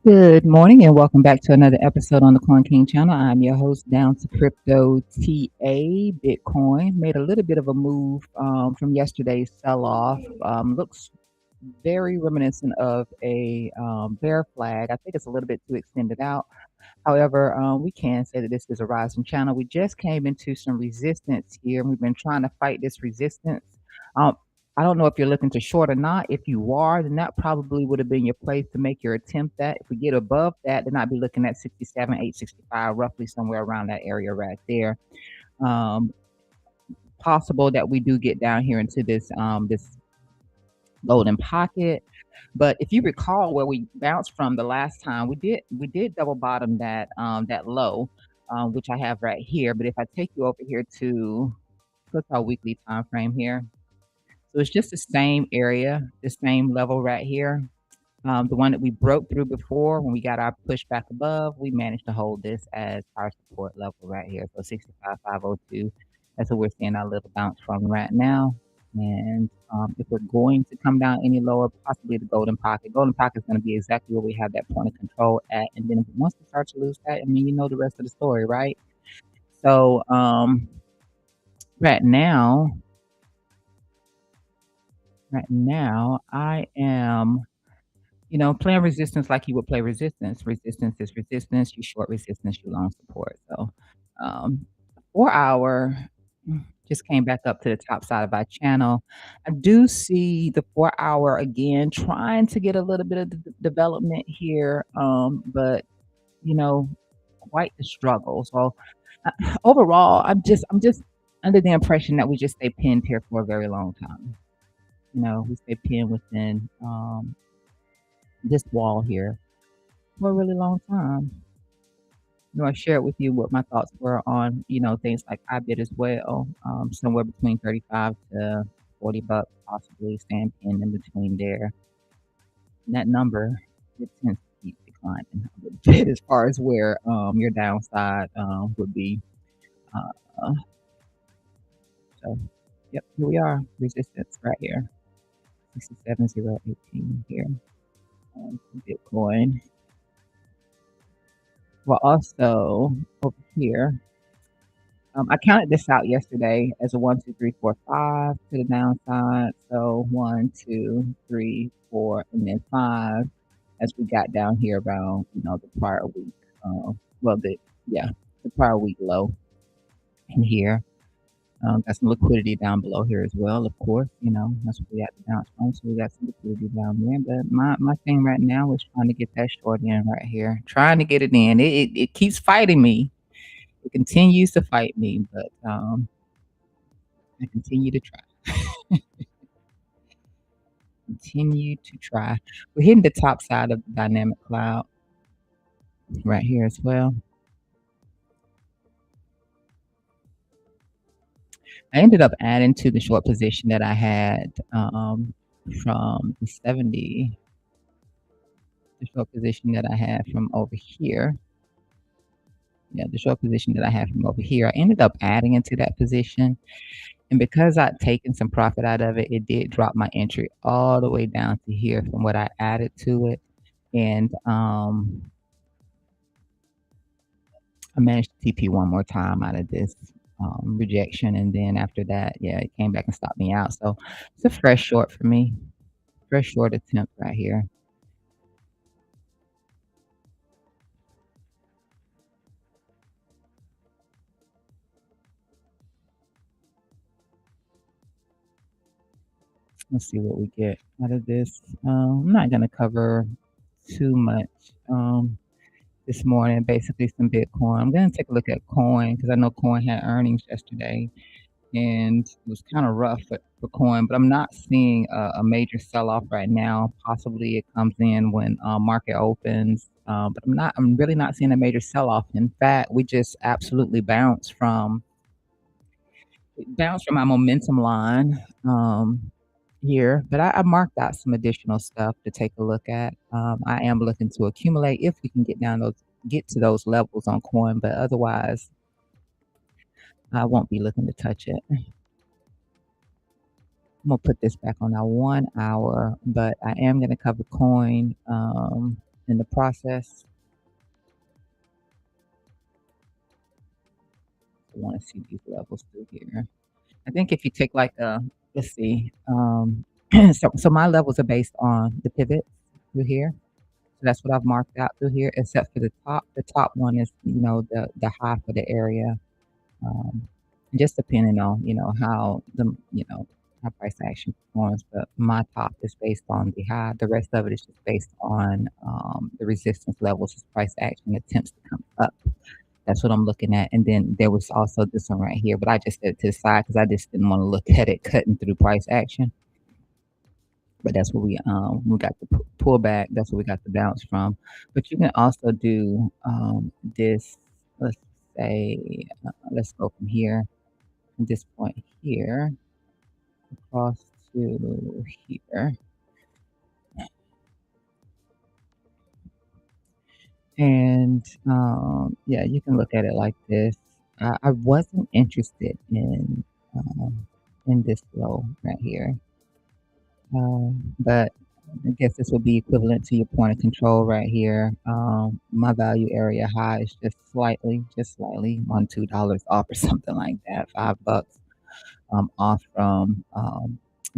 Good morning and welcome back to another episode on the Coin King channel. I'm your host, Down to Crypto TA. Bitcoin made a little bit of a move from yesterday's sell off. Looks very reminiscent of a bear flag. I think it's a little bit too extended out. However, we can say that this is a rising channel. We just came into some resistance here, and we've been trying to fight this resistance. Um, I don't know if you're looking to short or not. If you are, then that probably would have been your place to make your attempt at. If we get above that, then I'd be looking at 67, 865, roughly somewhere around that area right there. Um, Possible that we do get down here into this golden pocket. But if you recall where we bounced from the last time, we did double bottom that low, which I have right here. But if I take you over here to what's our weekly time frame here, so it's just the same area, the same level right here. The one that we broke through before when we got our push back above, we managed to hold this as our support level right here. So 65,502. That's what we're seeing our little bounce from right now. And if we're going to come down any lower, possibly the golden pocket. Golden pocket is going to be exactly where we have that point of control at. And then once we start to lose that, I mean, you know the rest of the story, right? So right now, I am playing resistance like you would play resistance. Resistance is resistance. You short resistance, you long support. So, 4 hour just came back up to the top side of our channel. I do see the 4 hour again trying to get a little bit of development here, but you know, quite the struggle. So, overall, I'm just under the impression that we just stay pinned here for a very long time. We stay pinned within this wall here for a really long time. I shared with you what my thoughts were on, things like iBid as well, somewhere between 35 to 40 bucks, possibly staying pinned in between there. And that number, it tends to keep declining a little bit as far as where your downside would be. Uh, so, yep, here we are, resistance right here, 67,018 here on Bitcoin. Well, also over here, I counted this out yesterday as a 1, 2, 3, 4, 5 to the downside. So 1, 2, 3, 4, and then 5 as we got down here around, the prior week. The prior week low in here. Got some liquidity down below here as well, of course. That's what we had to bounce from. So we got some liquidity down there. But my thing right now is trying to get that short in right here. Trying to get it in. It keeps fighting me. It continues to fight me, but I continue to try. Continue to try. We're hitting the top side of the dynamic cloud right here as well. I ended up adding to the short position that I had from the 70, the short position that I had from over here. Yeah, the short position that I had from over here. I ended up adding into that position. And because I'd taken some profit out of it, it did drop my entry all the way down to here from what I added to it. And I managed to TP one more time out of this rejection. And then after that, yeah, it came back and stopped me out. So it's a fresh short for me. Fresh short attempt right here. Let's see what we get out of this. I'm not going to cover too much this morning. Basically, some Bitcoin. I'm going to take a look at coin because I know coin had earnings yesterday, and it was kind of rough for coin. But I'm not seeing a major sell-off right now. Possibly it comes in when market opens. But I'm really not seeing a major sell-off. In fact, we just absolutely bounced from our momentum line. Here, but I marked out some additional stuff to take a look at. I am looking to accumulate if we can get to those levels on coin, but otherwise, I won't be looking to touch it. I'm gonna put this back on our 1 hour, but I am gonna cover coin in the process. I want to see these levels through here. I think if you take like a, let's see, so my levels are based on the pivot through here. So that's what I've marked out through here, except for the top. The top one is, the high for the area. Um, just depending on, how how price action performs. But my top is based on the high. The rest of it is just based on the resistance levels as price action attempts to come up. That's what I'm looking at. And then there was also this one right here, but I just set it to the side because I just didn't want to look at it cutting through price action. But that's what we got the pullback. That's what we got the bounce from. But you can also do this. Let's say, let's go from here, from this point here, across to here. And yeah, you can look at it like this. I wasn't interested in this low right here, but I guess this would be equivalent to your point of control right here. My value area high is just slightly $2 off or something like that, $5 off from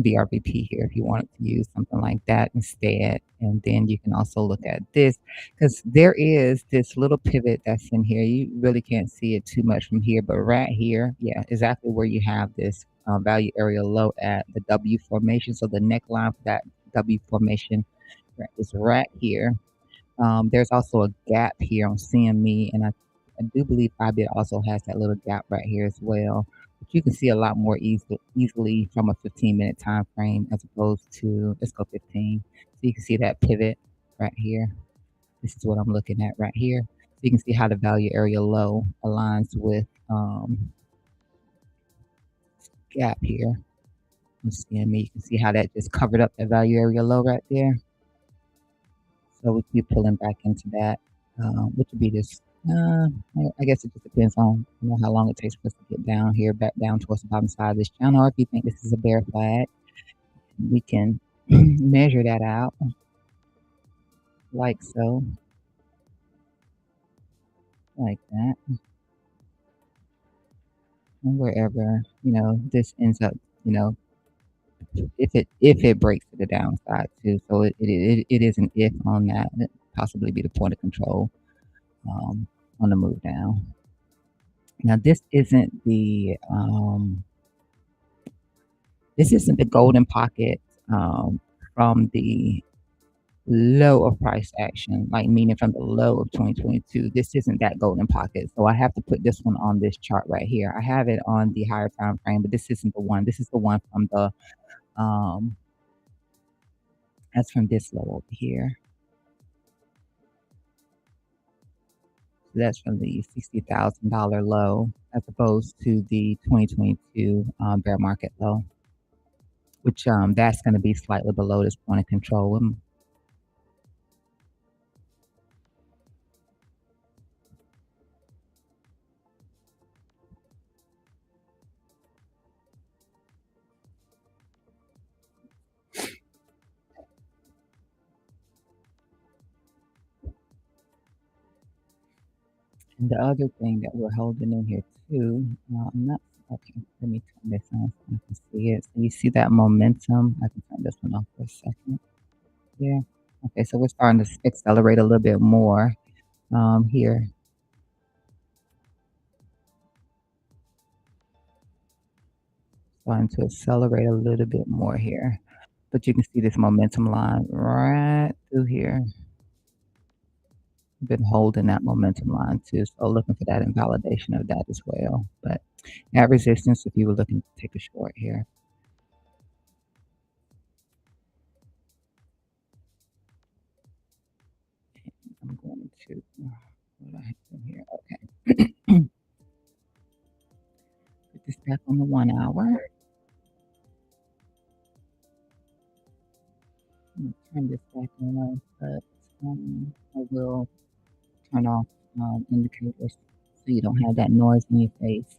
VRVP here if you wanted to use something like that instead. And then you can also look at this because there is this little pivot that's in here. You really can't see it too much from here, but right here, yeah, exactly where you have this value area low at the W formation. So the neckline for that W formation is right here. There's also a gap here on CME, and I do believe Bybit also has that little gap right here as well. But you can see a lot more easily from a 15-minute time frame as opposed to, let's go 15. So you can see that pivot right here. This is what I'm looking at right here. So you can see how the value area low aligns with gap here on CME. You can see how that just covered up that value area low right there. So we keep pulling back into that, which would be this. I guess it just depends on how long it takes for us to get down here, back down towards the bottom side of this channel. Or if you think this is a bear flag, we can measure that out like so, like that, and wherever this ends up, if it breaks to the downside too. So it is an if on that. It possibly be the point of control on the move down. Now this isn't the golden pocket from the low of price action, like meaning from the low of 2022. This isn't that golden pocket. So I have to put this one on this chart right here. I have it on the higher time frame, but this isn't the one. This is the one from the that's from this low over here. So that's from the $60,000 low as opposed to the 2022 bear market low, which that's going to be slightly below this point of control. And the other thing that we're holding in here too, I'm not okay. Let me turn this on so I can see it. So you see that momentum? I can turn this one off for a second. Yeah. Okay, so we're starting to accelerate a little bit more here. Starting to accelerate a little bit more here. But you can see this momentum line right through here. Been holding that momentum line too. So looking for that invalidation of that as well. But at resistance, if you were looking to take a short here. I'm going to, what do I have in here? Okay. Put this back on the 1 hour. I'm going to turn this back on, but I will turn off indicators so you don't have that noise in your face.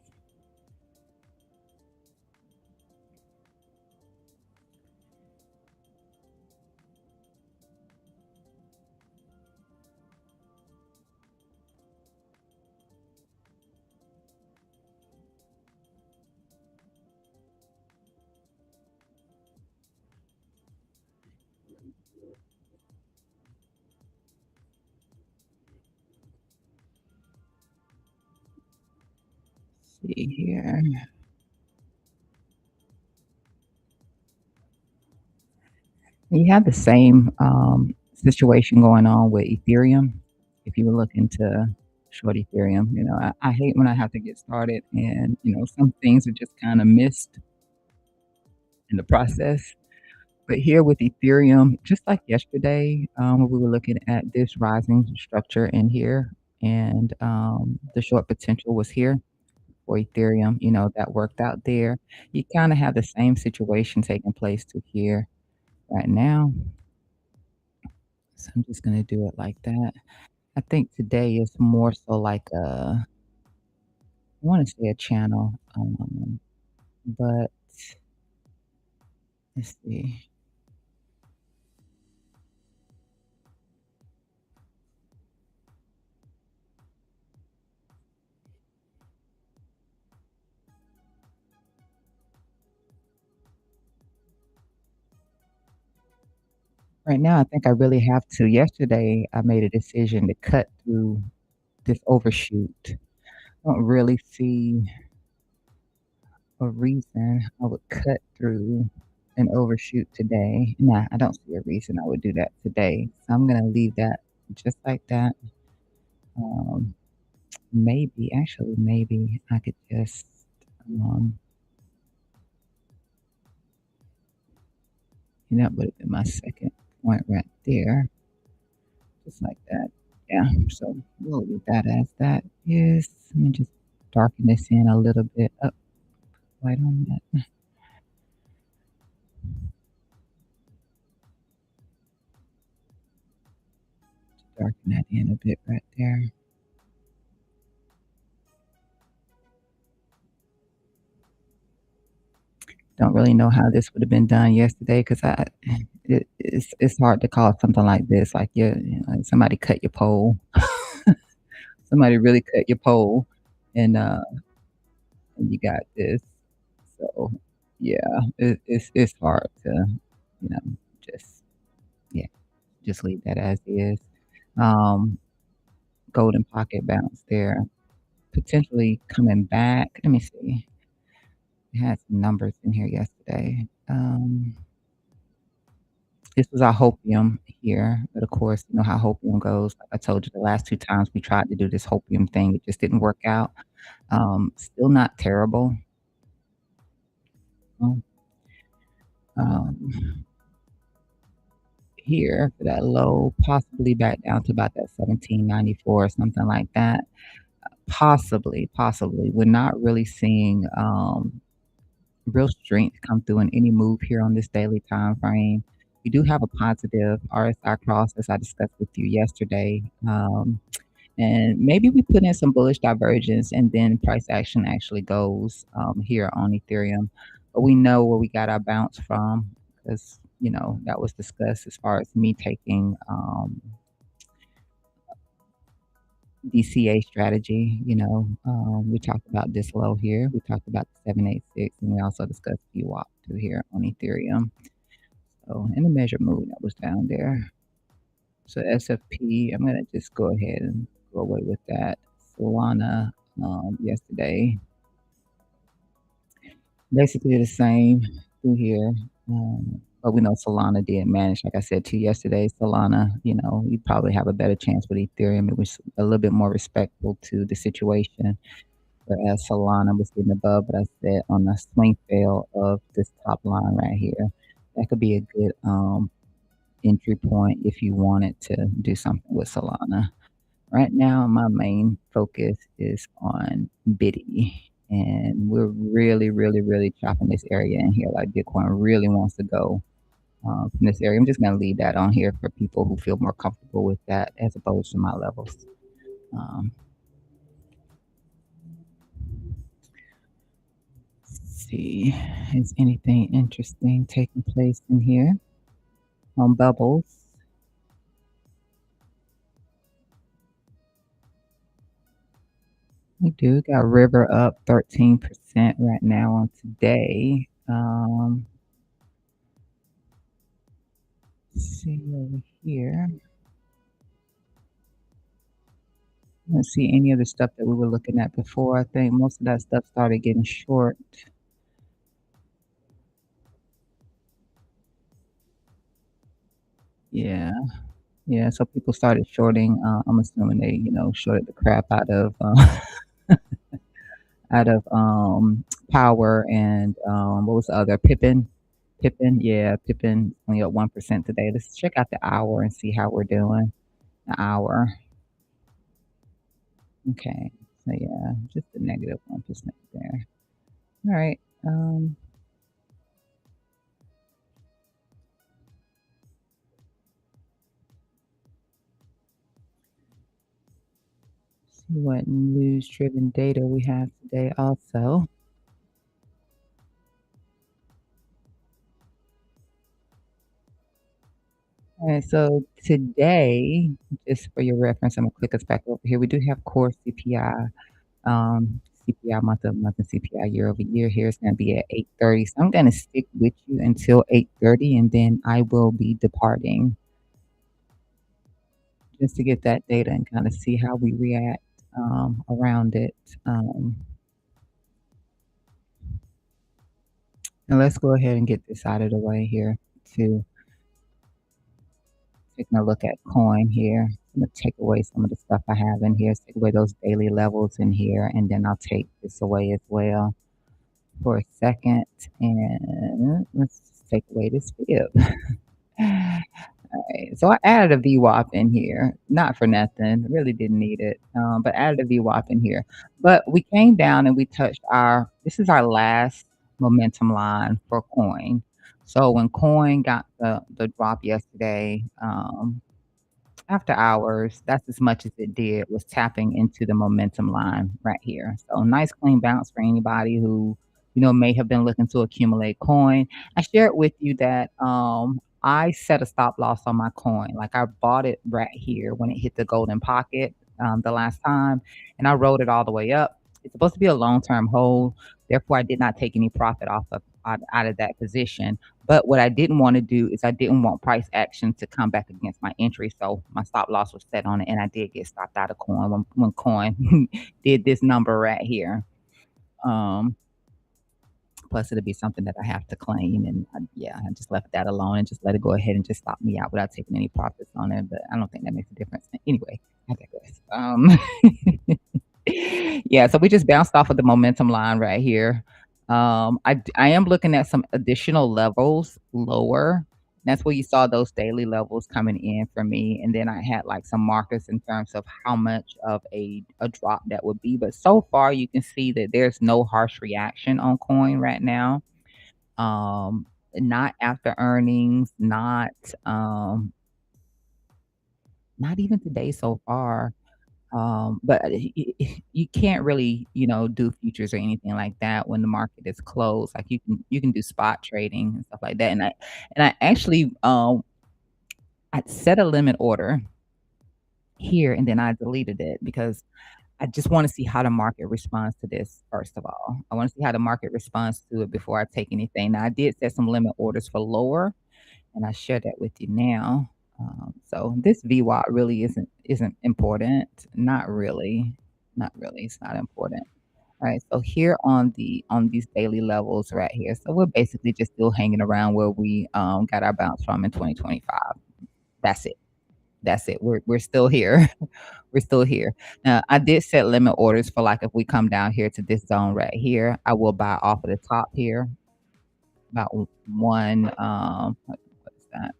See here. You have the same situation going on with Ethereum. If you were looking to short Ethereum, I hate when I have to get started and, some things are just kind of missed in the process. But here with Ethereum, just like yesterday, when we were looking at this rising structure in here, and the short potential was here for Ethereum, that worked out there. You kind of have the same situation taking place to here right now. So I'm just gonna do it like that. I think today is more so like I want to say a channel, but let's see. Right now, I think I really have to. Yesterday, I made a decision to cut through this overshoot. I don't really see a reason I would cut through an overshoot today. Nah, I don't see a reason I would do that today. So I'm gonna leave that just like that. Um, maybe I could just, um, that would have been my second point right there, just like that. Yeah, so we'll leave that as that is. Let me just darken this in a little bit. Up, right on that. Darken that in a bit right there. Don't really know how this would have been done yesterday because it's hard to call something like this. Like like somebody cut your pole. Somebody really cut your pole, and you got this. So yeah, it's hard to you know just yeah just leave that as is. Um, golden pocket bounce there, potentially coming back. Let me see. It had some numbers in here yesterday. This was our hopium here, but of course, you know how hopium goes. Like I told you the last 2 times we tried to do this hopium thing, it just didn't work out. Still not terrible. Um, um, here for that low, possibly back down to about that 1794 or something like that. Possibly. We're not really seeing, real strength come through in any move here on this daily time frame. We do have a positive RSI cross, as I discussed with you yesterday. And maybe we put in some bullish divergence and then price action actually goes here on Ethereum. But we know where we got our bounce from because, that was discussed as far as me taking DCA strategy. We talked about this low here. We talked about the 786 and we also discussed VWAP through here on Ethereum. So in the measured move that was down there. So SFP, I'm gonna just go ahead and go away with that. Solana, yesterday, basically the same through here. But we know Solana did manage, like I said to you yesterday. Solana, you probably have a better chance with Ethereum. It was a little bit more respectful to the situation, whereas Solana was getting above what I said on the swing fail of this top line right here. That could be a good entry point if you wanted to do something with Solana. Right now, my main focus is on Biddy, and we're really, really, really chopping this area in here. Like Bitcoin really wants to go from this area. I'm just going to leave that on here for people who feel more comfortable with that as opposed to my levels. Um, let's see, is anything interesting taking place in here on bubbles? We do got River up 13% right now on today. Let's see over here. Let's see any of the stuff that we were looking at before. I think most of that stuff started getting short. Yeah. Yeah, so people started shorting, I'm assuming they, shorted the crap out of, Power and, what was the other? Pippin, yeah, Pippin only up 1% today. Let's check out the hour and see how we're doing. The hour. Okay. So, yeah, just a negative 1% there. Alright, see what news-driven data we have today also. Alright, so today, just for your reference, I'm gonna click us back over here. We do have core CPI. CPI month-over-month and CPI year-over-year here is gonna be at 8:30. So I'm gonna stick with you until 8:30, and then I will be departing just to get that data and kinda see how we react, around it. Um, and let's go ahead and get this out of the way here too. Taking a look at coin here. I'm gonna take away some of the stuff I have in here, take away those daily levels in here, and then I'll take this away as well for a second. And let's just take away this fib. Alright, so I added a VWAP in here, not for nothing, really didn't need it, but added a VWAP in here. But we came down and we touched this is our last momentum line for coin. So when coin got the drop yesterday, after hours, that's as much as it did was tapping into the momentum line right here. So nice clean bounce for anybody who, may have been looking to accumulate coin. I shared with you that I set a stop loss on my coin. Like I bought it right here when it hit the golden pocket the last time, and I rode it all the way up. It's supposed to be a long-term hold. Therefore, I did not take any profit out of that position. But what I didn't want to do is I didn't want price action to come back against my entry. So my stop loss was set on it, and I did get stopped out of coin when coin did this number right here. Um, Plus, it'll be something that I have to claim, and yeah, I just left that alone and just let it go ahead and just stop me out without taking any profits on it. But I don't think that makes a difference. Anyway, I digress. Yeah, so we just bounced off of the momentum line right here. I am looking at some additional levels lower. That's where you saw those daily levels coming in for me, and then I had like some markers in terms of how much of a drop that would be. But so far, you can see that there's no harsh reaction on coin right now. Not after earnings, not even today so far. But you can't really, do futures or anything like that when the market is closed. Like you can do spot trading and stuff like that. And I actually I set a limit order here and then I deleted it because I just want to see how the market responds to this first of all. I want to see how the market responds to it before I take anything. Now I did set some limit orders for lower and I share that with you now. So this VWAP really isn't important. Not really. Not really. It's not important. All right. So here on these daily levels right here. So we're basically just still hanging around where we got our bounce from in 2025. That's it. That's it. We're still here. We're still here. Now I did set limit orders for like if we come down here to this zone right here, I will buy off of the top here about one what is that?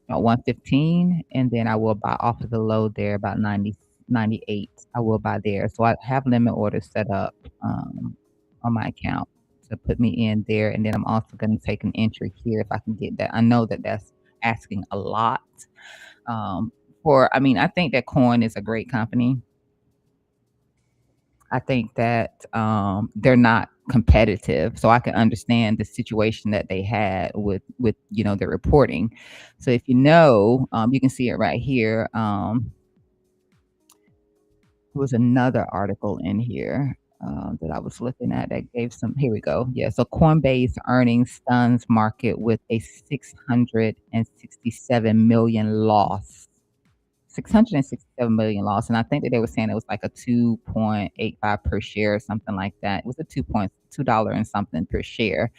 About 115, and then I will buy off of the low there about 98. I will buy there. So I have limit orders set up on my account to put me in there, and then I'm also going to take an entry here if I can get that. I know that that's asking a lot. I mean, I think that Coin is a great company. I think that they're not competitive, so I can understand the situation that they had with their reporting. So if you can see it right here. There was another article in here that I was looking at that gave some. Here we go. Yeah, so Coinbase earnings stuns market with a 667 million loss. 667 million loss, and I think that they were saying it was like a 2.85 per share or something like that. It was a $2 and something per share.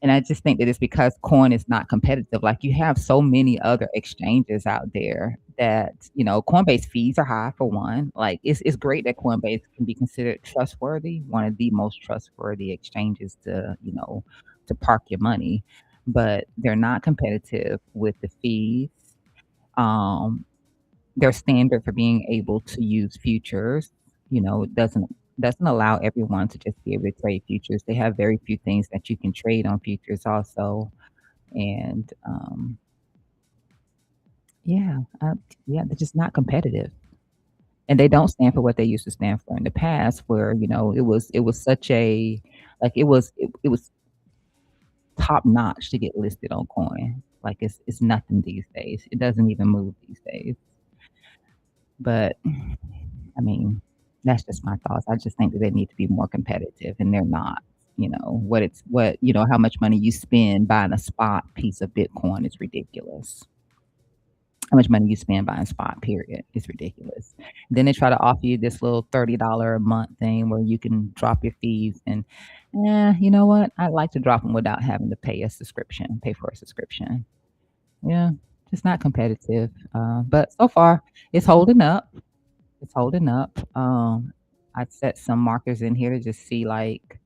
And I just think that it's because coin is not competitive. Like, you have so many other exchanges out there that, Coinbase fees are high for one. Like, it's great that Coinbase can be considered trustworthy, one of the most trustworthy exchanges to park your money, but they're not competitive with the fees. Um, their standard for being able to use futures, doesn't allow everyone to just be able to trade futures. They have very few things that you can trade on futures also, and, yeah, yeah, they're just not competitive, and they don't stand for what they used to stand for in the past where, it was such a like, it was top notch to get listed on Coin. Like, it's nothing these days. It doesn't even move these days, but I mean, that's just my thoughts. I just think that they need to be more competitive, and they're not. How much money you spend buying a spot piece of Bitcoin is ridiculous. How much money you spend buying spot, period, is ridiculous. Then they try to offer you this little $30 a month thing where you can drop your fees, and you know what? I like to drop them without having to pay for a subscription. Yeah, just not competitive. But so far, it's holding up. It's holding up. I'd set some markers in here to just see, like,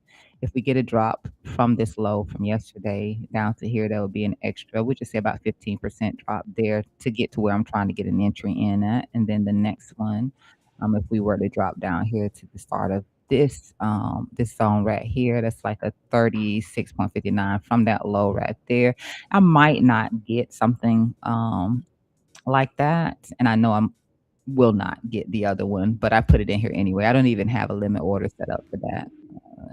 if we get a drop from this low from yesterday down to here, that would be an extra, we just say about 15% drop there to get to where I'm trying to get an entry in at. And then the next one, if we were to drop down here to the start of this zone right here, that's like a 36.59 from that low right there. I might not get something like that, and I know I'm will not get the other one, but I put it in here anyway. I don't even have a limit order set up for that.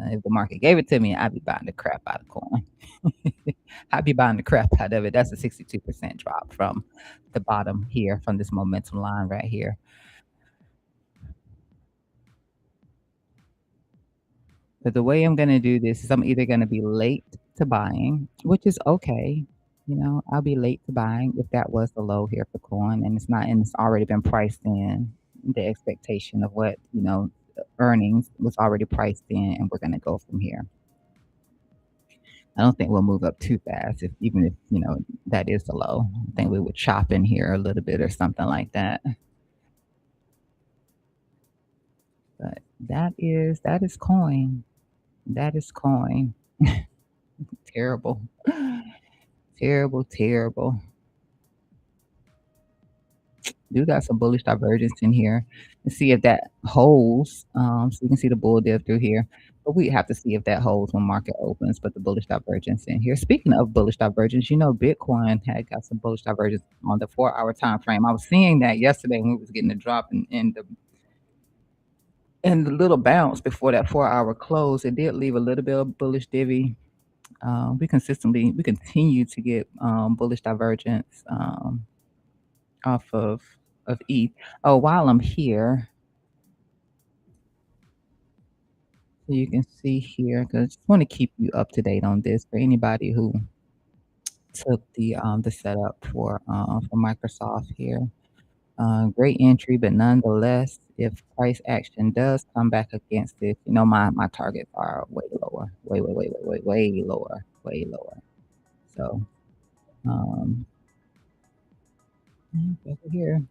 If the market gave it to me, I'd be buying the crap out of coin. I'd be buying the crap out of it. That's a 62% drop from the bottom here, from this momentum line right here. But the way I'm gonna do this is I'm either gonna be late to buying, which is okay. I'll be late to buying if that was the low here for coin and it's not, and it's already been priced in. The expectation of what, earnings was already priced in, and we're gonna go from here. I don't think we'll move up too fast, if even if, that is the low. I think we would chop in here a little bit or something like that. But that is coin. That is coin. Terrible. Terrible, terrible. Do got some bullish divergence in here. Let's see if that holds. So you can see the bull div through here. But we have to see if that holds when market opens. But the bullish divergence in here. Speaking of bullish divergence, Bitcoin had got some bullish divergence on the 4-hour time frame. I was seeing that yesterday when we was getting the drop in the little bounce before that 4-hour close. It did leave a little bit of bullish divvy. We continue to get bullish divergence off of ETH. Oh, while I'm here, so you can see here, because I just want to keep you up to date on this for anybody who took the setup for Microsoft here. Great entry, but nonetheless, if price action does come back against it, my targets are way lower, way lower, way lower. So, over here.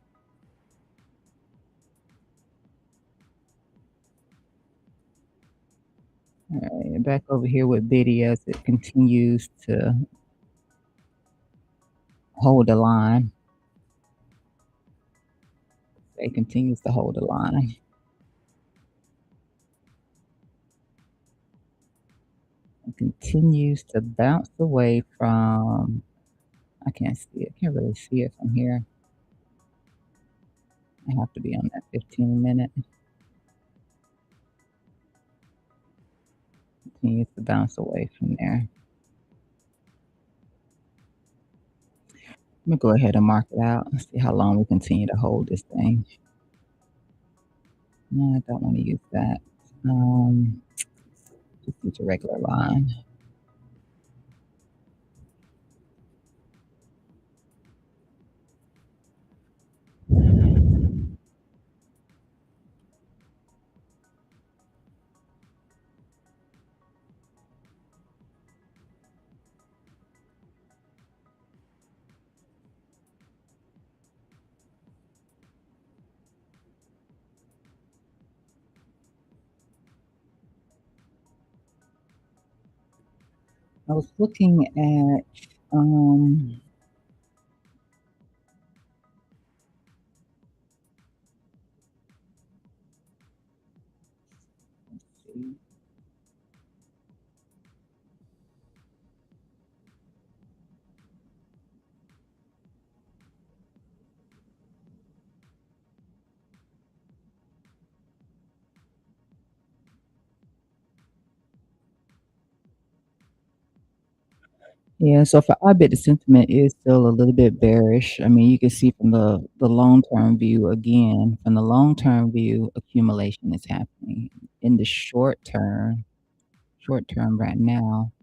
All right, back over here with Biddy as it continues to hold the line. It continues to hold the line. It continues to bounce away from. I can't see it. Can't really see it from here. I have to be on that 15-minute. Continues to bounce away from there. Let me go ahead and mark it out and see how long we continue to hold this thing. No, I don't want to use that. Just use a regular line. I was looking at, let's see. Yeah, so for I bet the sentiment is still a little bit bearish. I mean, you can see from the long-term view again, from the long-term view, accumulation is happening. In the short term right now,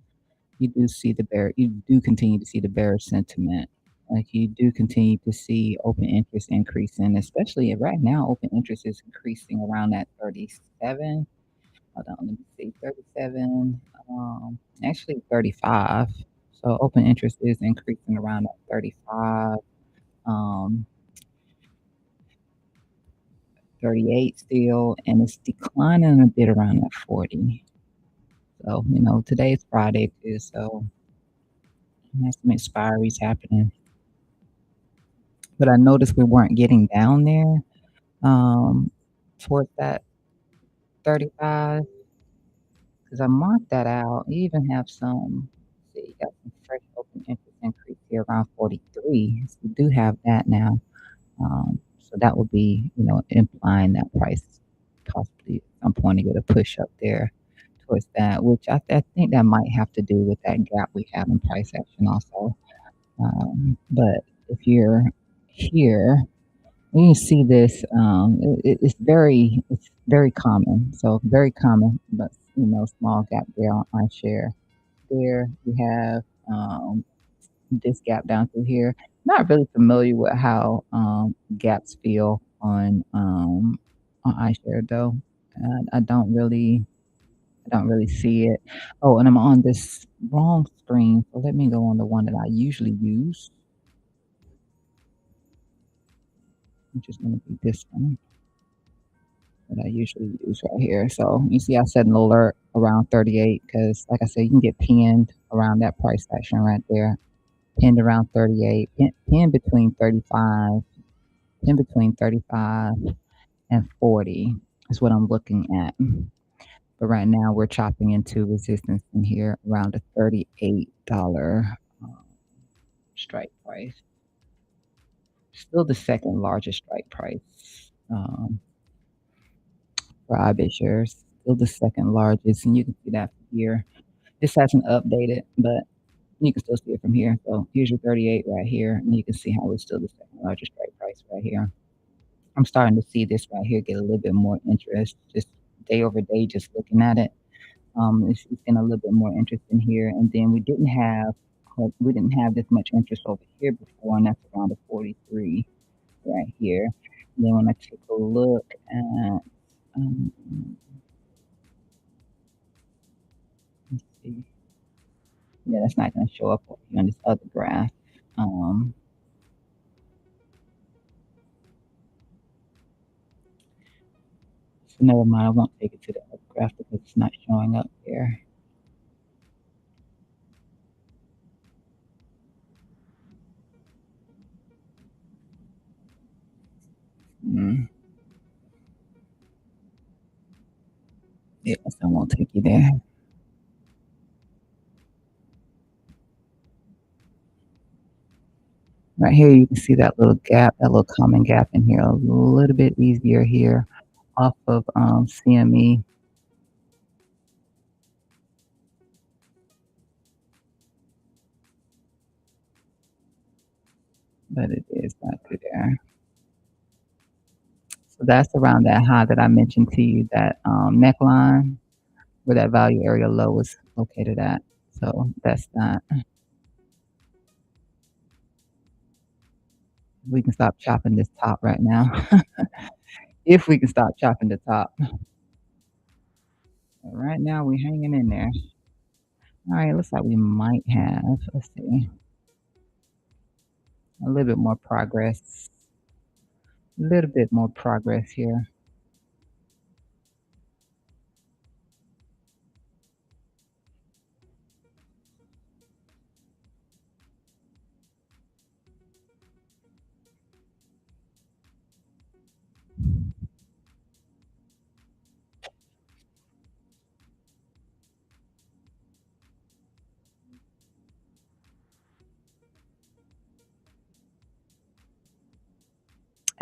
you do continue to see the bearish sentiment. Like, you do continue to see open interest increasing, especially right now, open interest is increasing around that 37. Hold on, let me see, 37, actually 35. So open interest is increasing around that 35, um, 38 still, and it's declining a bit around that 40. So, today's Friday too, so there's some expiries happening. But I noticed we weren't getting down there, um, towards that 35 because I marked that out. You even have some, let's see, you got some fresh open interest increase here around 43. So we do have that now. So that would be, implying that price possibly at some point to get a push up there towards that, which I think that might have to do with that gap we have in price action also. But if you're here, when you see this, it's very common. So very common, but small gap there on iShare. There we have this gap down through here. Not really familiar with how gaps feel on iShare though. I don't really see it. Oh, and I'm on this wrong screen, so let me go on the one that I usually use, which is going to be this one that I usually use right here. So you see, I set an alert around 38 because, like I said, you can get pinned around that price action right there. Pinned around 38, pinned between 35, pinned between 35 and 40 is what I'm looking at. But right now we're chopping into resistance in here around the $38 strike price. Still the second largest strike price for IBIT shares. Still the second largest, and you can see that here. This hasn't updated, but you can still see it from here. So here's your 38 right here, and you can see how it's still the second largest strike price right here. I'm starting to see this right here get a little bit more interest just day over day, just looking at it. It's getting a little bit more interest in here, and then we didn't have this much interest over here before, and that's around the 43 right here. And then when I take a look at, um, let's see, yeah, that's not going to show up over here on this other graph. Um, so never mind, I won't take it to the other graph because it's not showing up there. Mm, yeah, so I won't take you there. Right here, you can see that little gap, that little common gap in here, a little bit easier here off of CME, but it is not through there. So that's around that high that I mentioned to you, that neckline where that value area low is located at. So that's that. We can stop chopping this top right now. If we can stop chopping the top. But right now, we're hanging in there. All right, looks like we might have, let's see, a little bit more progress. A little bit more progress here.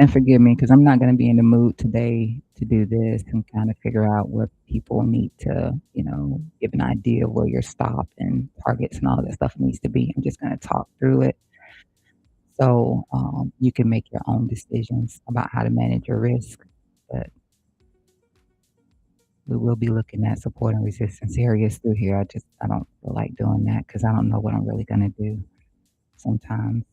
And forgive me because I'm not gonna be in the mood today to do this and kinda figure out what people need to, give an idea of where your stop and targets and all of that stuff needs to be. I'm just gonna talk through it so, you can make your own decisions about how to manage your risk, but we will be looking at support and resistance areas through here. I don't feel like doing that because I don't know what I'm really gonna do sometimes.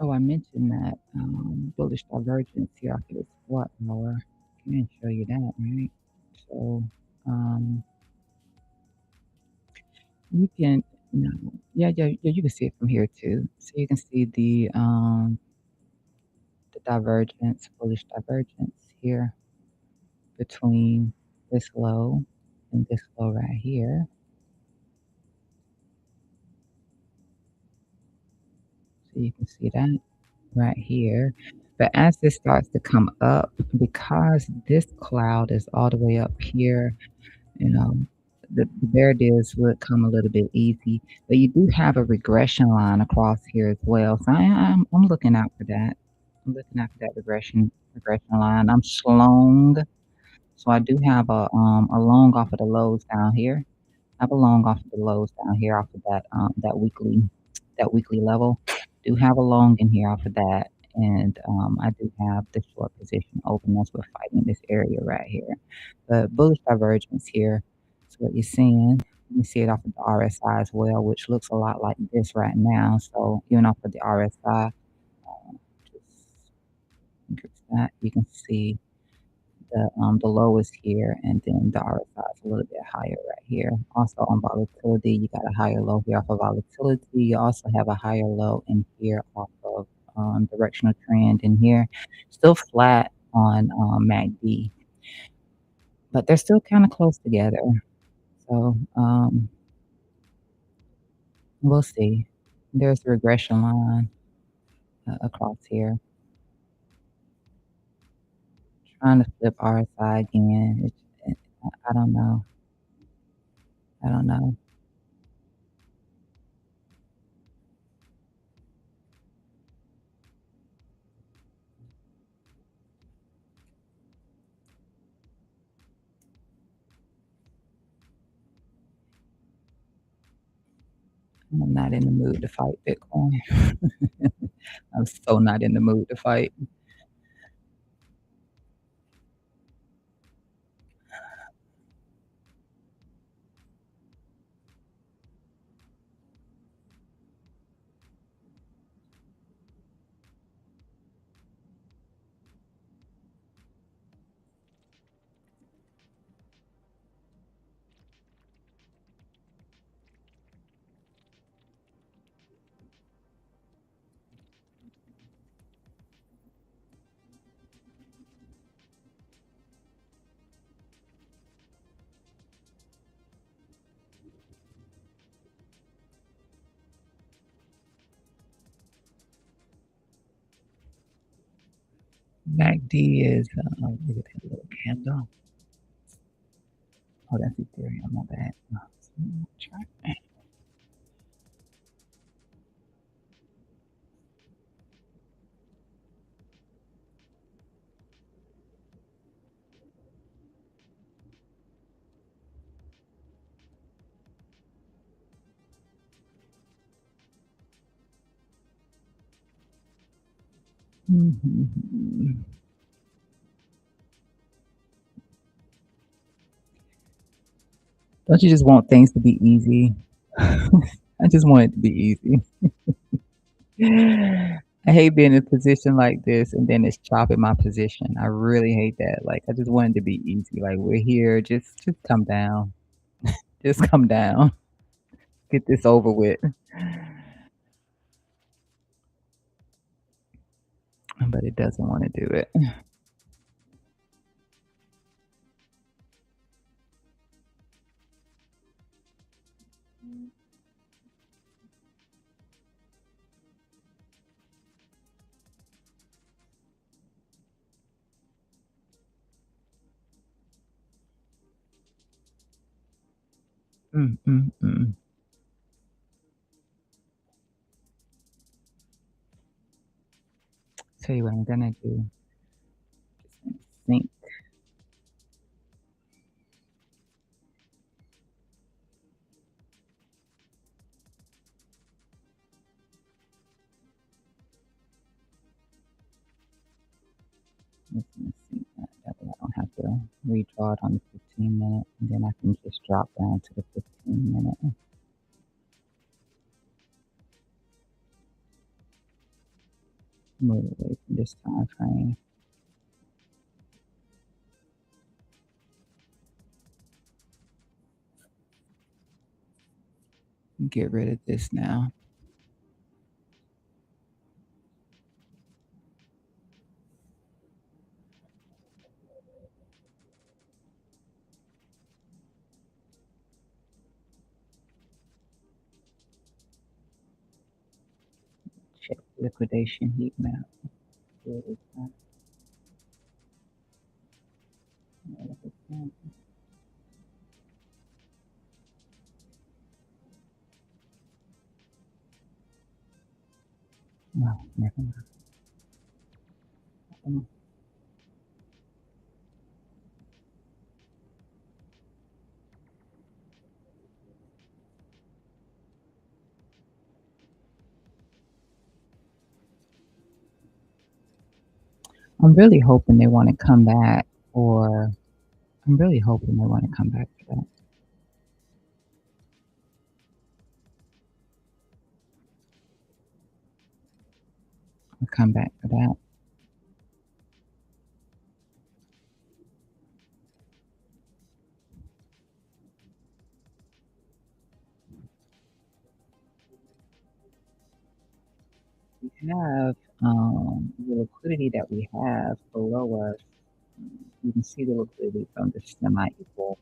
Oh, I mentioned that, bullish divergence here after this SWOT hour. Can show you that, right? So, um, you can no, yeah, you can see it from here too. So you can see the divergence, bullish divergence here between this low and this low right here. So you can see that right here. But as this starts to come up, because this cloud is all the way up here, you know, the bear deals would come a little bit easy, but you do have a regression line across here as well. So I'm looking out for that. I'm looking out for that regression line. I'm long, so I do have a long off of the lows down here. I have a long off of the lows down here off of that weekly level. Do have a long in here off of that, and I do have the short position open. That's we're fighting this area right here. But bullish divergence here is what you're seeing. You see it off of the RSI as well, which looks a lot like this right now. So even off of the RSI, just increase that, you can see the low is here, and then the RSI is a little bit higher right here. Also on volatility, you got a higher low here off of volatility. You also have a higher low in here off of directional trend in here. Still flat on MACD, but they're still kind of close together. So we'll see. There's a regression line across here. Trying to flip RSI again. I don't know. I don't know. I'm not in the mood to fight Bitcoin. I'm so not in the mood to fight. MACD is, look at that little candle. Oh, that's Ethereum, my bad. Try Mhm. Don't you just want things to be easy? I just want it to be easy. I hate being in a position like this and then it's chopping my position. I really hate that. Like, I just want it to be easy. Like, we're here, just come down. Just come down. Get this over with. But it doesn't wanna do it. Mm, mm, mm. Tell you what I'm gonna do. Just gonna think. Just gonna think that way I don't have to redraw it on the 15-minute, and then I can just drop down to the 15-minute. Move away from this time frame. Get rid of this now. Check liquidation heat map. Where is that? Where is that? No, never mind. I'm really hoping they wanna come back, or I'm really hoping they wanna come back for that, or come back for that. We have, the liquidity that we have below us. You can see the liquidity from the semi-equal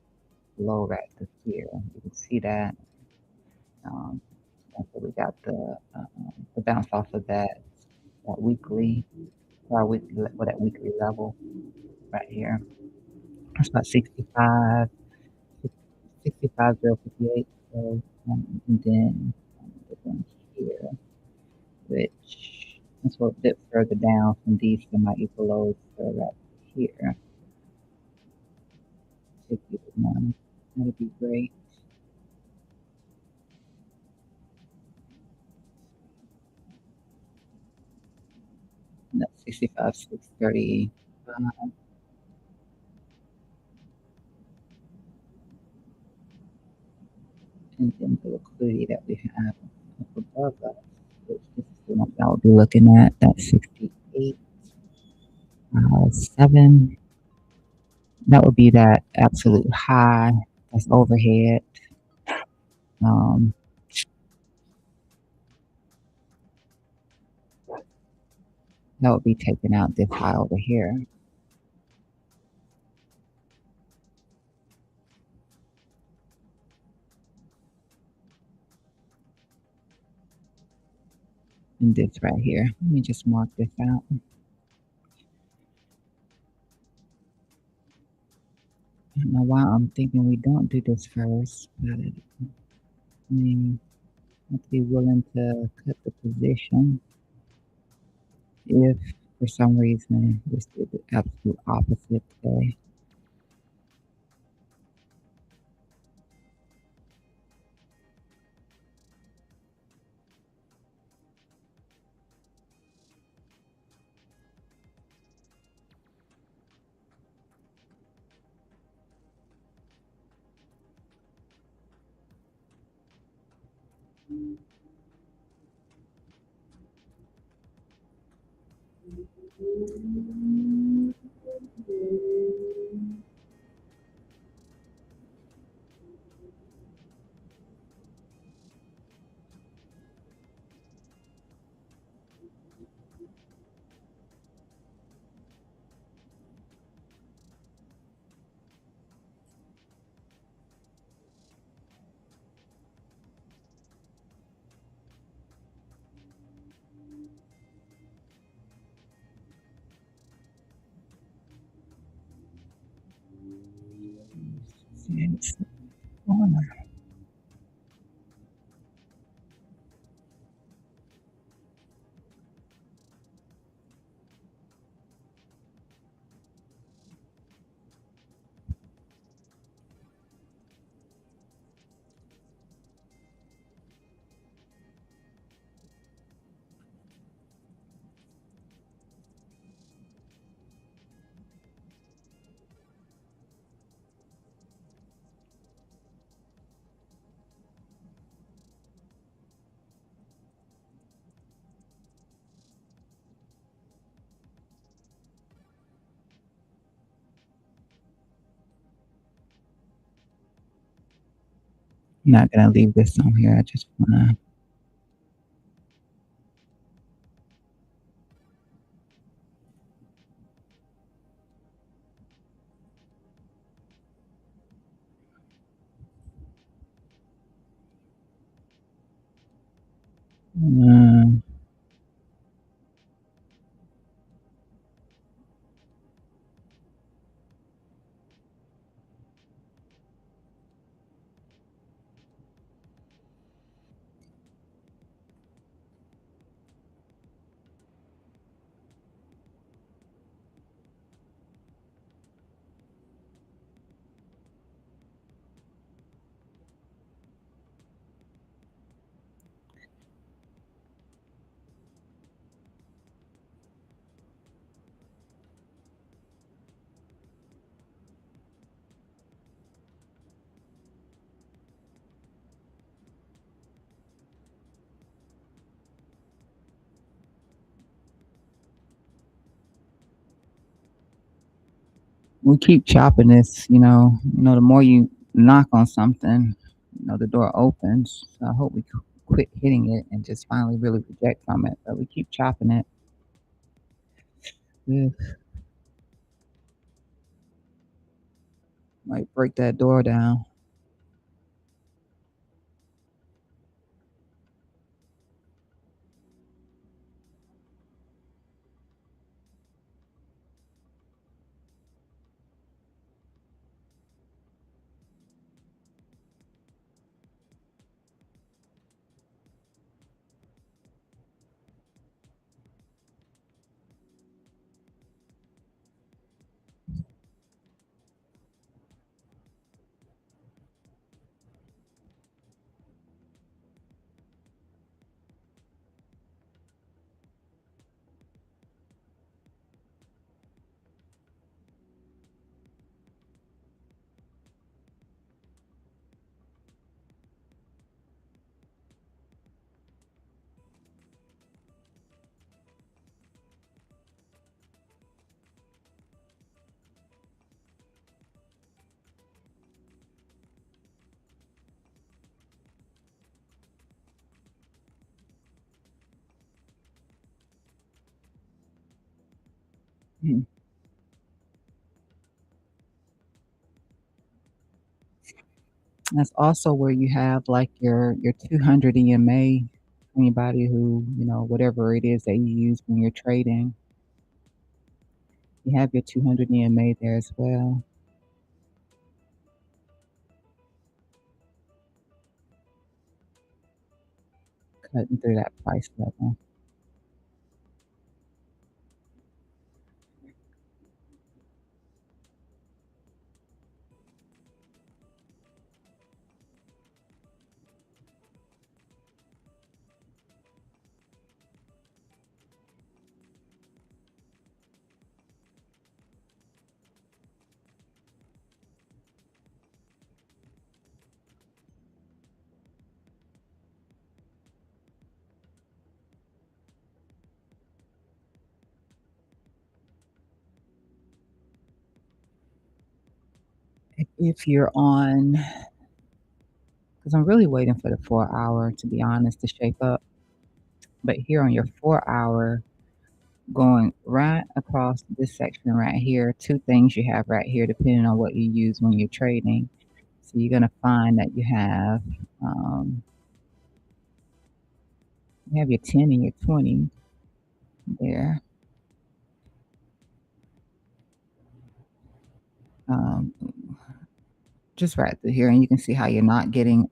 low right to here. You can see that. Um, and so we got the bounce off of that weekly, our weekly, well, that weekly level right here. That's about 65, 65,058. So, and then the one here, which is a bit further down from these semi-equal lows. So right here, 61. That'd be great. And that's 65, 630. And then the liquidity that we have up above us, which this is the one that I'll be looking at, that's 68, 7. That would be that absolute high that's overhead. Um, that would be taking out this high over here. And this right here. Let me just mark this out. I don't know why I'm thinking we don't do this first, but I mean, I have to be willing to cut the position if for some reason this did the absolute opposite today. It's corner. I'm not gonna leave this on here. I just wanna. Mm, we keep chopping this. The more you knock on something, the door opens. So I hope we quit hitting it and just finally really reject from it. But we keep chopping it. Yeah, might break that door down. Mhm. That's also where you have like your 200 EMA. Anybody who whatever it is that you use when you're trading, you have your 200 EMA there as well, cutting through that price level. If you're on, because I'm really waiting for the 4 hour, to be honest, to shape up. But here on your 4 hour, going right across this section right here, two things you have right here, depending on what you use when you're trading. So you're going to find that um, you have your 10 and your 20 there. Um, just right through here, and you can see how you're not getting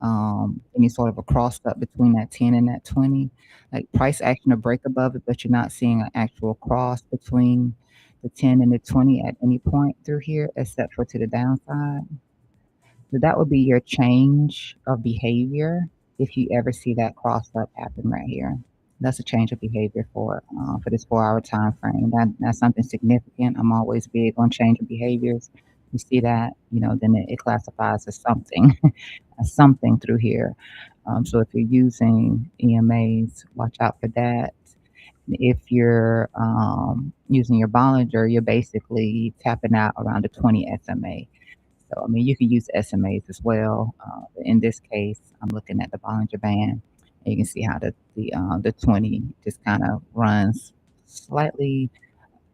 any sort of a cross up between that 10 and that 20, like price action or break above it, but you're not seeing an actual cross between the 10 and the 20 at any point through here, except for to the downside. So that would be your change of behavior if you ever see that cross up happen right here. That's a change of behavior for this 4 hour time frame. That's something significant. I'm always big on change of behaviors. You see that, then it classifies as something, as something through here. So if you're using EMAs, watch out for that. If you're using your Bollinger, you're basically tapping out around the 20 SMA. So, I mean, you can use SMAs as well. In this case, I'm looking at the Bollinger Band. And you can see how the 20 just kind of runs slightly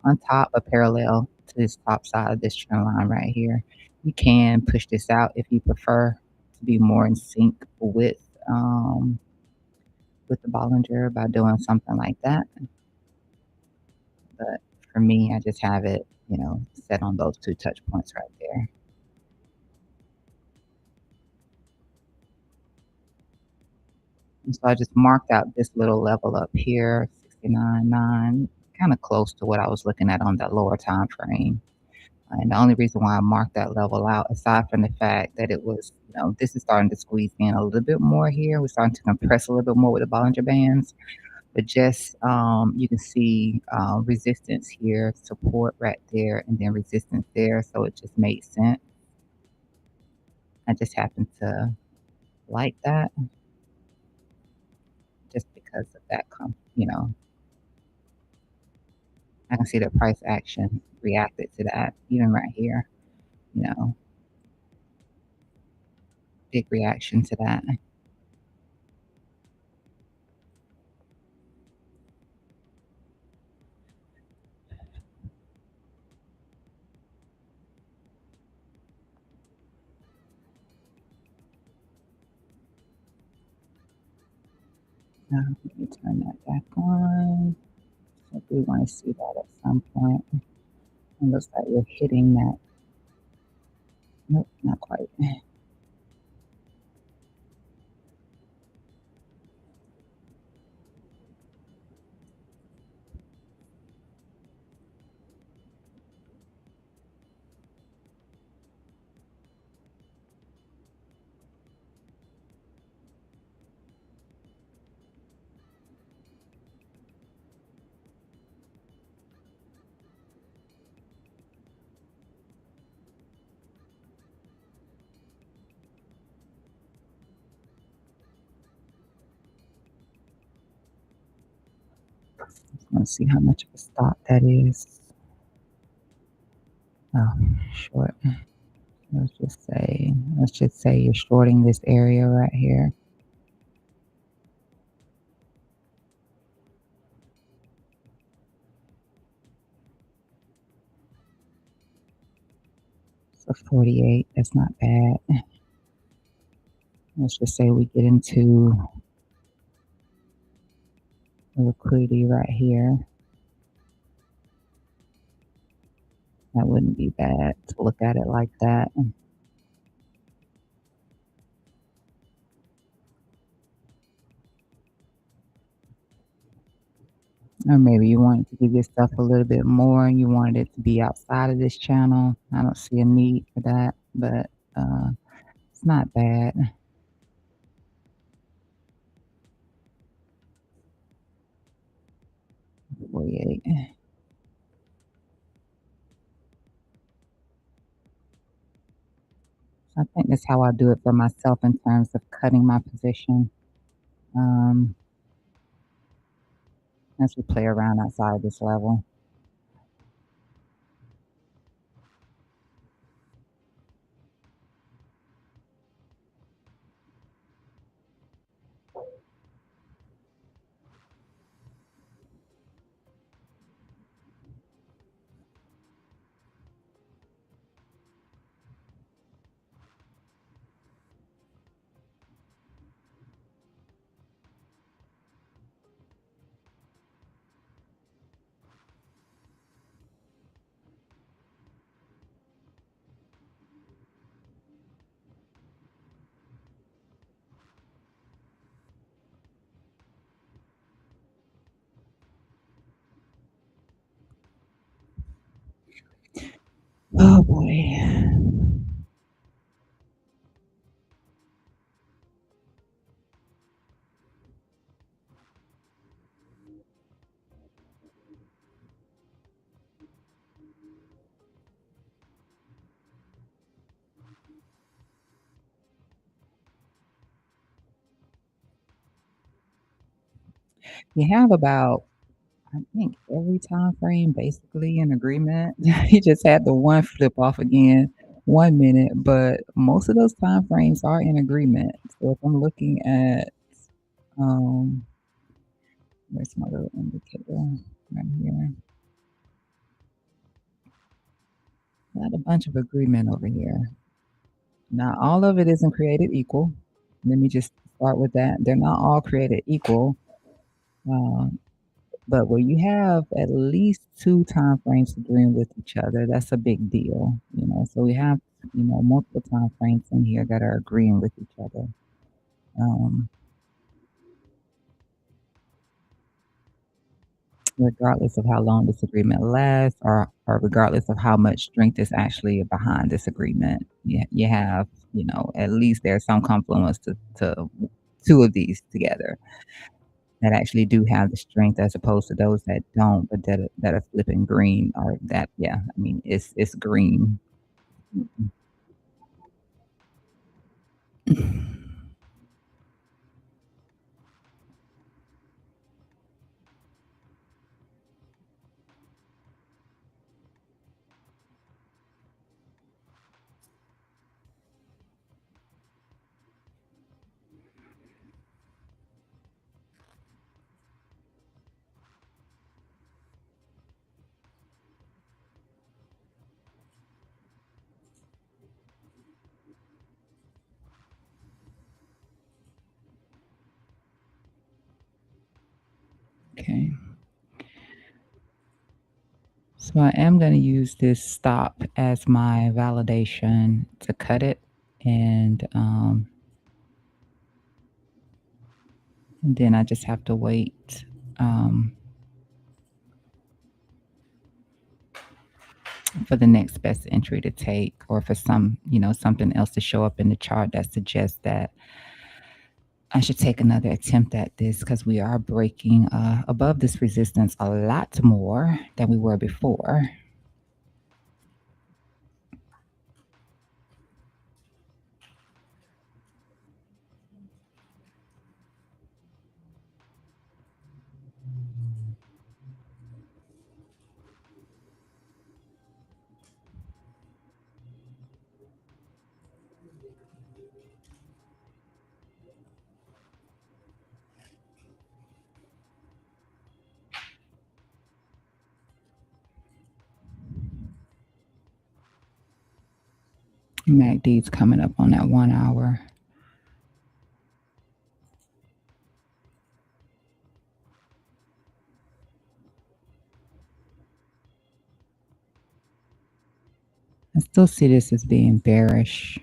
on top or parallel to this top side of this trend line right here. You can push this out if you prefer to be more in sync with the Bollinger by doing something like that. But for me, I just have it, set on those two touch points right there. And so I just marked out this little level up here, 69.9, kind of close to what I was looking at on that lower time frame. And the only reason why I marked that level out, aside from the fact that it was, this is starting to squeeze in a little bit more here. We're starting to compress a little bit more with the Bollinger Bands. But just you can see resistance here, support right there, and then resistance there. So it just made sense. I just happened to like that just because of that, I can see the price action reacted to that, even right here, you know, big reaction to that. Now, let me turn that back on. So we want to see that at some point. It looks like we're hitting that. Nope, not quite. Let's see how much of a stop that is. Oh, short. Let's just say you're shorting this area right here. So 48, that's not bad. Let's just say we get into the liquidity right here. That wouldn't be bad to look at it like that. Or maybe you wanted to give yourself a little bit more and you wanted it to be outside of this channel. I don't see a need for that, but it's not bad. 48. So I think that's how I do it for myself in terms of cutting my position. Um, as we play around outside this level. boy. You have about, I think, every time frame basically in agreement. He just had the one flip off again, 1 minute, but most of those time frames are in agreement. So if I'm looking at, um, where's my little indicator? Right here. Got a bunch of agreement over here. Now, all of it isn't created equal. Let me just start with that. They're not all created equal. Um, but where you have at least 2 time frames agreeing with each other, that's a big deal, you know? So we have, multiple time frames in here that are agreeing with each other. Um, Regardless of how long this agreement lasts or regardless of how much strength is actually behind this agreement, you have, at least there's some confluence to 2 of these together that actually do have the strength as opposed to those that don't, but that are flipping green or that, yeah, I mean, it's green. Okay. So I am going to use this stop as my validation to cut it, and and then I just have to wait um, for the next best entry to take, or for something else to show up in the chart that suggests that I should take another attempt at this because we are breaking above this resistance a lot more than we were before. MACD's coming up on that 1 hour. I still see this as being bearish.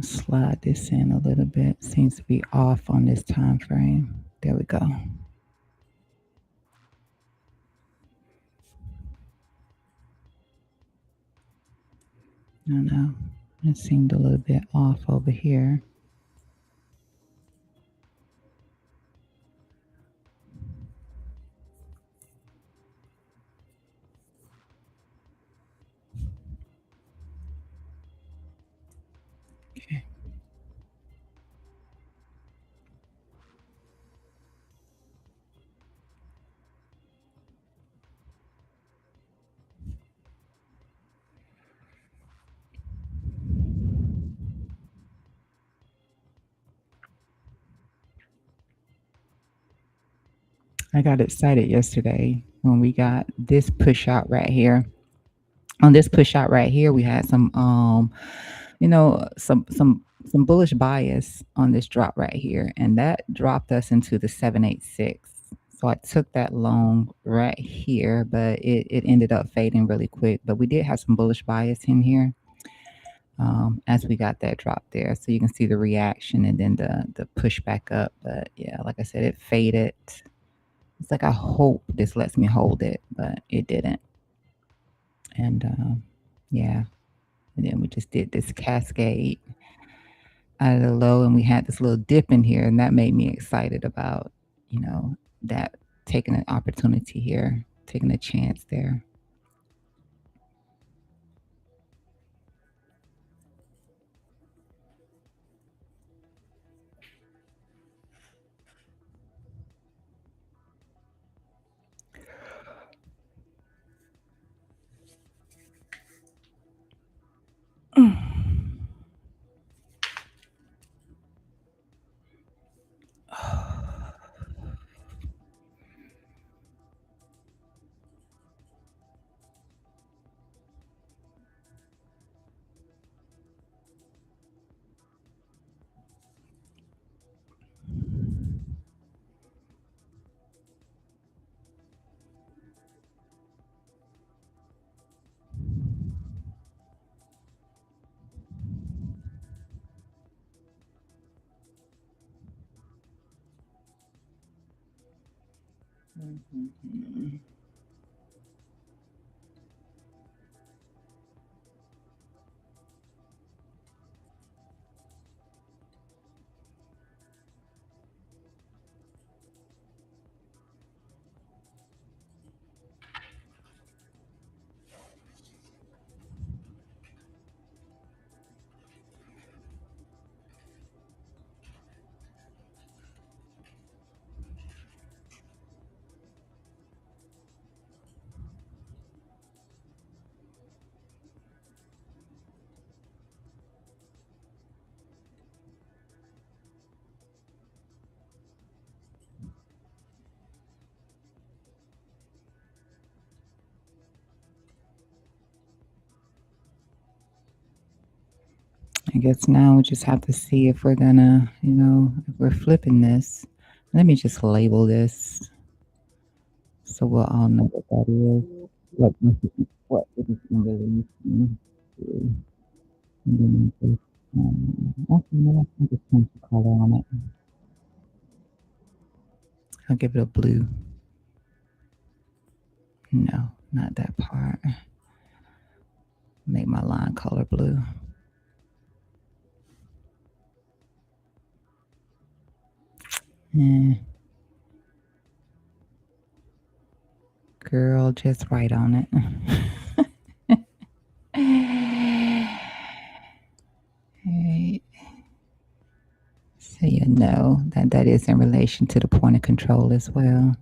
Slide this in a little bit. Seems to be off on this time frame. There we go. No, it seemed a little bit off over here. Okay. I got excited yesterday when we got this push out right here. On this push out right here, we had some some bullish bias on this drop right here, and that dropped us into the 786. So I took that long right here, but it ended up fading really quick. But we did have some bullish bias in here as we got that drop there. So you can see the reaction and then the push back up. But yeah, like I said, it faded. It's like I hope this lets me hold it, but it didn't. And yeah, and then we just did this cascade out of the low, and we had this little dip in here, and that made me excited about, you know, that taking an opportunity here, taking a chance there. I guess now we just have to see if we're gonna, if we're flipping this. Let me just label this so we'll all know what that is. What it is releasing to. And then just, actually, no, I'll just change the color on it. I'll give it a blue. No, not that part. Make my line color blue. Girl, just right on it. Right. So you know that that is in relation to the point of control as well.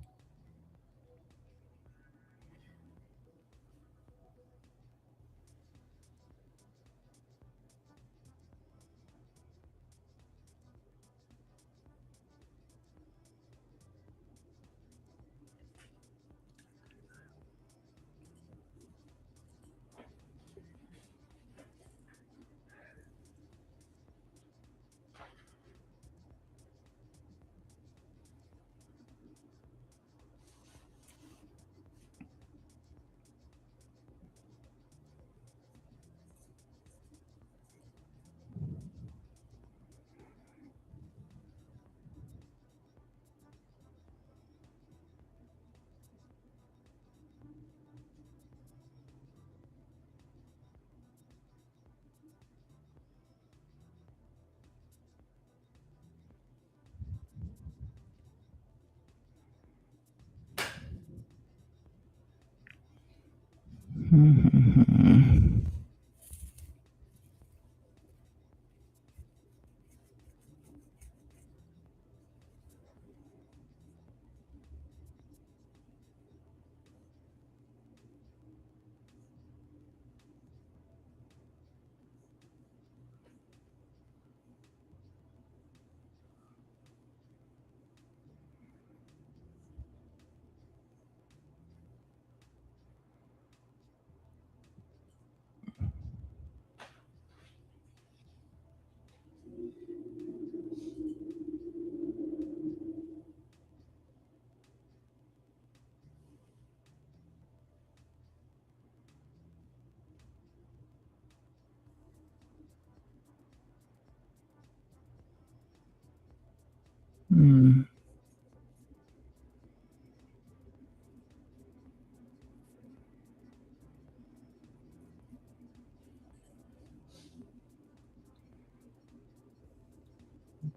Mm.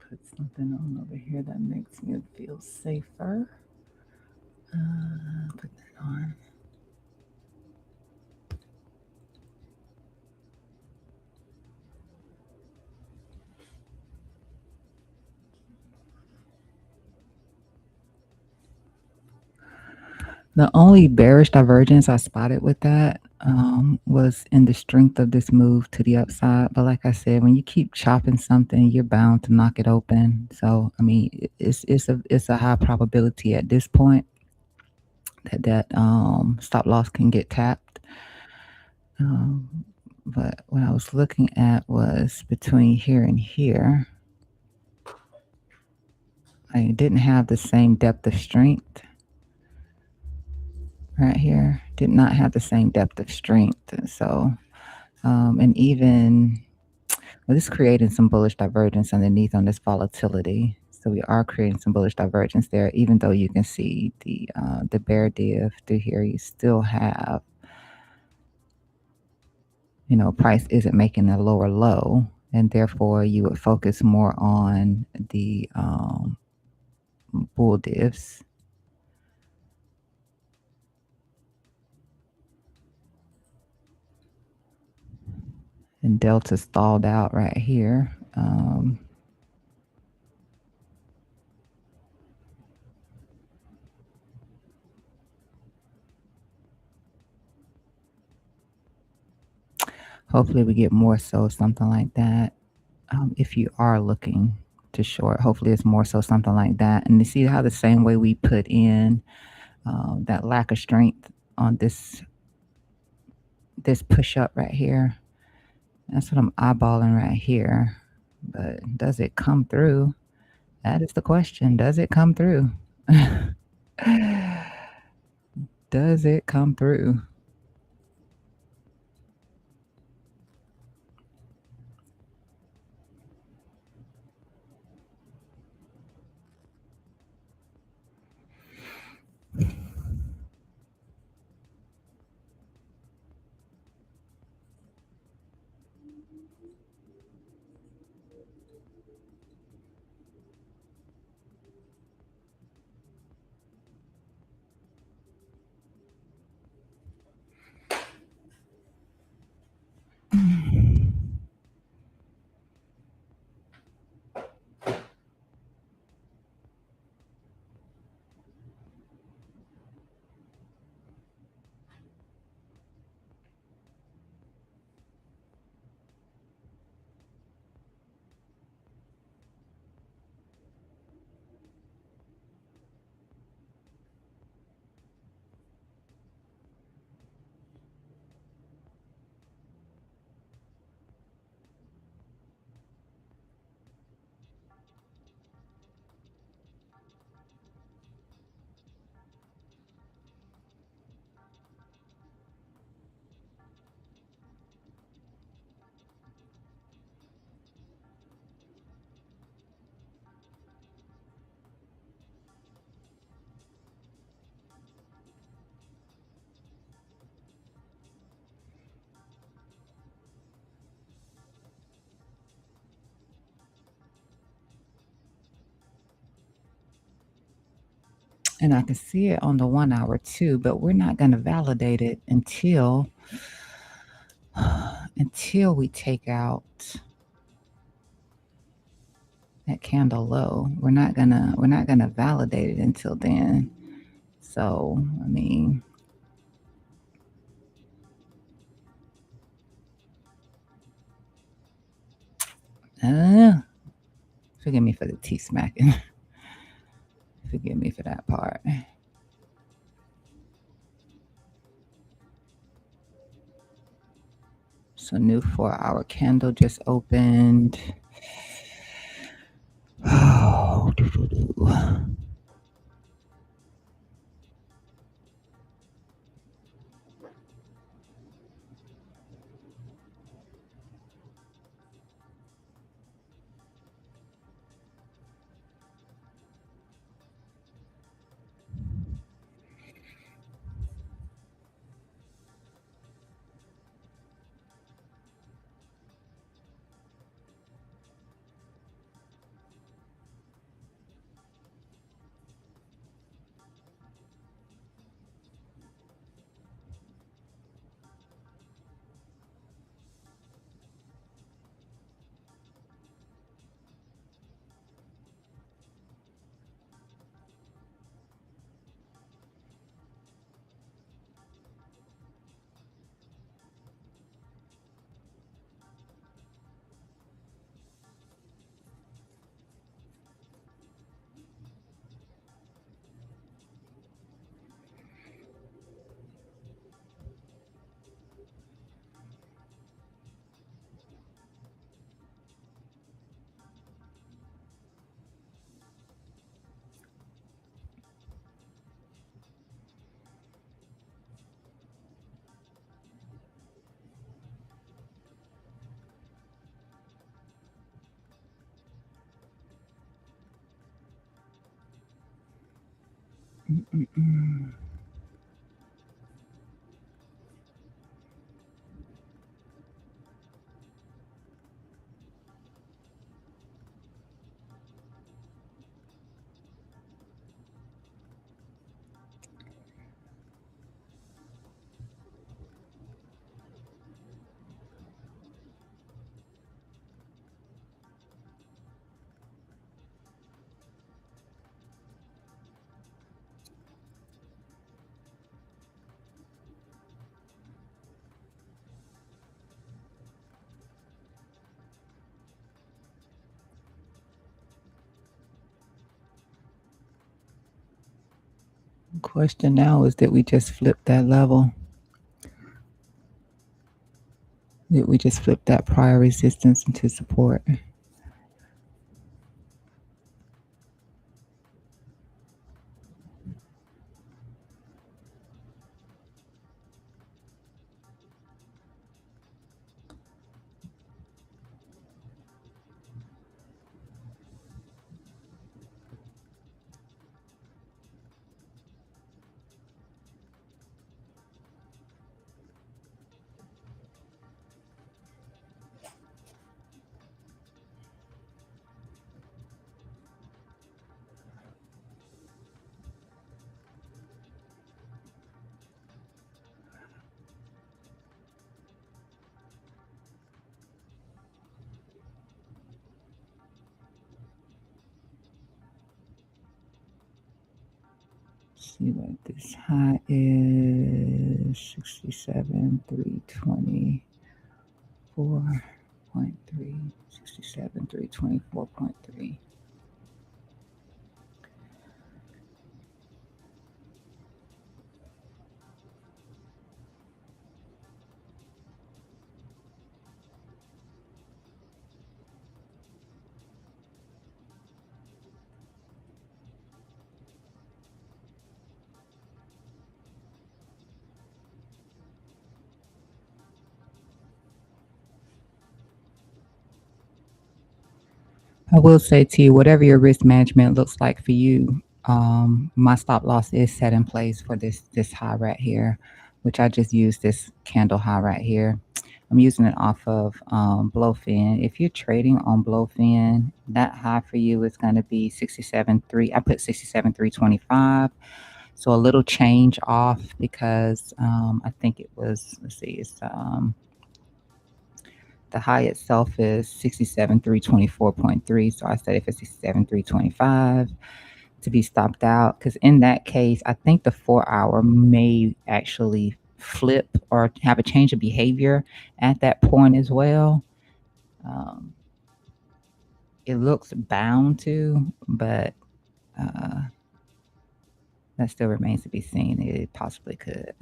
Put something on over here that makes me feel safer. Put that on. The only bearish divergence I spotted with that was in the strength of this move to the upside. But like I said, when you keep chopping something, you're bound to knock it open. So I mean, it's a high probability at this point that stop loss can get tapped. Um, but what I was looking at was between here and here. I didn't have the same depth of strength right here. Did not have the same depth of strength. So, and even well, this is creating some bullish divergence underneath on this volatility. So we are creating some bullish divergence there, even though you can see the bear div through here. You still have, price isn't making a lower low, and therefore you would focus more on the bull divs. And Delta stalled out right here. Hopefully we get more so something like that. If you are looking to short, hopefully it's more so something like that. And you see how the same way we put in that lack of strength on this push up right here. That's what I'm eyeballing right here. But does it come through? That is the question. Does it come through? Does it come through? And I can see it on the 1 hour too, but we're not going to validate it until we take out that candle low. We're not gonna validate it until then. So I mean, forgive me for the tea smacking. Forgive me for that part. So new 4 hour candle just opened. Oh, Mm-mm-mm. Question now is, did we just flip that level? Did we just flip that prior resistance into support? See what this high is: 67,324.3. 67,324.3. I will say to you, whatever your risk management looks like for you, my stop loss is set in place for this high right here, which I just used this candle high right here. I'm using it off of Blowfin. If you're trading on Blowfin, that high for you is going to be 67.3. I put 67.325. So a little change off because I think it was, let's see, it's the high itself is 67,324.3. So I said if it's 67,325 to be stopped out, because in that case, I think the 4 hour may actually flip or have a change of behavior at that point as well. Um, it looks bound to, but uh, that still remains to be seen. It possibly could.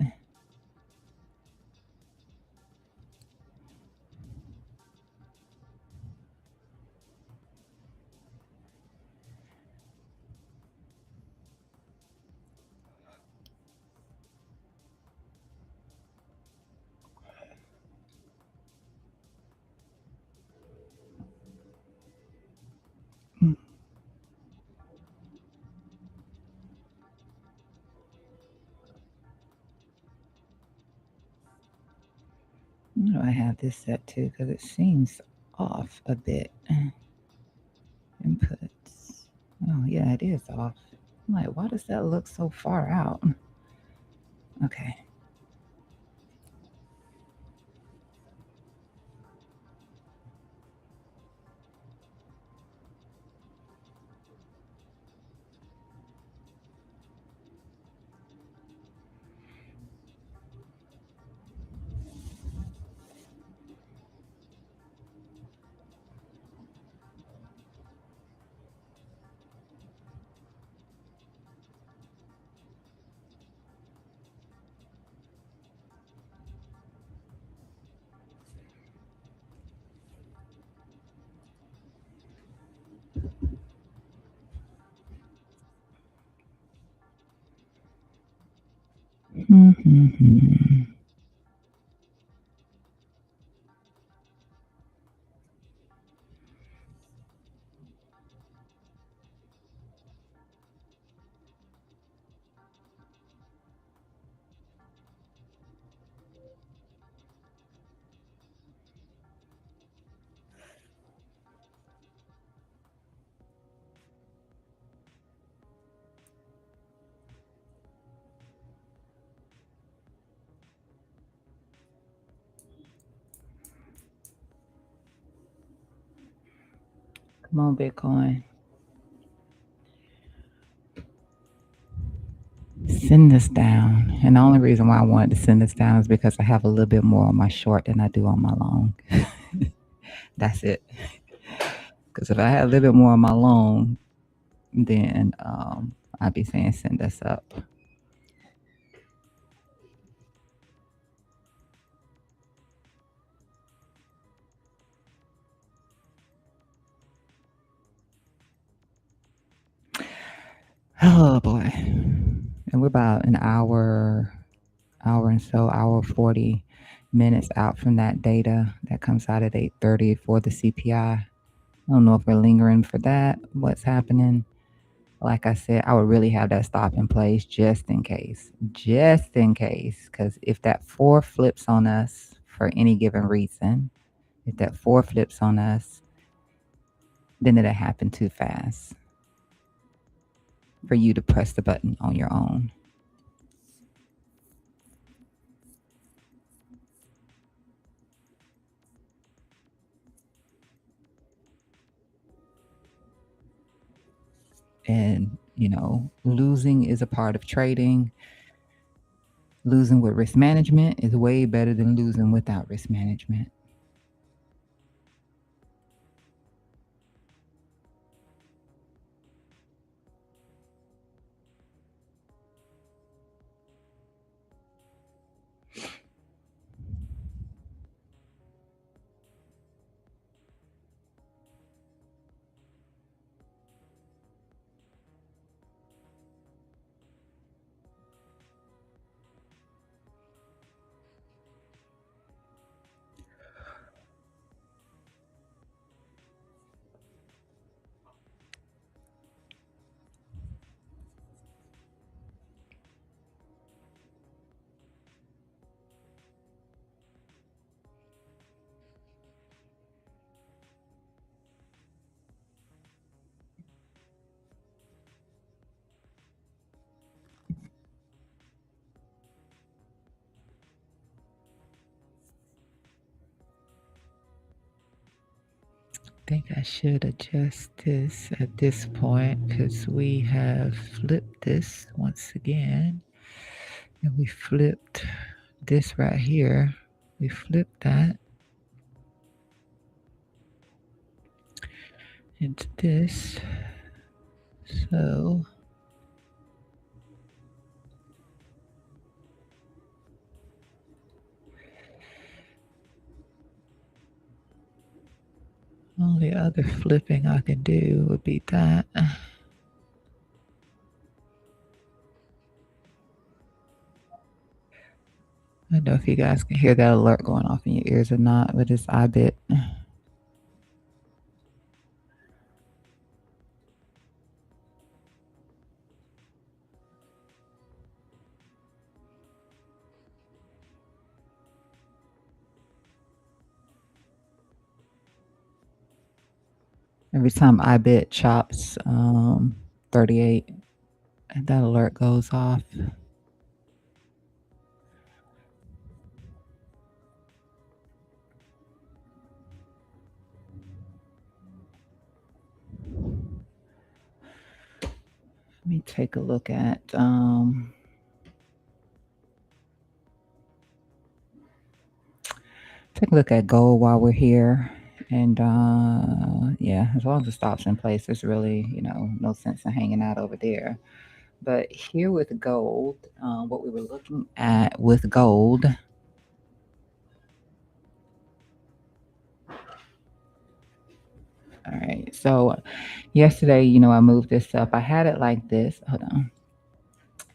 Why do I have this set to? Because it seems off a bit. Inputs. Oh, yeah, it is off. I'm like, why does that look so far out? Okay. Mm-hmm. Come on, Bitcoin. Send this down. And the only reason why I wanted to send this down is because I have a little bit more on my short than I do on my long. That's it. Because if I had a little bit more on my long, then I'd be saying send us up. Oh boy. And we're about an hour and so, hour 40 minutes out from that data that comes out at 8:30 for the CPI. I don't know if we're lingering for that. What's happening? Like I said, I would really have that stop in place just in case. Just in case. Because if that four flips on us for any given reason, if that four flips on us, then it'll happen too fast for you to press the button on your own. And, losing is a part of trading. Losing with risk management is way better than losing without risk management. I think I should adjust this at this point because we have flipped this once again. And we flipped this right here. We flipped that into this. So only other flipping I can do would be that. I don't know if you guys can hear that alert going off in your ears or not, but it's IBIT. Every time IBIT chops 38, that alert goes off. Let me take a look at gold while we're here. And yeah, as long as it stops in place, there's really, no sense in hanging out over there. But here with gold, what we were looking at with gold. All right. So yesterday, I moved this up. I had it like this. Hold on.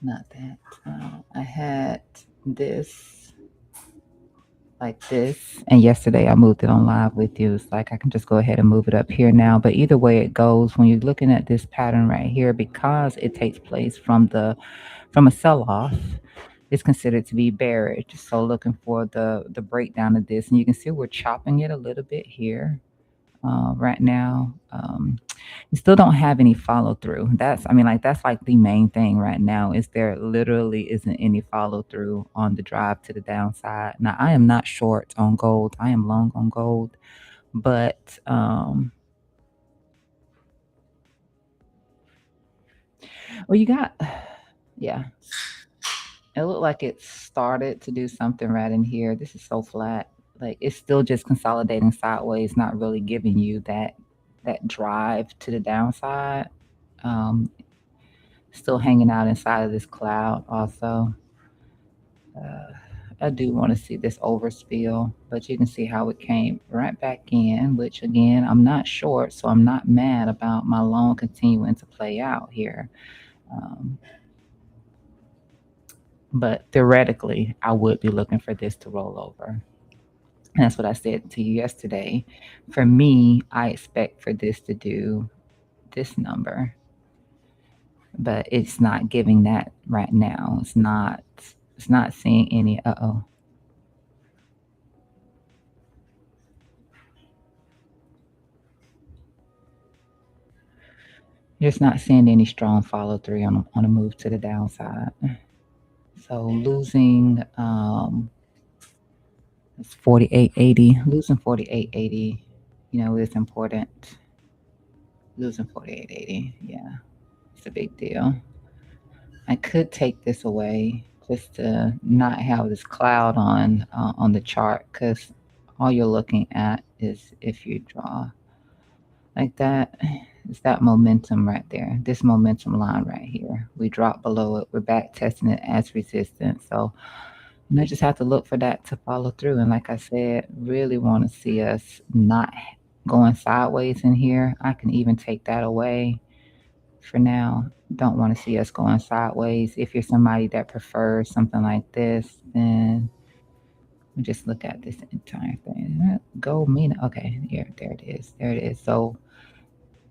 Not that. I had this like this. And yesterday I moved it on live with you. It's like I can just go ahead and move it up here now. But either way it goes, when you're looking at this pattern right here, because it takes place from a sell-off, it's considered to be bearish. So looking for the breakdown of this, and you can see we're chopping it a little bit here right now. You still don't have any follow through. That's like the main thing right now is there literally isn't any follow through on the drive to the downside. Now I am not short on gold. I am long on gold, but Well, you got, yeah, it looked like it started to do something right in here. This is so flat. Like it's still just consolidating sideways, not really giving you that drive to the downside. Um, Still hanging out inside of this cloud also. Uh, I do want to see this overspill, but you can see how it came right back in, which again, I'm not short, so I'm not mad about my loan continuing to play out here. Um, but theoretically, I would be looking for this to roll over. And that's what I said to you yesterday. For me, I expect for this to do this number, but it's not giving that right now. It's not seeing any just not seeing any strong follow through on a move to the downside. So losing it's 48.80. Losing 48.80, is important. Losing 48.80, yeah, it's a big deal. I could take this away just to not have this cloud on the chart because all you're looking at is if you draw like that. It's that momentum right there. This momentum line right here. We drop below it. We're back testing it as resistance. So I just have to look for that to follow through. And like I said, really want to see us not going sideways in here. I can even take that away for now. Don't want to see us going sideways. If you're somebody that prefers something like this, then we just look at this entire thing. Go mean okay, here, there it is. There it is. So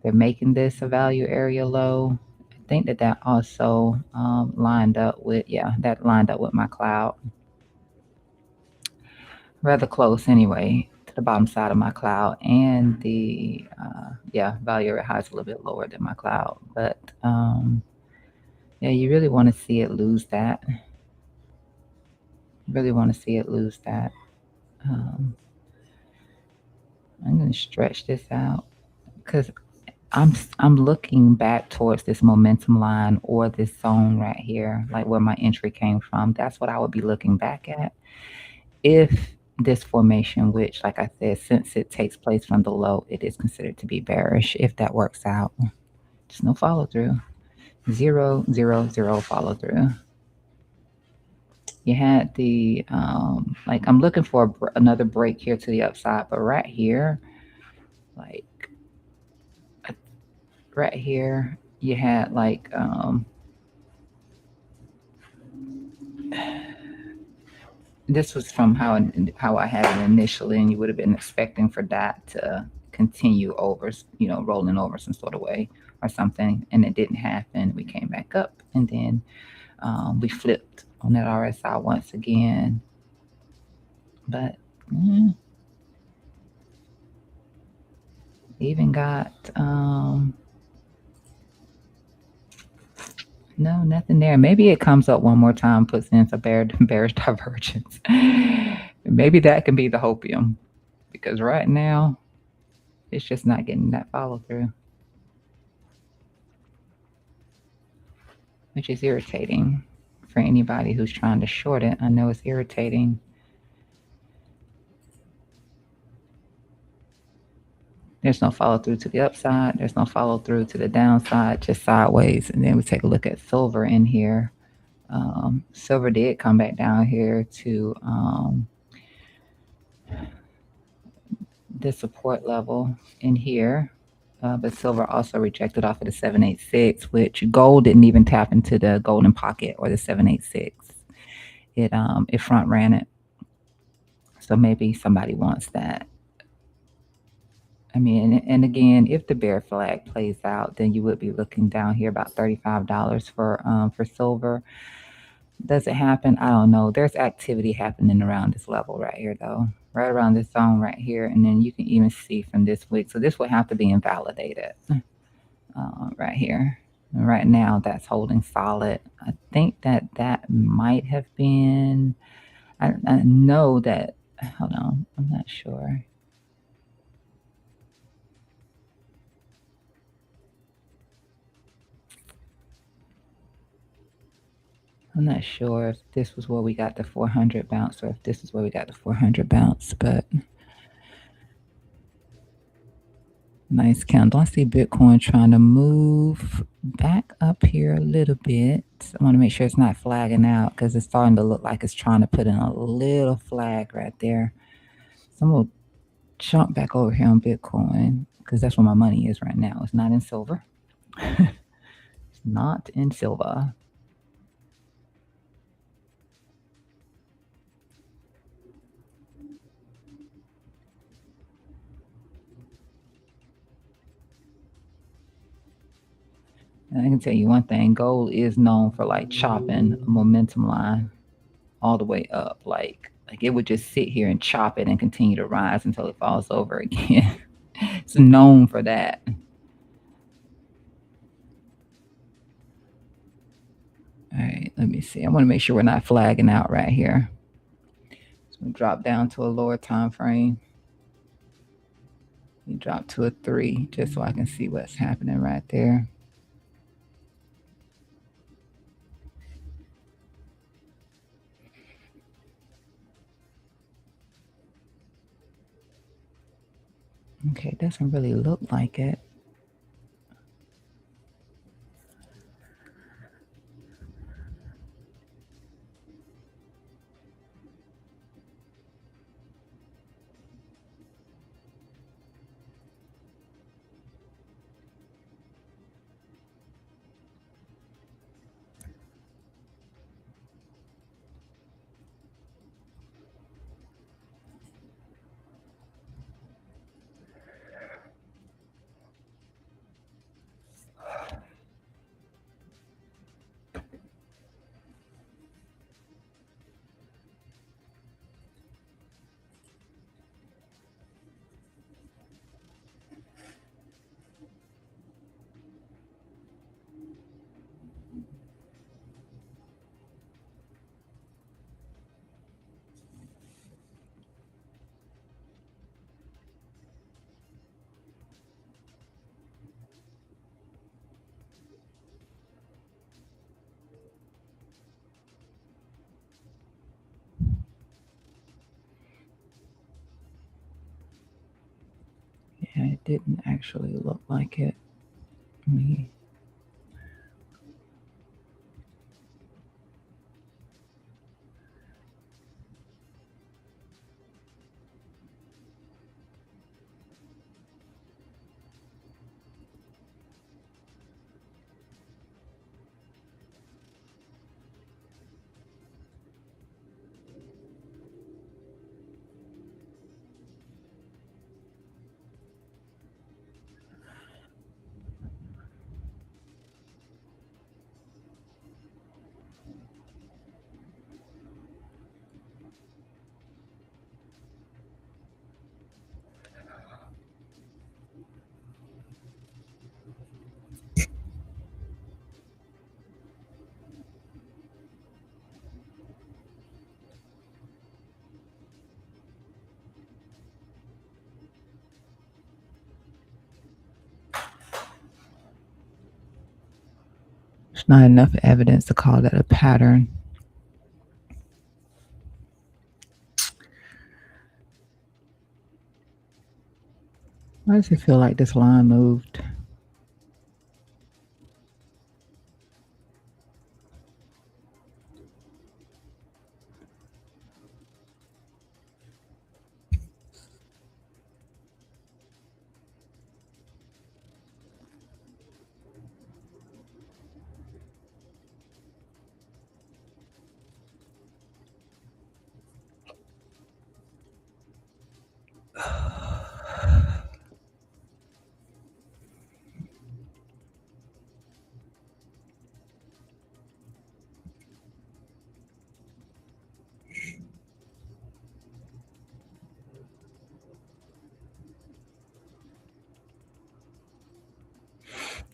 they're making this a value area low. I think that also lined up with, yeah, that lined up with my cloud. Rather close anyway to the bottom side of my cloud. And the, yeah, value area high is a little bit lower than my cloud. But yeah, you really want to see it lose that. Really want to see it lose that. Um, I'm going to stretch this out because I'm looking back towards this momentum line or this zone right here, like where my entry came from. That's what I would be looking back at. If this formation, which, like I said, since it takes place from the low, it is considered to be bearish. If that works out, just no follow through. 0, 0, 0 follow through. You had the like I'm looking for another break here to the upside, but right here, like right here, you had like this was from how I had it initially, and you would have been expecting for that to continue over, rolling over some sort of way or something, and it didn't happen. We came back up, and then we flipped on that RSI once again, but even got no, nothing there. Maybe it comes up one more time, puts in a bearish divergence. Maybe that can be the hopium, because right now it's just not getting that follow through, which is irritating for anybody who's trying to short it. I know it's irritating. There's no follow through to the upside. There's no follow through to the downside, just sideways. And then we take a look at silver in here. Silver did come back down here to the support level in here. But silver also rejected off of the 786, which gold didn't even tap into the golden pocket or the 786. It front ran it. So maybe somebody wants that. I mean, and again, if the bear flag plays out, then you would be looking down here about $35 for silver. Does it happen? I don't know. There's activity happening around this level right here, though, right around this zone right here, and then you can even see from this week. So this would have to be invalidated right here. Right now, that's holding solid. I think that might have been. I know that. Hold on, I'm not sure. I'm not sure if this was where we got the 400 bounce or if this is where we got the 400 bounce, but nice candle. I see Bitcoin trying to move back up here a little bit. I want to make sure it's not flagging out because it's starting to look like it's trying to put in a little flag right there. So I'm going to jump back over here on Bitcoin because that's where my money is right now. It's not in silver. It's not in silver. And I can tell you one thing, gold is known for like chopping a momentum line all the way up. Like it would just sit here and chop it and continue to rise until it falls over again. It's known for that. All right, let me see. I want to make sure we're not flagging out right here. So we drop down to a lower time frame. We drop to a 3 just so I can see what's happening right there. Okay, doesn't really look like it. Yeah, it didn't actually look like it. Me. There's not enough evidence to call that a pattern. Why does it feel like this line moved?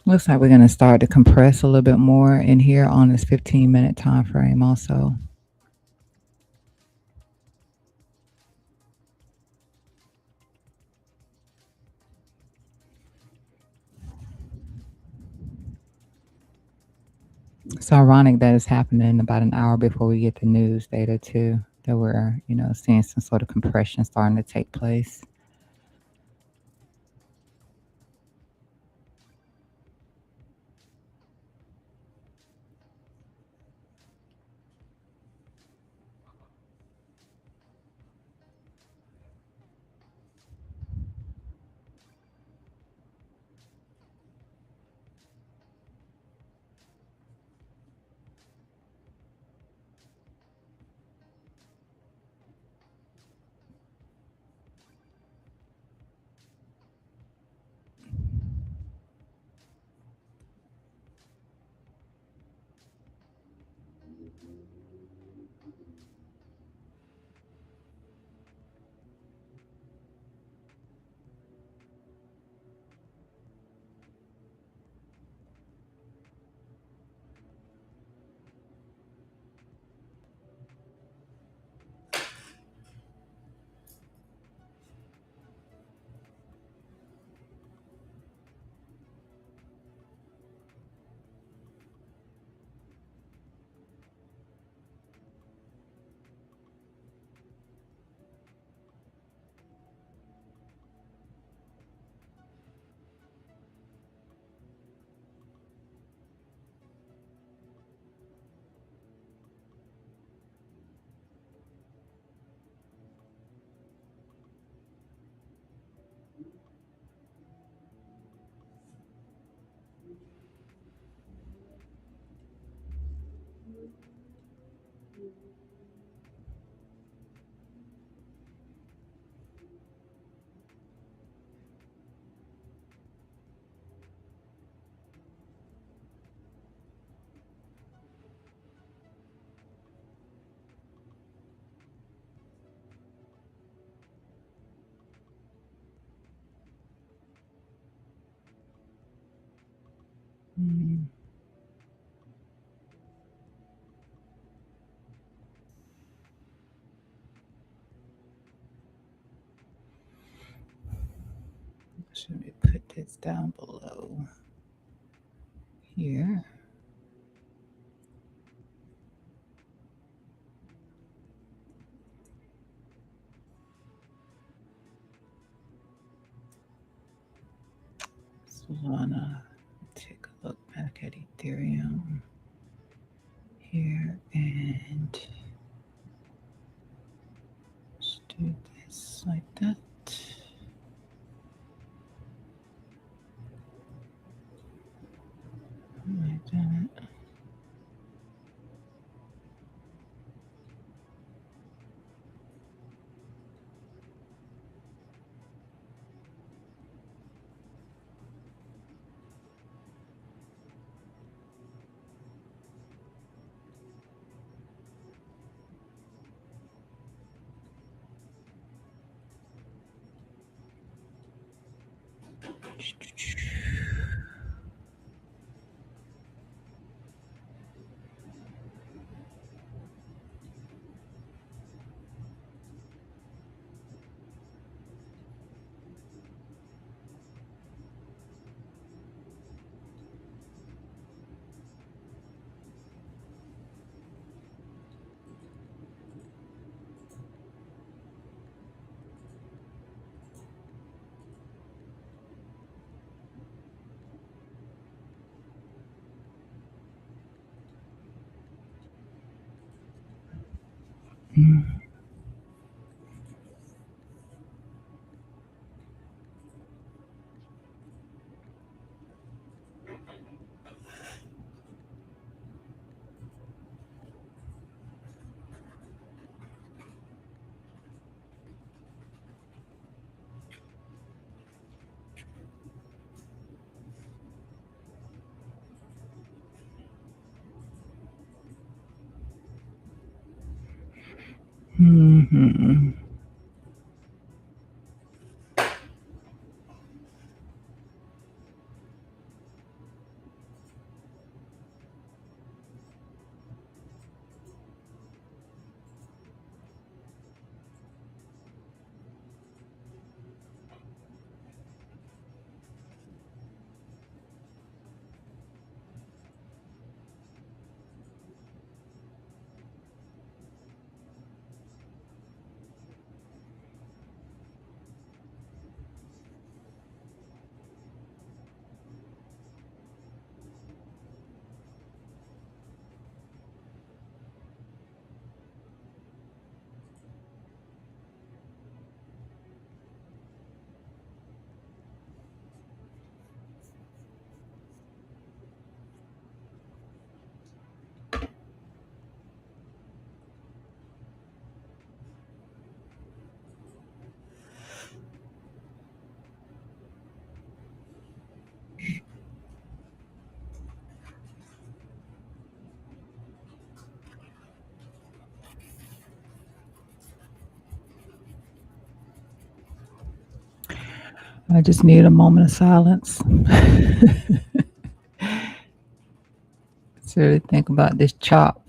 Looks like we're going to start to compress a little bit more in here on this 15-minute time frame also. It's ironic that it's happening about an hour before we get the news data too. That we're, seeing some sort of compression starting to take place. Mm, Should we put this down below here? Solana. Take a look back at Ethereum here and let's do this like that. Like that. Mm. Mm-hmm. I just need a moment of silence to really think about this chop.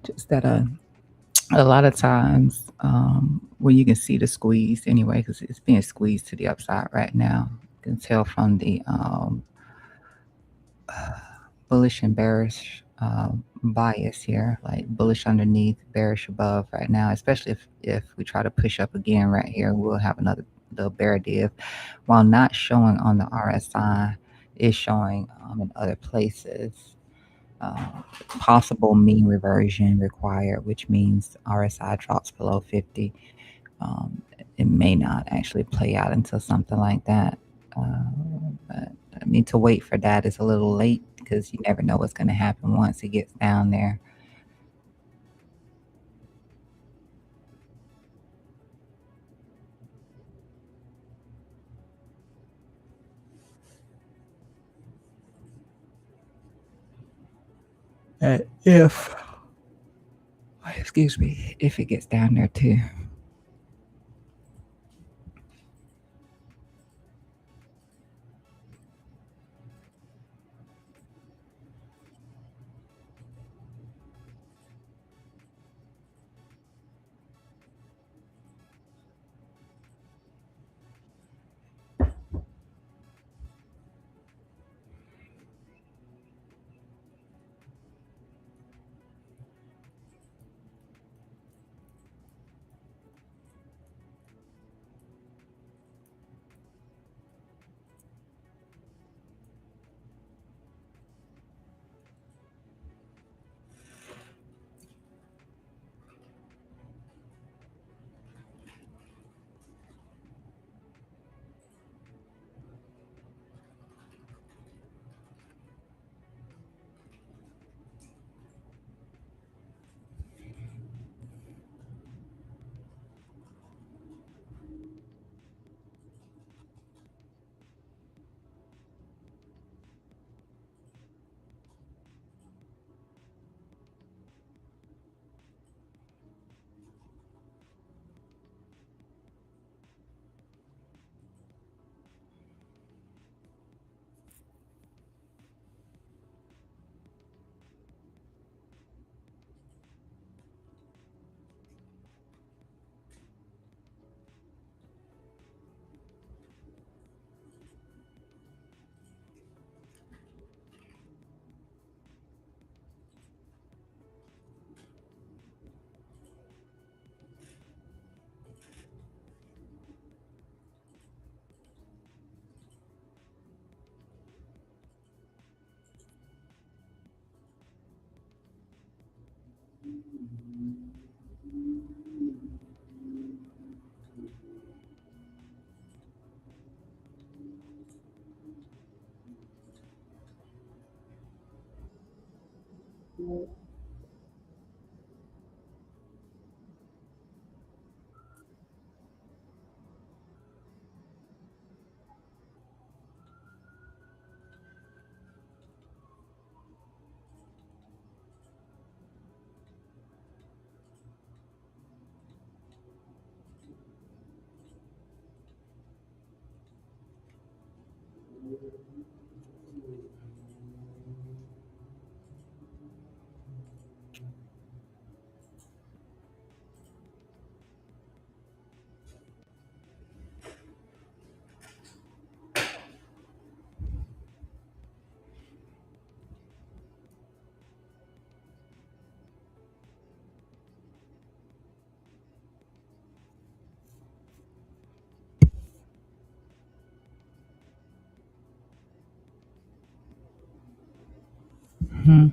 Just that a lot of times when you can see the squeeze anyway, because it's being squeezed to the upside right now. You can tell from the bullish and bearish bias here, like bullish underneath, bearish above right now. Especially if we try to push up again right here, we'll have another little bear div. While not showing on the RSI, is showing in other places. Possible mean reversion required, which means RSI drops below 50. It may not actually play out until something like that. But I mean, to wait for that is a little late because you never know what's going to happen once it gets down there. If, excuse me, if it gets down there too. Hmm.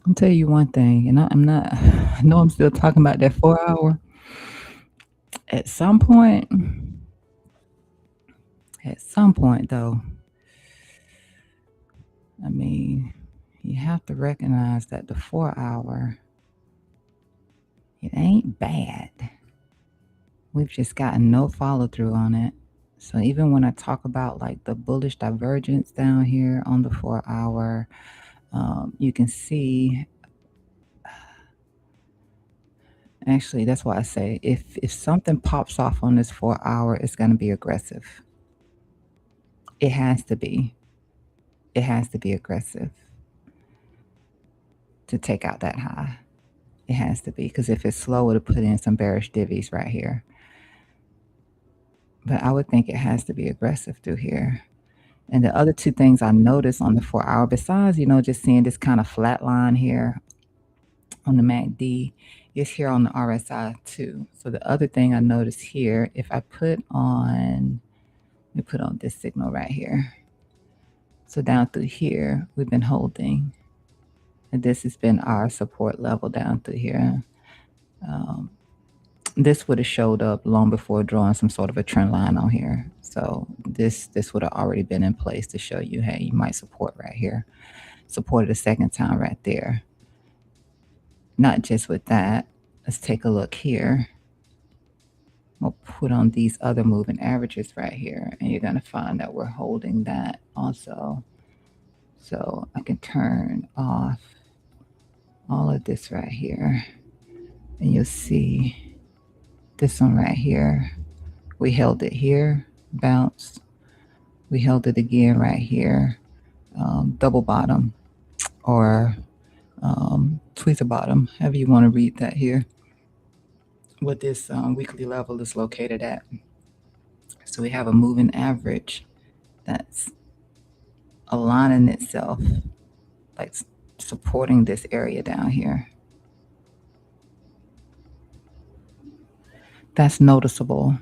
I'll tell you one thing, and I'm not. I know I'm still talking about that 4 hour. At some point, though, I mean, you have to recognize that the 4 hour, it ain't bad. We've just gotten no follow through on it. So even when I talk about like the bullish divergence down here on the 4 hour, you can see. Actually, that's why I say if something pops off on this 4 hour, it's going to be aggressive. It has to be. It has to be aggressive to take out that high. It has to be, because if it's slow, it'll put in some bearish divvies right here. But I would think it has to be aggressive through here. And the other two things I noticed on the 4 hour, besides, just seeing this kind of flat line here on the MACD, is here on the RSI too. So the other thing I noticed here, if I put on, let me put on this signal right here. So down through here, we've been holding. And this has been our support level down through here. This would have showed up long before drawing some sort of a trend line on here. So this would have already been in place to show you, hey, you might support right here. Supported a second time right there. Not just with that, let's take a look here. We'll put on these other moving averages right here, and you're going to find that we're holding that also. So I can turn off all of this right here, and you'll see this one right here. We held it here, bounced. We held it again right here, double bottom or tweezer bottom, however you want to read that here, what this weekly level is located at. So we have a moving average that's aligning itself, like supporting this area down here. That's noticeable.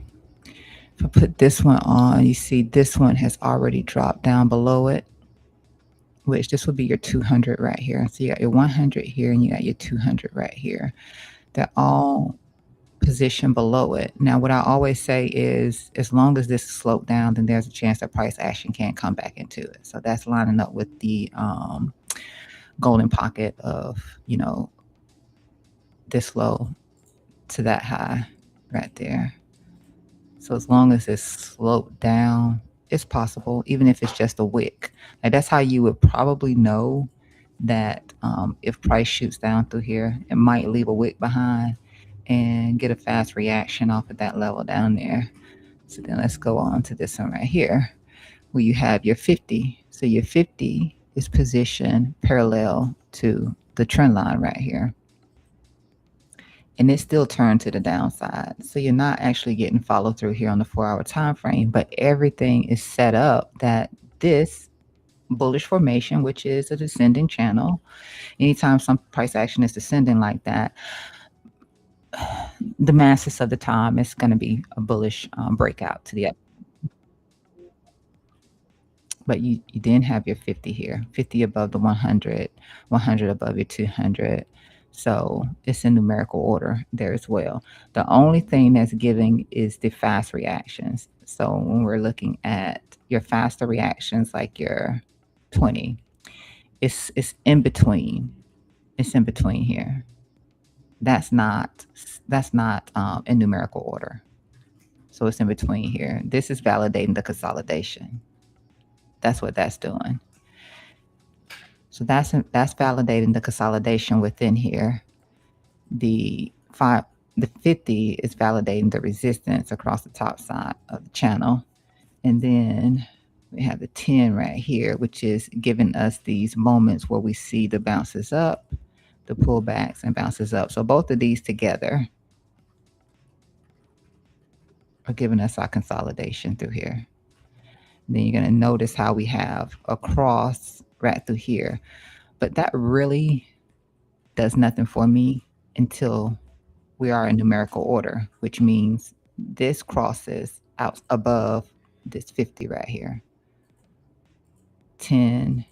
If I put this one on, you see this one has already dropped down below it, which this would be your 200 right here. So you got your 100 here and you got your 200 right here. They're all positioned below it. Now, what I always say is, as long as this is sloped down, then there's a chance that price action can't come back into it. So that's lining up with the golden pocket of, this low to that high right there. So as long as it's sloped down, it's possible, even if it's just a wick. Like that's how you would probably know that if price shoots down through here, it might leave a wick behind and get a fast reaction off of that level down there. So then let's go on to this one right here, where you have your 50. So your 50 is positioned parallel to the trend line right here. And it still turned to the downside. So you're not actually getting follow through here on the 4 hour time frame, but everything is set up that this bullish formation, which is a descending channel, anytime some price action is descending like that, the masses of the time it's going to be a bullish breakout to the up. But you then have your 50 here, 50 above the 100, 100 above your 200. So it's in numerical order there as well. The only thing that's giving is the fast reactions. So when we're looking at your faster reactions, like your 20, it's in between. It's in between here. That's not in numerical order. So it's in between here. This is validating the consolidation. That's what that's doing. So that's validating the consolidation within here. The 50 is validating the resistance across the top side of the channel. And then we have the 10 right here, which is giving us these moments where we see the bounces up, the pullbacks and bounces up. So both of these together are giving us our consolidation through here. And then you're going to notice how we have a cross right through here. But that really does nothing for me until we are in numerical order, which means this crosses out above this 50 right here. 10,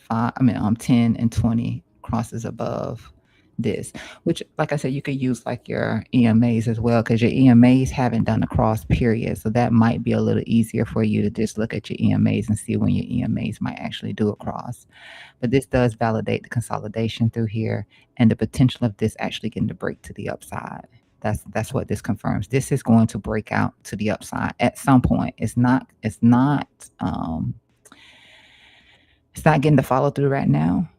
10 and 20 crosses above this, which, like I said, you could use like your EMAs as well, because your EMAs haven't done a cross period. So that might be a little easier for you to just look at your EMAs and see when your EMAs might actually do a cross. But this does validate the consolidation through here and the potential of this actually getting to break to the upside. That's what this confirms. This is going to break out to the upside at some point. It's not getting the follow through right now,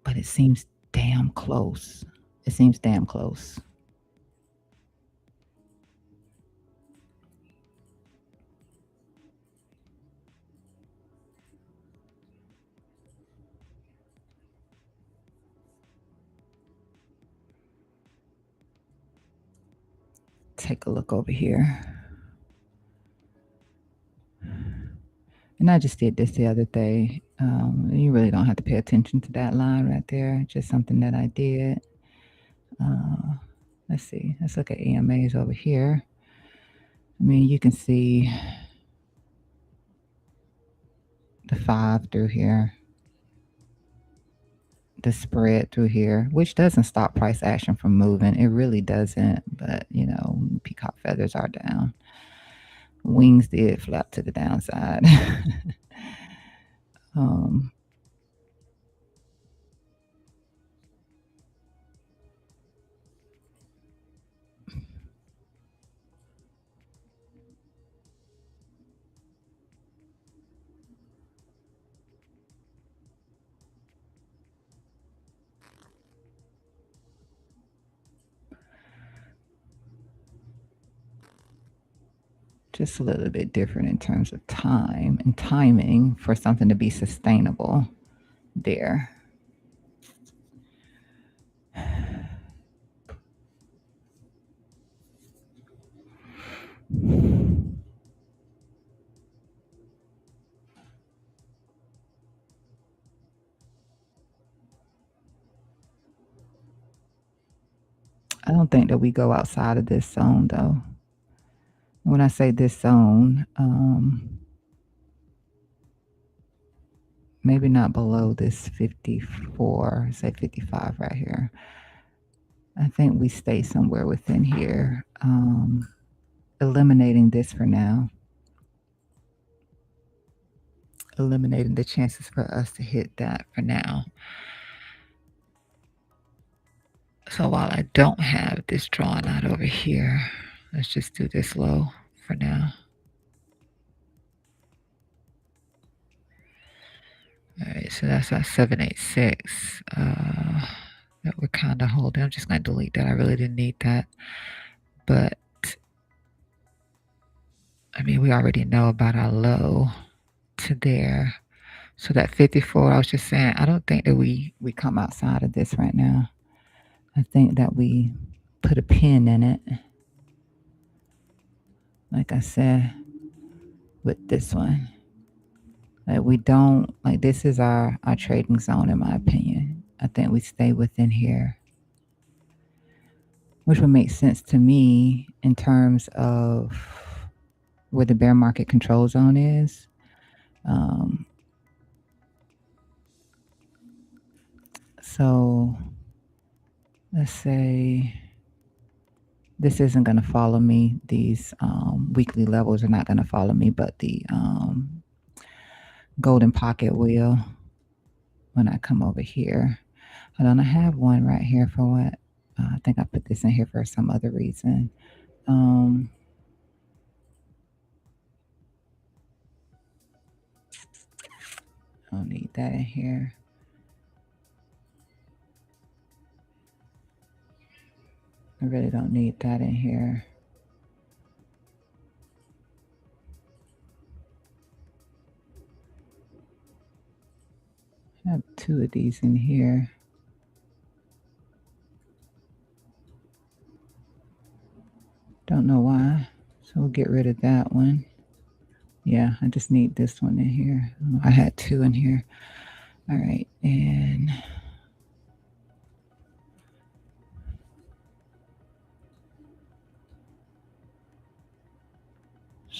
but it seems damn close. It seems damn close. Take a look over here. And I just did this the other day. You really don't have to pay attention to that line right there. Just something that I did. Let's see. Let's look at EMAs over here. I mean, you can see the 5 through here, the spread through here, which doesn't stop price action from moving. It really doesn't. But, peacock feathers are down. Wings did flap to the downside. Just a little bit different in terms of time and timing for something to be sustainable there. I don't think that we go outside of this zone, though. When I say this zone, maybe not below this 54, say 55 right here. I think we stay somewhere within here, eliminating this for now. Eliminating the chances for us to hit that for now. So while I don't have this drawn out over here, let's just do this low for now. All right, so that's our 786 that we're kind of holding. I'm just going to delete that. I really didn't need that. But, I mean, we already know about our low to there. So that 54, I was just saying, I don't think that we come outside of this right now. I think that we put a pin in it. Like I said, with this one. Like we don't, like this is our trading zone in my opinion. I think we stay within here. Which would make sense to me in terms of where the bear market control zone is. So let's say this isn't going to follow me. These weekly levels are not going to follow me, but the golden pocket will when I come over here. I don't have one right here for what? I think I put this in here for some other reason. I don't need that in here. I really don't need that in here. I have 2 of these in here. Don't know why. So we'll get rid of that one. Yeah, I just need this one in here. I had 2 in here. All right, and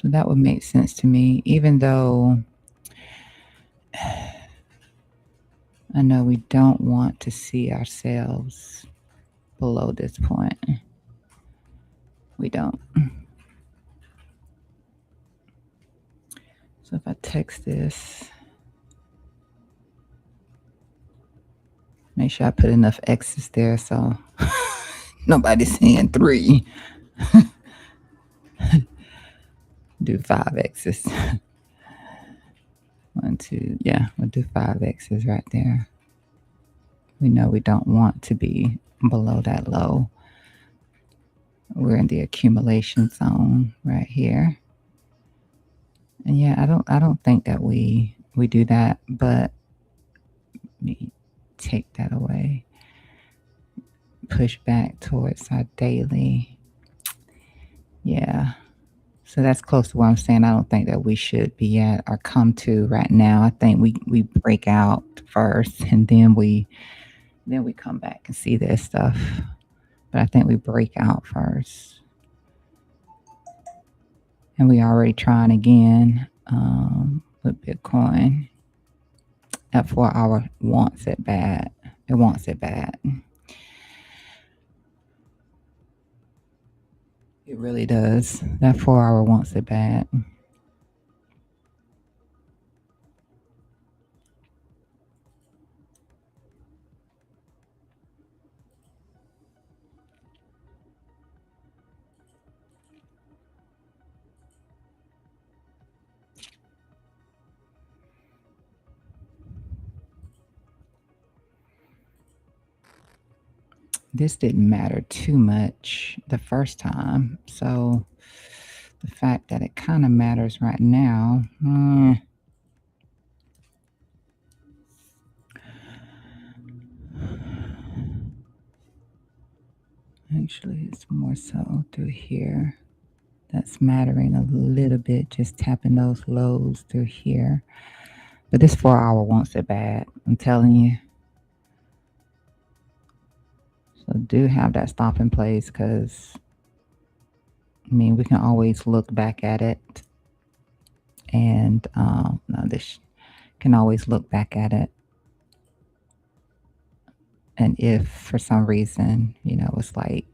So that would make sense to me, even though I know we don't want to see ourselves below this point. We don't. So if I text this, make sure I put enough X's there so nobody's seeing 3. Do 5 X's. 1, 2, yeah, we'll do 5 X's right there. We know we don't want to be below that low. We're in the accumulation zone right here. And yeah, I don't think that we do that, but let me take that away. Push back towards our daily. Yeah. So that's close to what I'm saying. I don't think that we should be at or come to right now. I think we break out first and then we come back and see this stuff. But I think we break out first. And we already trying again with Bitcoin. That 4-hour wants it bad. It wants it bad. It really does. That 4-hour wants it bad. This didn't matter too much the first time. So the fact that it kind of matters right now, actually, it's more so through here. That's mattering a little bit, just tapping those lows through here. But this 4-hour wants it bad. I'm telling you. So do have that stop in place because, I mean, we can always look back at it. And no, this can always look back at it. And if for some reason, it's like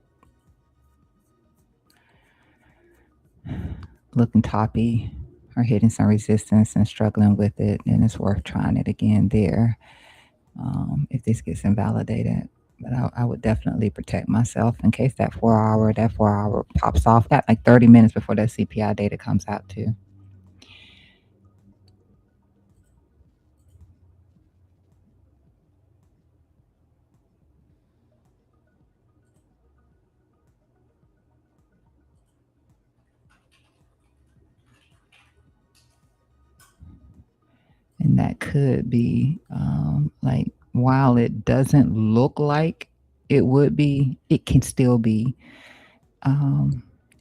looking toppy or hitting some resistance and struggling with it, then it's worth trying it again there if this gets invalidated. But I would definitely protect myself in case that 4-hour pops off. That like 30 minutes before that CPI data comes out too. And that could be like, while it doesn't look like it would be, it can still be.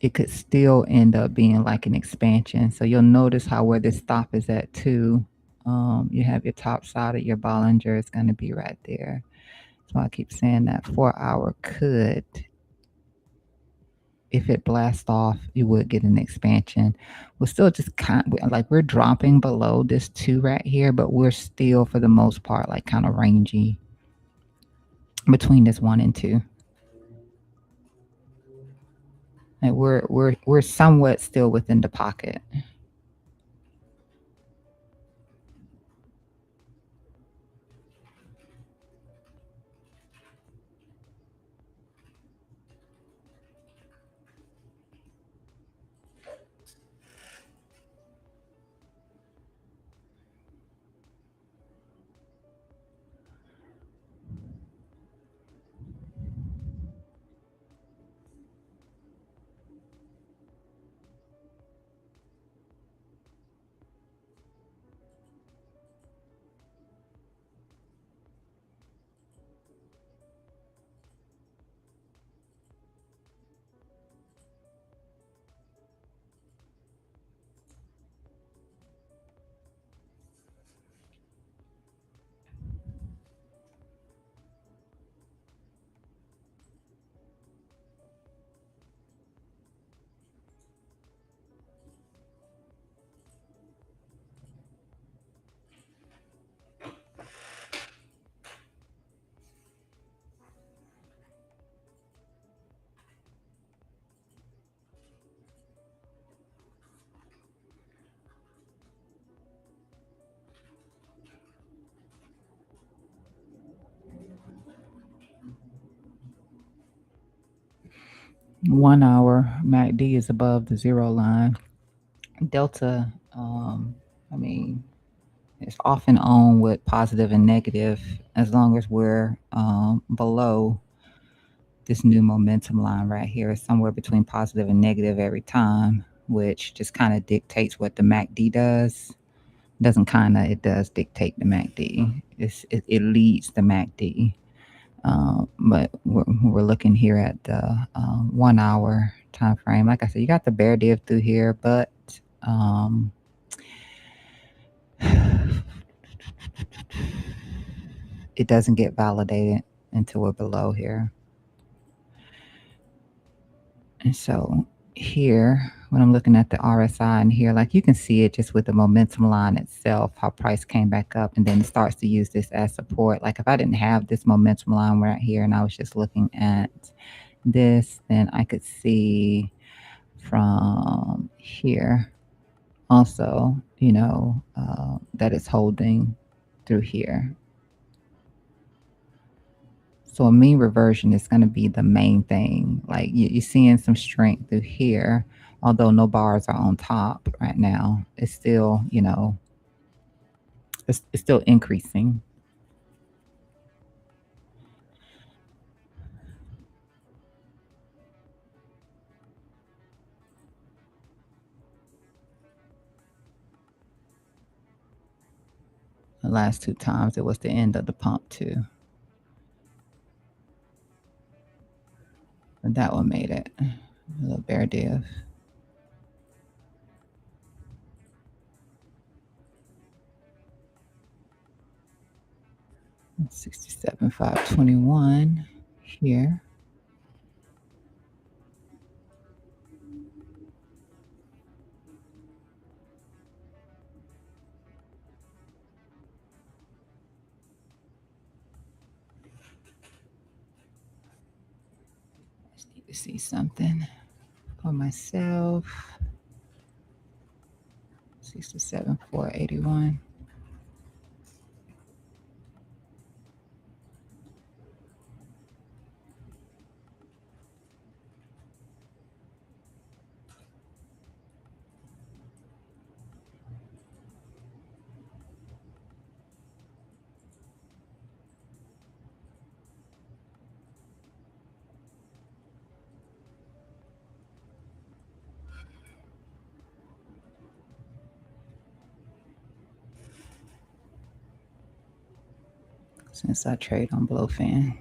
It could still end up being like an expansion. So you'll notice how where this stop is at too. You have your top side of your Bollinger is going to be right there. So I keep saying that 4-hour could, if it blasts off, you would get an expansion. We're still just like we're dropping below this 2 right here, but we're still for the most part like kind of rangy between this 1 and 2. Like we're somewhat still within the pocket. 1 hour MACD is above the zero line. Delta, I mean, it's off and on with positive and negative as long as we're below this new momentum line right here. Is somewhere between positive and negative every time, which just kind of dictates what the MACD does. Doesn't kind of, it does dictate the MACD. It leads the MACD. But we're looking here at the 1 hour time frame. Like I said, you got the bear div through here, but um, it doesn't get validated until we're below here. And so here, when I'm looking at the RSI in here, like you can see it just with the momentum line itself, how price came back up and then it starts to use this as support. Like if I didn't have this momentum line right here and I was just looking at this, then I could see from here also, that it's holding through here. So a mean reversion is going to be the main thing. Like you're seeing some strength through here, although no bars are on top right now. It's still, it's still increasing. The last two times it was the end of the pump too. But that one made it. A little bear div. 67,521 here. Just need to see something for myself. 67,481. Since I trade on Blowfin.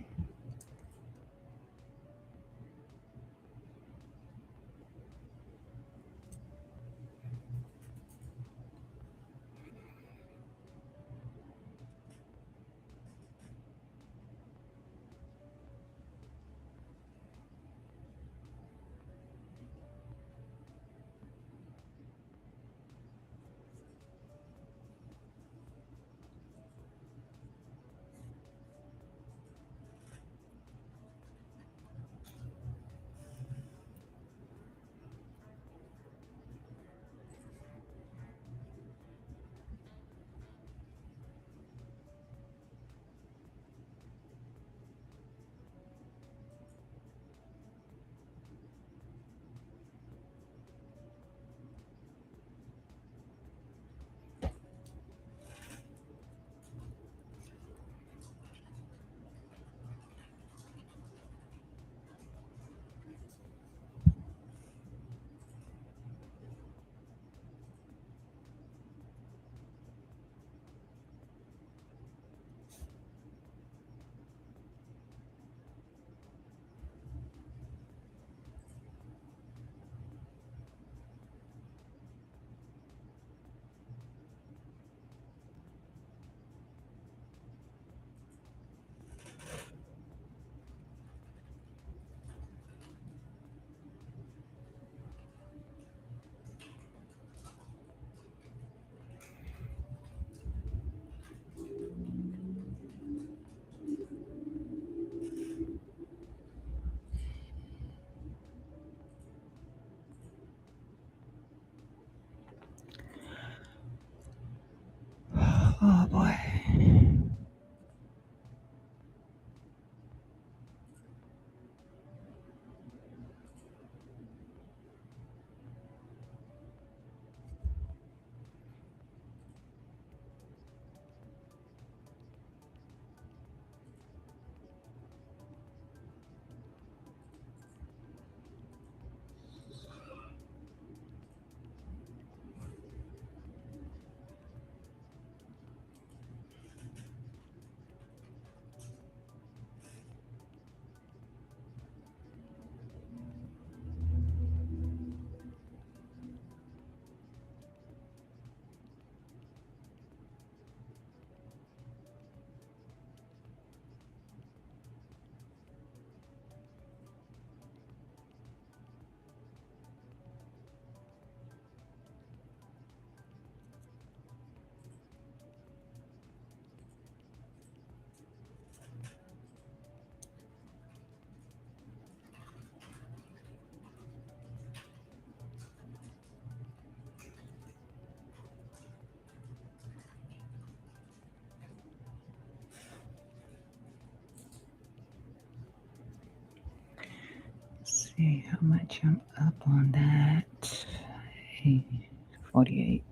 See how much I'm up on that. 48%.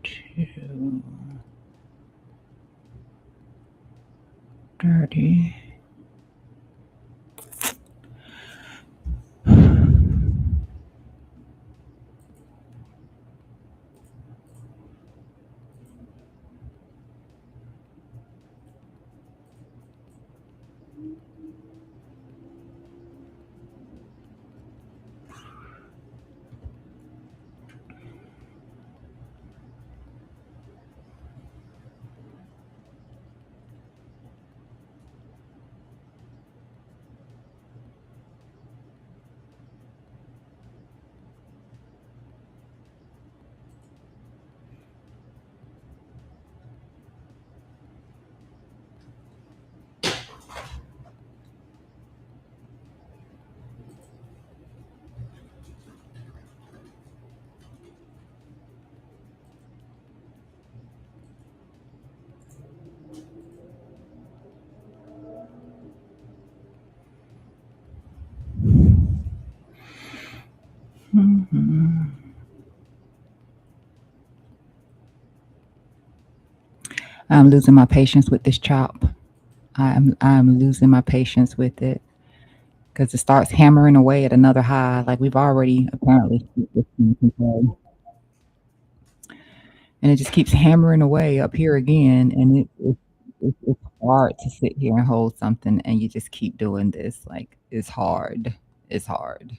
Two 30. Mhm. I'm losing my patience with this chop. I'm losing my patience with it because it starts hammering away at another high. Like we've already apparently hit this in control, and it just keeps hammering away up here again. And it's hard to sit here and hold something, and you just keep doing this. Like it's hard. It's hard.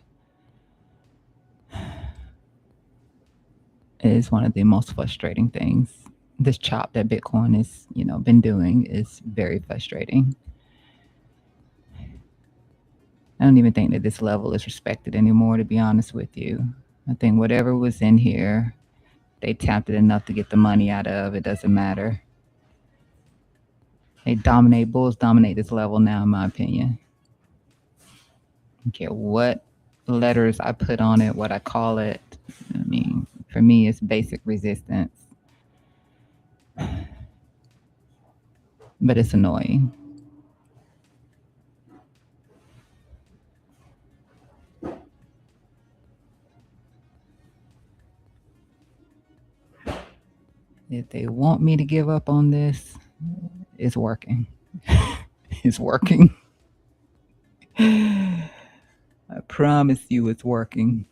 It is one of the most frustrating things. This chop that Bitcoin is, been doing is very frustrating. I don't even think that this level is respected anymore, to be honest with you. I think whatever was in here, they tapped it enough to get the money out of. It doesn't matter. Bulls dominate this level now, in my opinion. I don't care what letters I put on it, what I call it. I mean, for me, it's basic resistance, but it's annoying. If they want me to give up on this, it's working. It's working. I promise you it's working.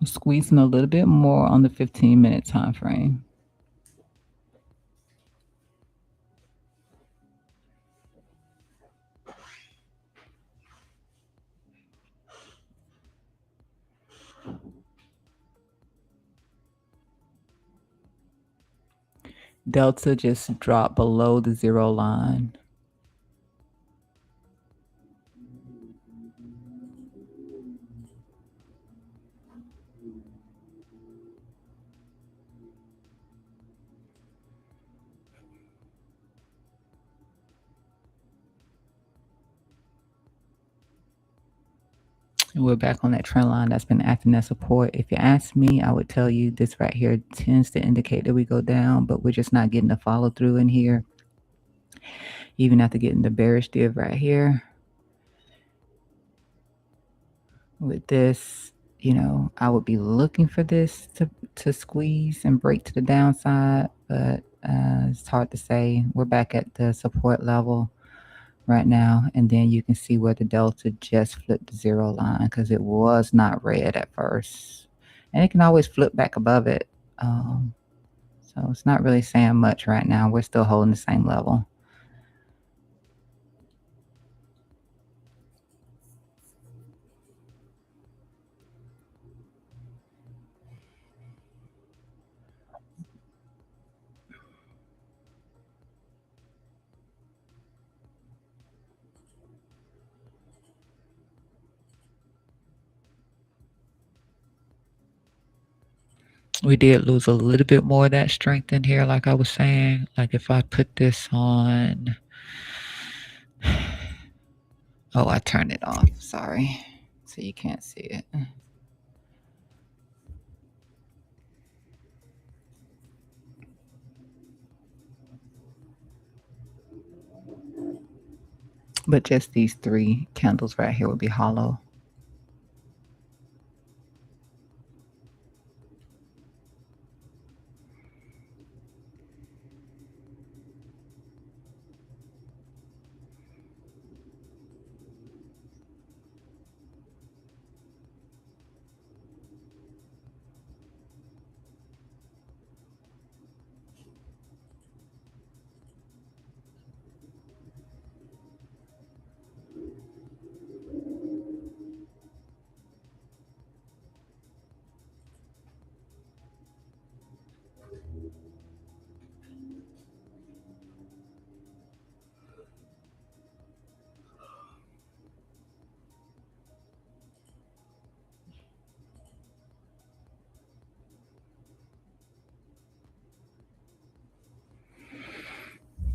Squeezing a little bit more on the 15-minute time frame. Delta just dropped below the zero line. We're back on that trend line that's been acting as support. If you ask me, I would tell you this right here tends to indicate that we go down, but we're just not getting the follow through in here. Even after getting the bearish div right here. With this, I would be looking for this to squeeze and break to the downside, but it's hard to say. We're back at the support level right now, and then you can see where the delta just flipped the zero line because it was not red at first, and it can always flip back above it. So it's not really saying much right now. We're still holding the same level. We did lose a little bit more of that strength in here, like I was saying. Like if I put this on, oh, I turned it off. Sorry. So you can't see it. But just these three candles right here would be hollow.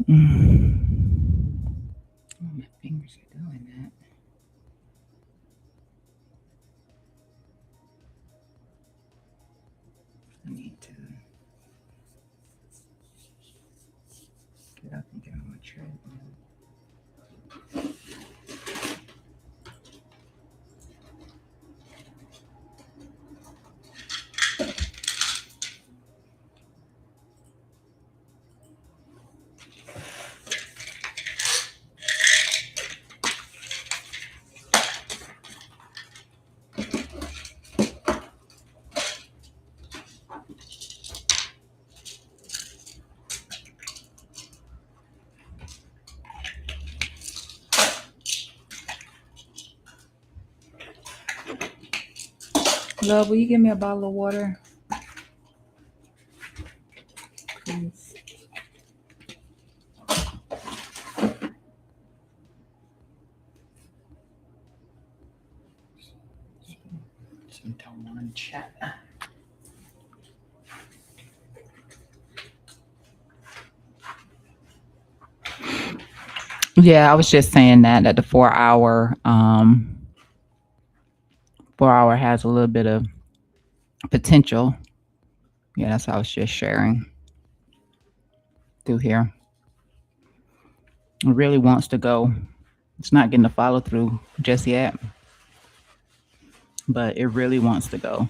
Oh, my fingers are doing that. I need to get up and get on my treadmill. Love, will you give me a bottle of water, please? Someone chat. Yeah, I was just saying that the 4 hour has a little bit of potential. Yeah, that's what I was just sharing through here. It really wants to go. It's not getting the follow through just yet, but it really wants to go.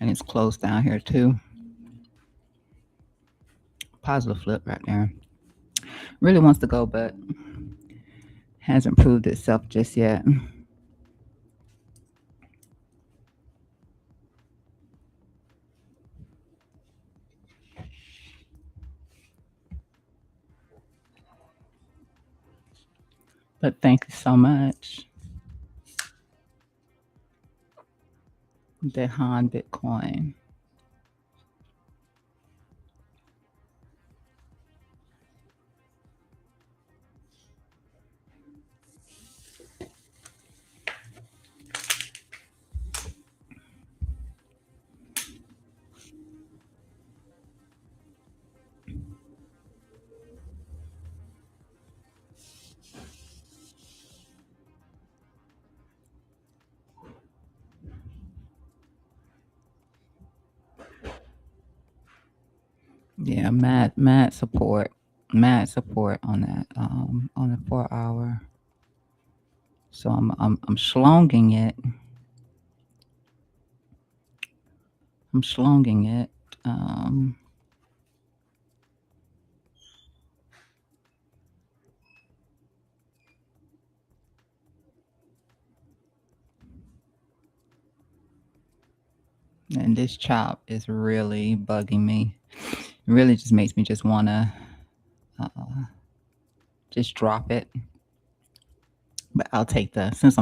And it's closed down here too. Positive flip right there. Really wants to go, but hasn't proved itself just yet. But thank you so much. Dehan Bitcoin. Yeah, mad support. Mad support on that on the 4 hour. So I'm schlonging it. I'm schlonging it. And this chop is really bugging me. It really just makes me just want to just drop it. But I'll take since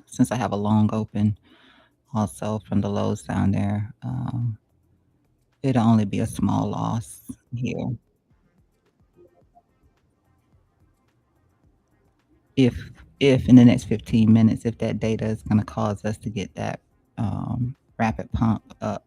since I have a long open also from the lows down there, it'll only be a small loss here. if in the next 15 minutes, if that data is going to cause us to get that rapid pump up.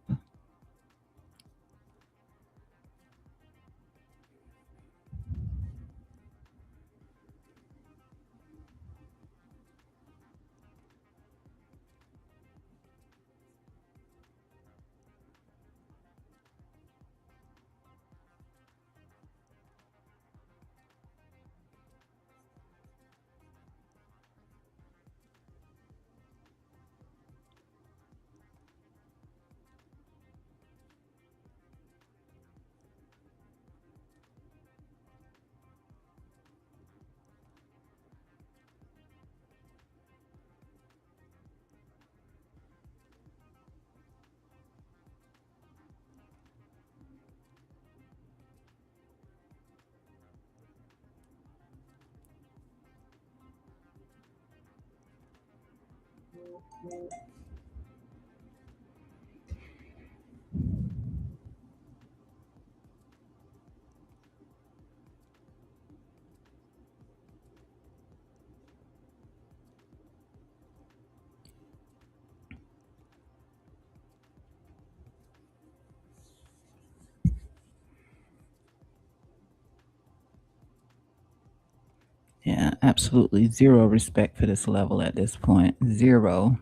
Yeah, absolutely zero respect for this level at this point. Zero.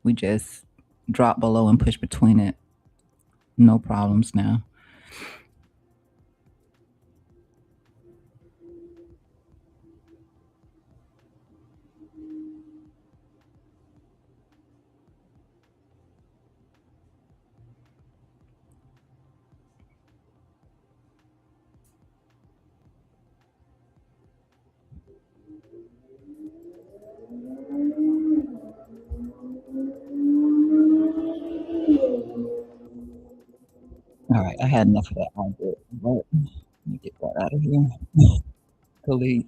We just drop below and push between it. No problems now. All right, I had enough of that argument. But let me get that out of here. Delete.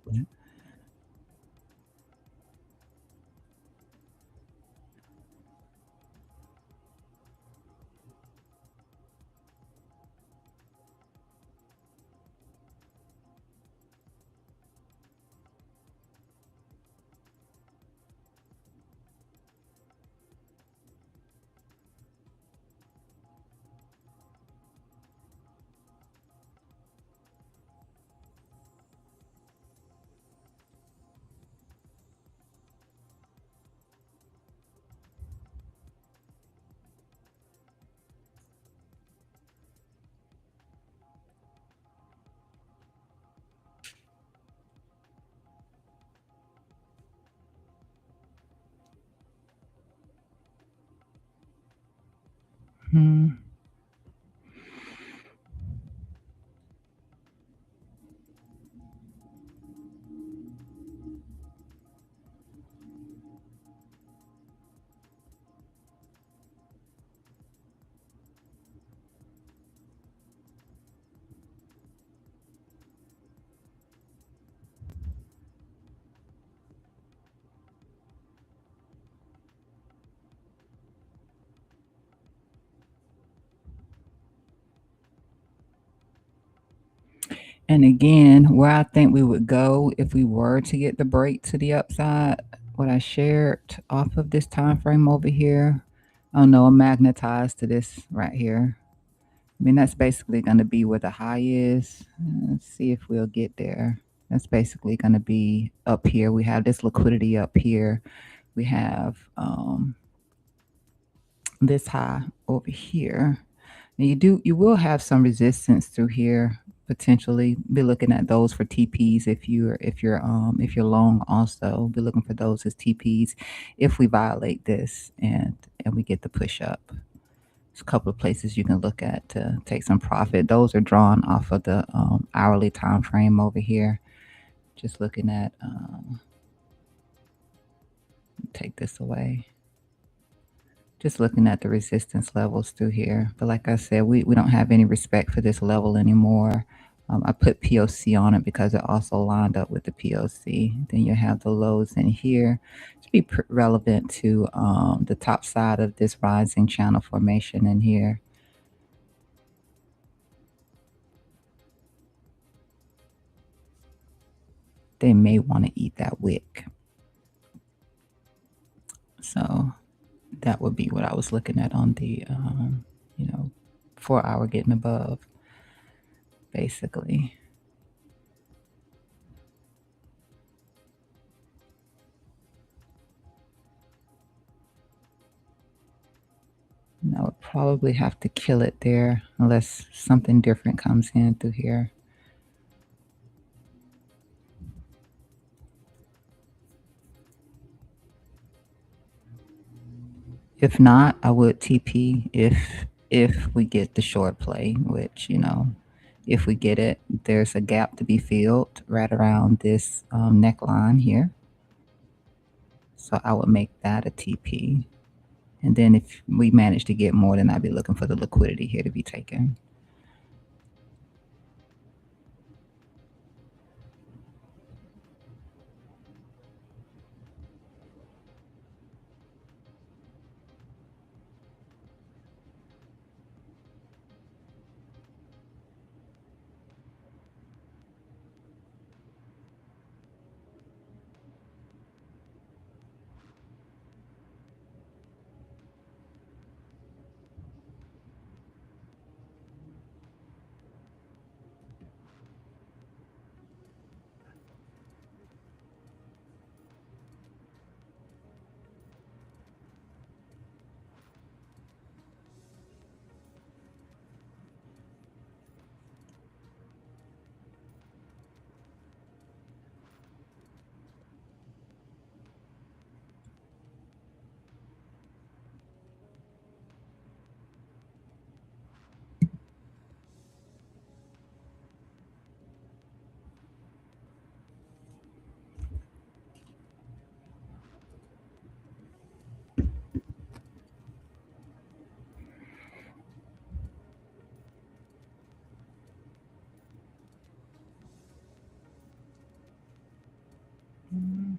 Hmm. And again, where I think we would go if we were to get the break to the upside, what I shared off of this time frame over here, I don't know, I'm magnetized to this right here. I mean, that's basically going to be where the high is. Let's see if we'll get there. That's basically going to be up here. We have this liquidity up here. We have this high over here. And you will have some resistance through here potentially. Be looking at those for TPs if you're long also. Be looking for those as TPs if we violate this and we get the push up. There's a couple of places you can look at to take some profit. Those are drawn off of the hourly time frame over here. Just looking at take this away. Just looking at the resistance levels through here. But like I said, we don't have any respect for this level anymore. I put POC on it because it also lined up with the POC. Then you have the lows in here to be relevant to the top side of this rising channel formation in here. they may want to eat that wick. So that would be what I was looking at on the, 4 hour getting above, basically. And I would probably have to kill it there unless something different comes in through here. If not, I would TP if we get the short play, which, if we get it, there's a gap to be filled right around this neckline here. So I would make that a TP. And then if we manage to get more, then I'd be looking for the liquidity here to be taken. Mm.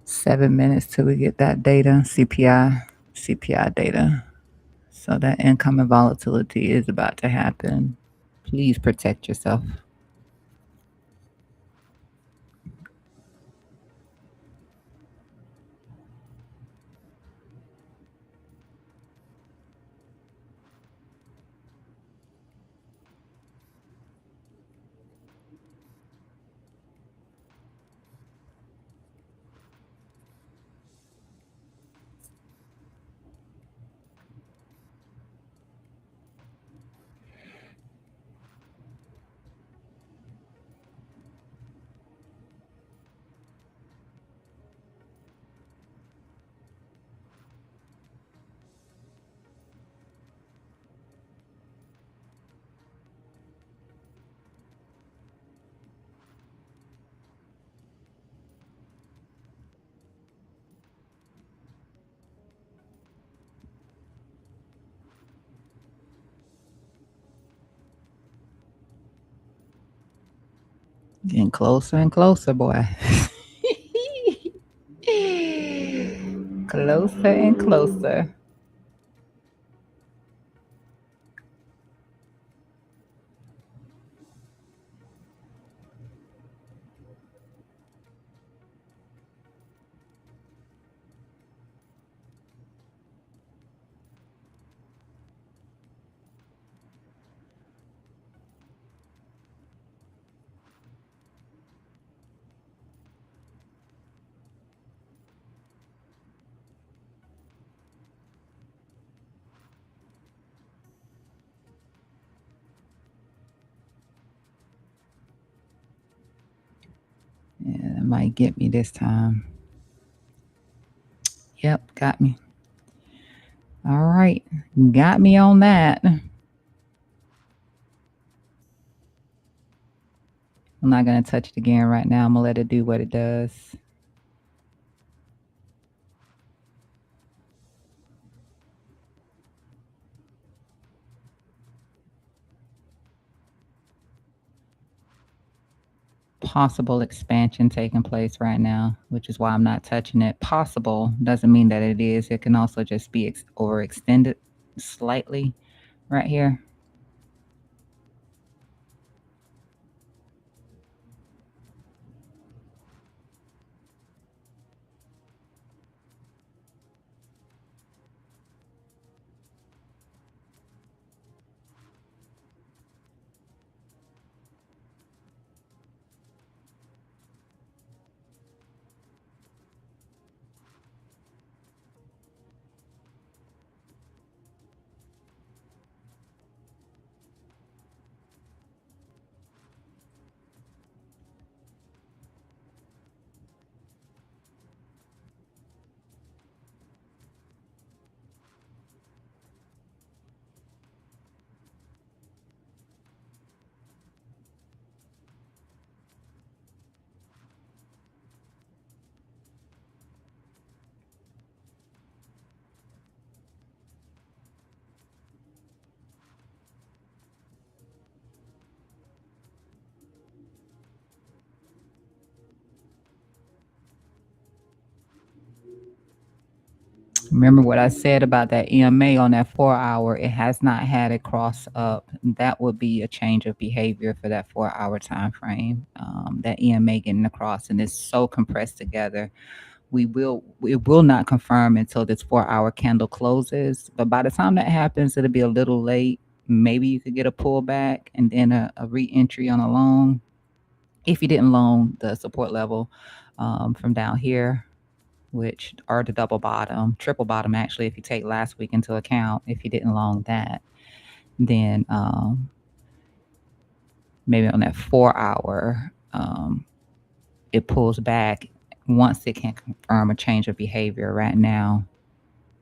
7 minutes till we get that data, CPI data. So that incoming volatility is about to happen. Please protect yourself. Getting closer and closer, boy. Closer and closer. Yeah, that might get me this time. Yep, got me. All right, got me on that. I'm not going to touch it again right now. I'm going to let it do what it does. possible expansion taking place right now, which is why I'm not touching it. Possible doesn't mean that it is. It can also just be overextended slightly right here. Remember what I said about that EMA on that 4 hour? It has not had a cross up. That would be a change of behavior for that 4 hour time frame. That EMA getting across, and it's so compressed together. It will not confirm until this 4 hour candle closes. But by the time that happens, it'll be a little late. Maybe you could get a pullback and then a re-entry on a long. If you didn't long the support level from down here, which are the double bottom, triple bottom actually, if you take last week into account, if you didn't long that, then maybe on that 4 hour, it pulls back once it can confirm a change of behavior. Right now,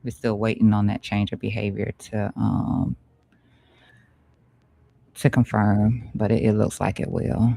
we're still waiting on that change of behavior to confirm, but it looks like it will.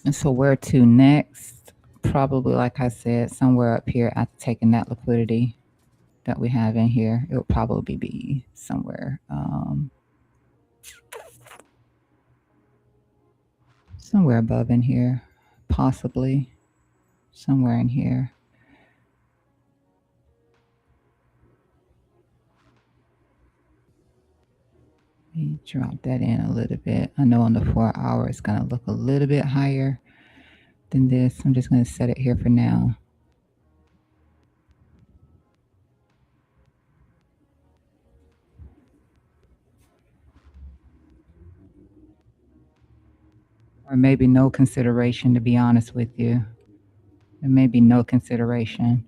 And so where to next? Probably, like I said, somewhere up here after taking that liquidity that we have in here. It will probably be somewhere above in here, possibly somewhere in here. Let me drop that in a little bit. I know on the 4 hour it's going to look a little bit higher than this. I'm just going to set it here for now. Or maybe no consideration, to be honest with you. There may be no consideration.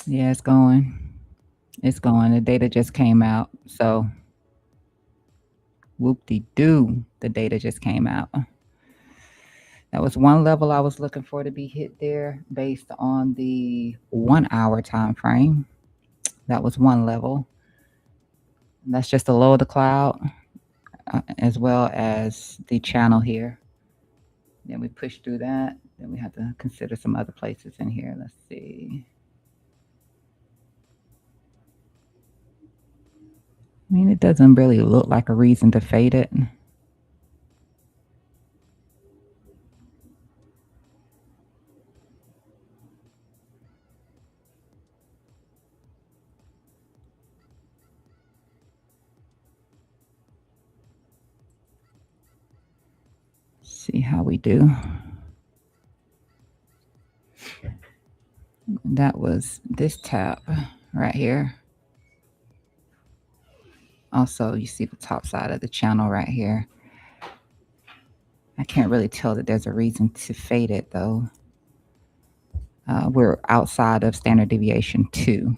Yeah, it's going. It's going. The data just came out. So, whoop-de-doo, the data just came out. That was one level I was looking for to be hit there based on the 1 hour time frame. That was one level. That's just the low of the cloud, as well as the channel here. Then we push through that. Then we have to consider some other places in here. Let's see. I mean, it doesn't really look like a reason to fade it. See how we do. That was this tap right here. Also, you see the top side of the channel right here. I can't really tell that there's a reason to fade it though. We're outside of standard deviation 2.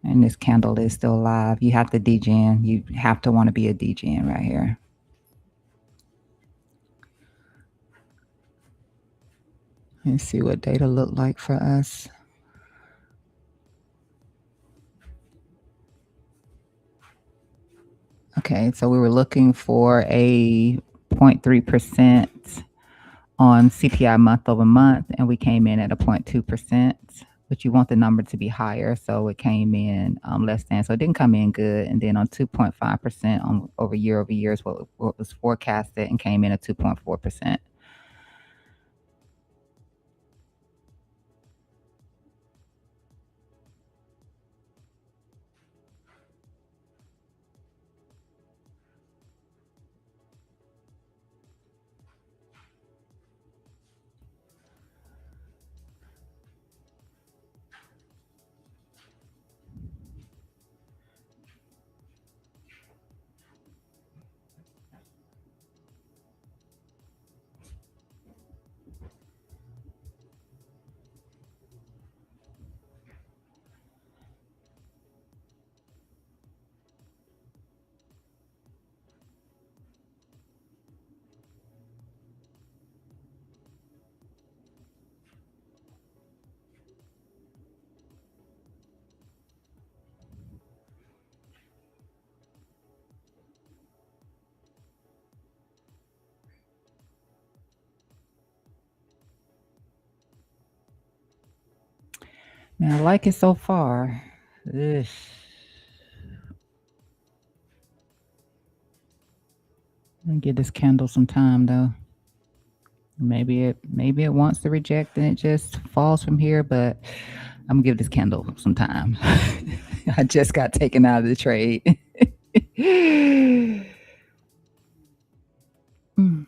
And this candle is still live. You have to degen. You have to want to be a degen right here. Let's see what data look like for us. Okay, so we were looking for a 0.3% on CPI month over month, and we came in at a 0.2%. But you want the number to be higher, so it came in less than. So it didn't come in good, and then on 2.5% on over year is what was forecasted, and came in at 2.4%. Now, I like it so far. Ugh. I'll give this candle some time though. Maybe it wants to reject and it just falls from here, but I'm gonna give this candle some time. I just got taken out of the trade. Mm.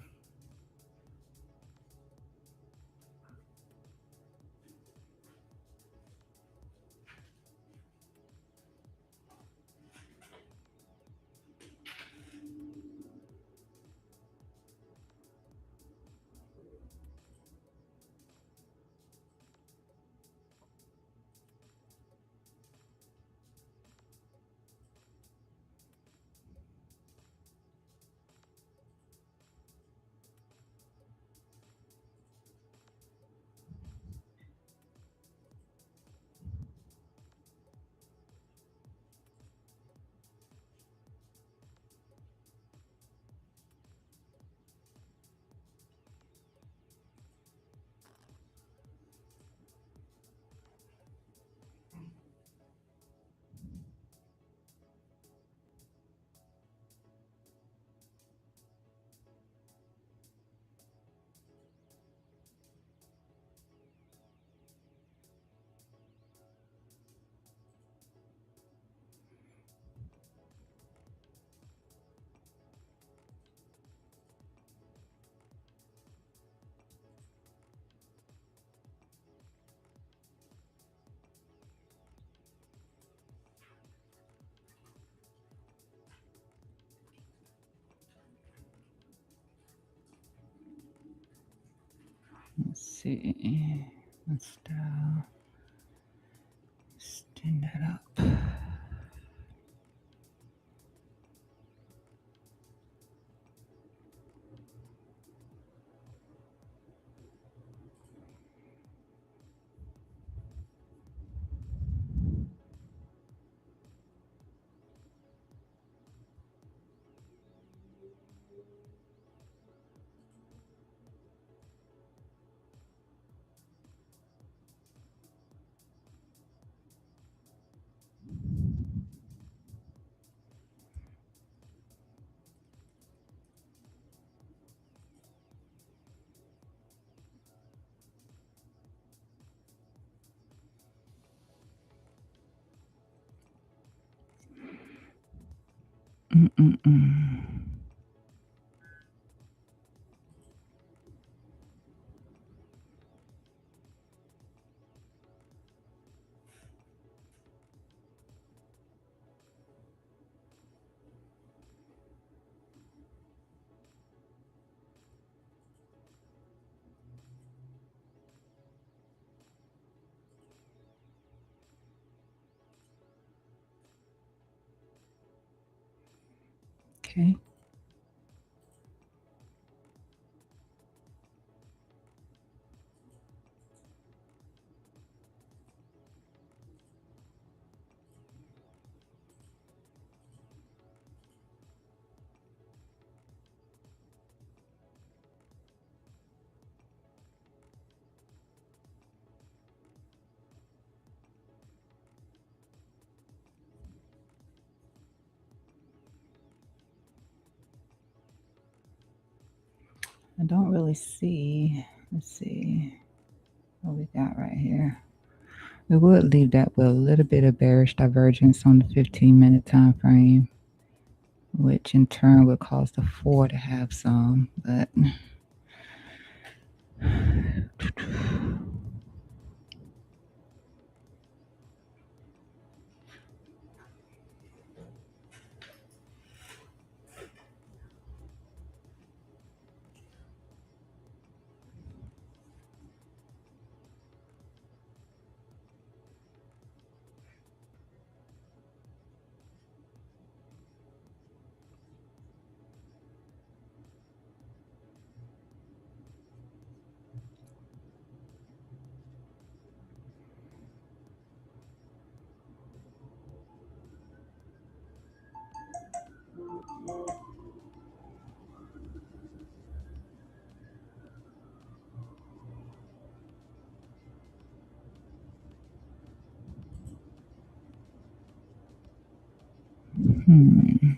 Let's see. Let's stand that up. Mm-mm-mm. Okay. I don't really see. Let's see what we got right here. We would leave that with a little bit of bearish divergence on the 15-minute time frame, which in turn would cause the 4 to have some, but hmm.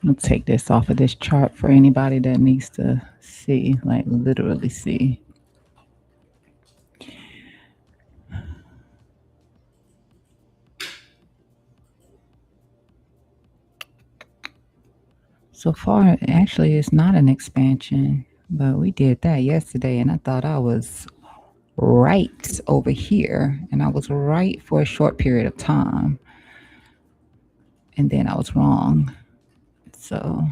I'll take this off of this chart for anybody that needs to see, like literally see. So far, actually, it's not an expansion, but we did that yesterday, and I thought I was right over here, and I was right for a short period of time, and then I was wrong. So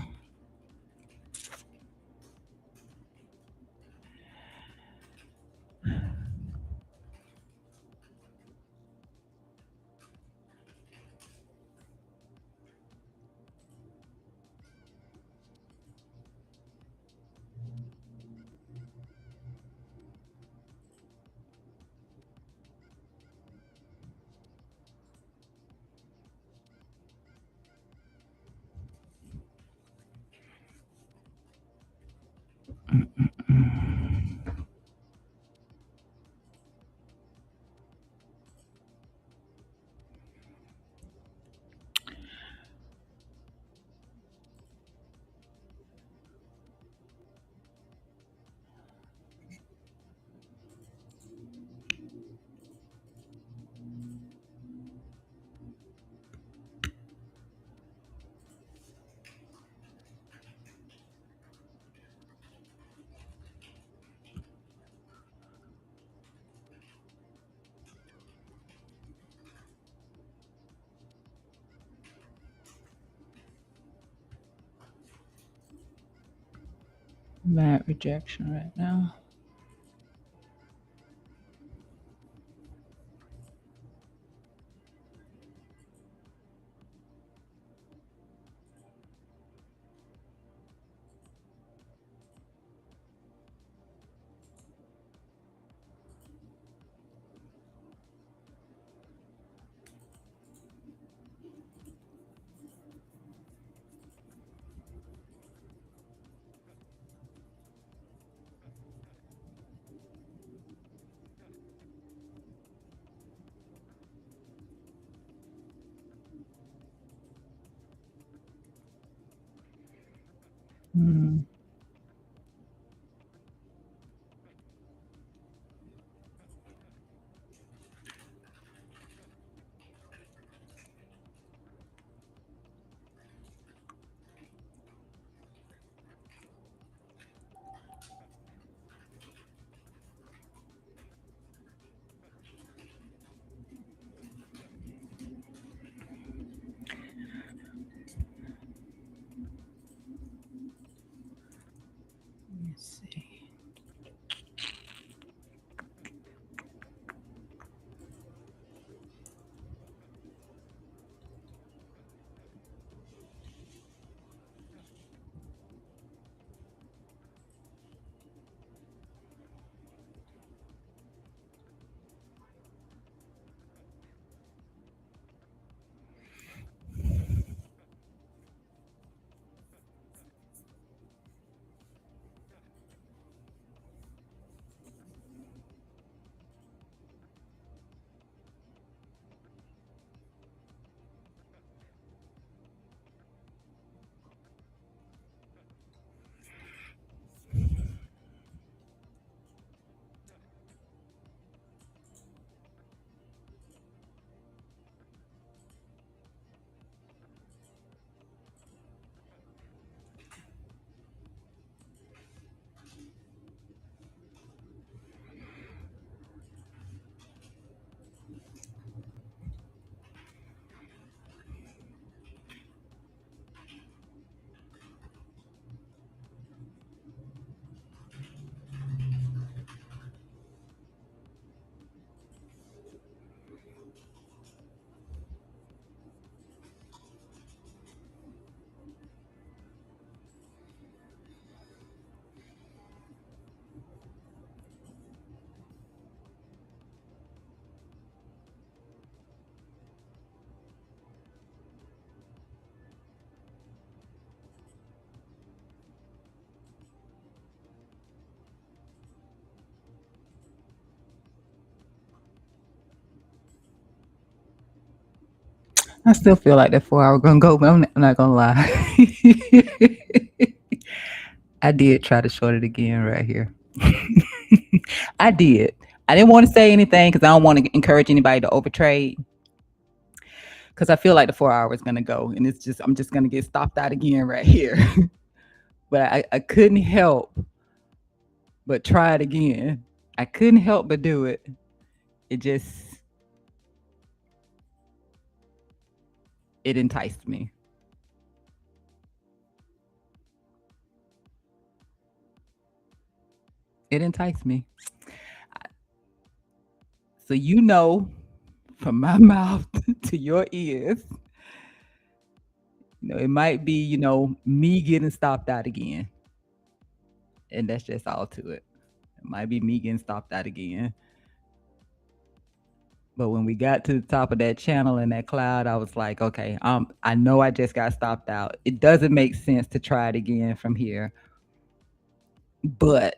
bad rejection right now. see. I still feel like that 4 hour gonna go, but I'm not gonna lie. I did try to short it again right here. I did. I didn't want to say anything because I don't want to encourage anybody to overtrade because I feel like the 4 hour is gonna go, and it's just I'm just gonna get stopped out again right here. But I couldn't help but try it again. I couldn't help but do it. It just it enticed me. It enticed me. So you know, from my mouth to your ears, it might be me getting stopped out again, and that's just all to it. It might be me getting stopped out again. But when we got to the top of that channel in that cloud, I was like, okay, I know I just got stopped out. It doesn't make sense to try it again from here. But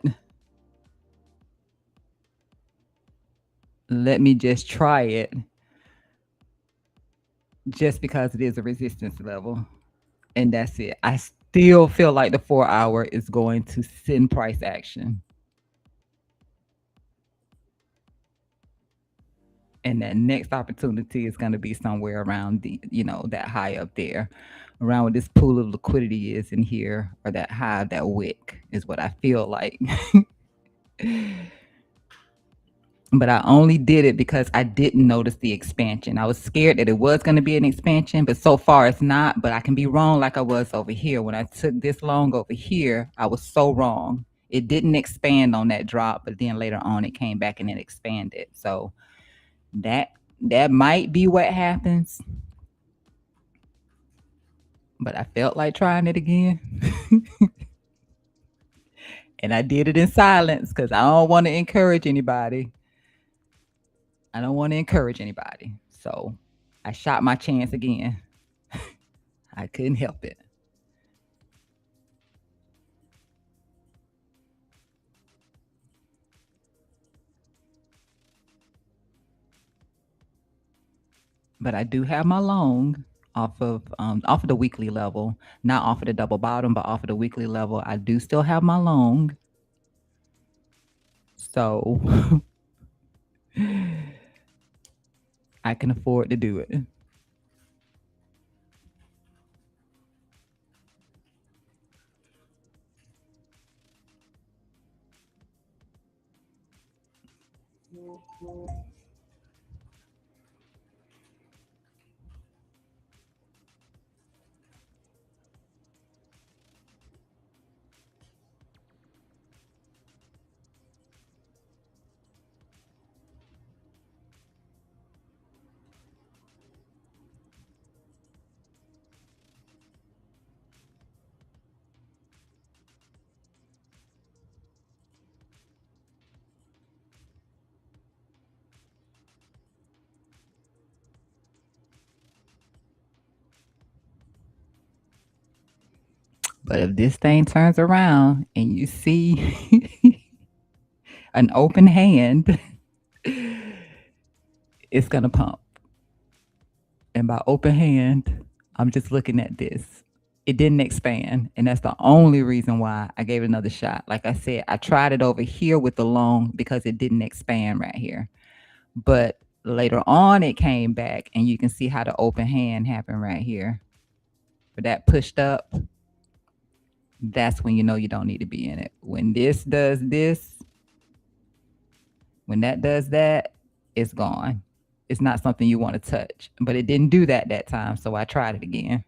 let me just try it just because it is a resistance level. And that's it. I still feel like the 4 hour is going to send price action. And that next opportunity is going to be somewhere around that high up there, around where this pool of liquidity is in here, or that high, that wick is what I feel like. But I only did it because I didn't notice the expansion. I was scared that it was going to be an expansion, but so far it's not. But I can be wrong like I was over here. When I took this long over here, I was so wrong. It didn't expand on that drop, but then later on it came back and it expanded. So that might be what happens. But I felt like trying it again. And I did it in silence because I don't want to encourage anybody. I don't want to encourage anybody. So I shot my chance again. I couldn't help it. But I do have my long off of the weekly level, not off of the double bottom, but off of the weekly level. I do still have my long. So I can afford to do it. But if this thing turns around and you see an open hand, it's going to pump. And by open hand, I'm just looking at this. It didn't expand. And that's the only reason why I gave it another shot. Like I said, I tried it over here with the long because it didn't expand right here. But later on, it came back, and you can see how the open hand happened right here. But that pushed up, that's when you know you don't need to be in it. When this does this, when that does that, it's gone. It's not something you want to touch. But it didn't do that time, so I tried it again.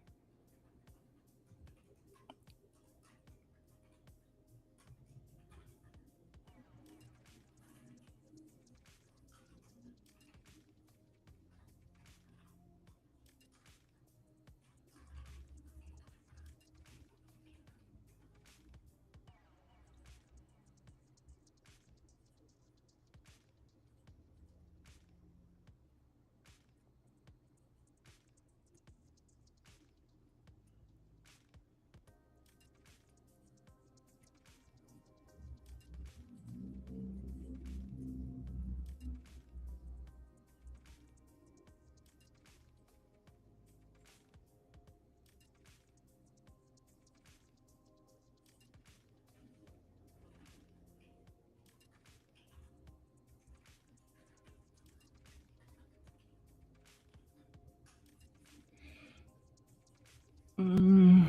Mm.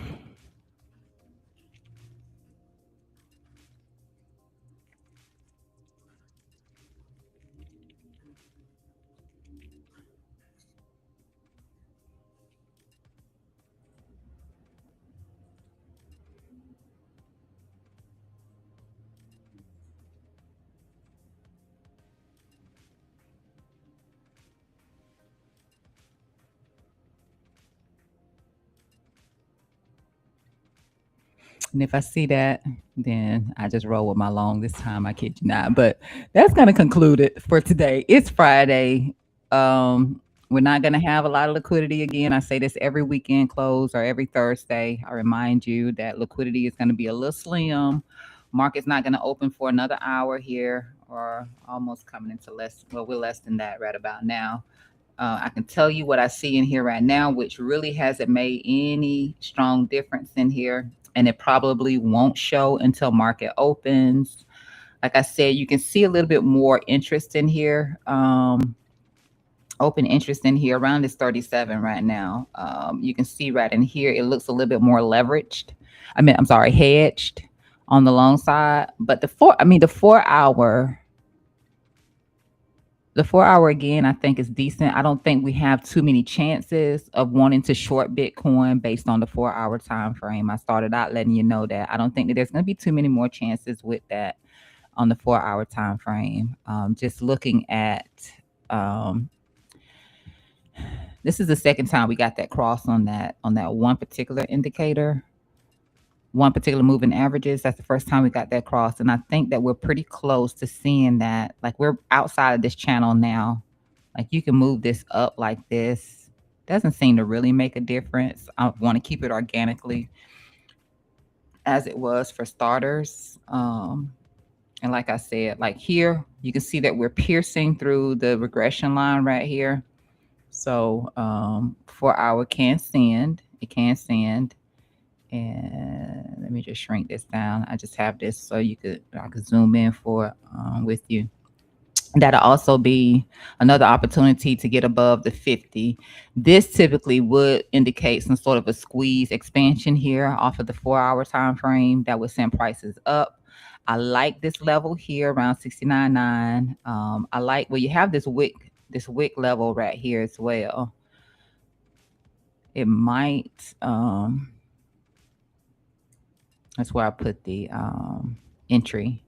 And if I see that, then I just roll with my long this time. I kid you not. But that's going to conclude it for today. It's Friday. We're not going to have a lot of liquidity again. I say this every weekend close or every Thursday. I remind you that liquidity is going to be a little slim. Market's not going to open for another hour here, or almost coming into less. Well, we're less than that right about now. I can tell you what I see in here right now, which really hasn't made any strong difference in here. And it probably won't show until market opens. Like I said, you can see a little bit more interest in here. Open interest in here around this 37 right now. You can see right in here, it looks a little bit more leveraged. I'm sorry, hedged on the long side. But the 4 hour, again, I think is decent. I don't think we have too many chances of wanting to short Bitcoin based on the 4 hour time frame. I started out letting you know that I don't think that there's going to be too many more chances with that on the 4 hour time frame. Just looking at this is the second time we got that cross on that one particular indicator, one particular moving averages. That's the first time we got that cross, and I think that we're pretty close to seeing that. Like, we're outside of this channel now. Like, you can move this up like this. Doesn't seem to really make a difference. I want to keep it organically as it was for starters. And like I said, like here, you can see that we're piercing through the regression line right here. So 4 hour can send. It can send. And let me just shrink this down. I just have this so I could zoom in for with you. That'll also be another opportunity to get above the 50. This typically would indicate some sort of a squeeze expansion here off of the 4 hour time frame that would send prices up. I like this level here around 69.9. I like you have this wick level right here as well. It might that's where I put the entry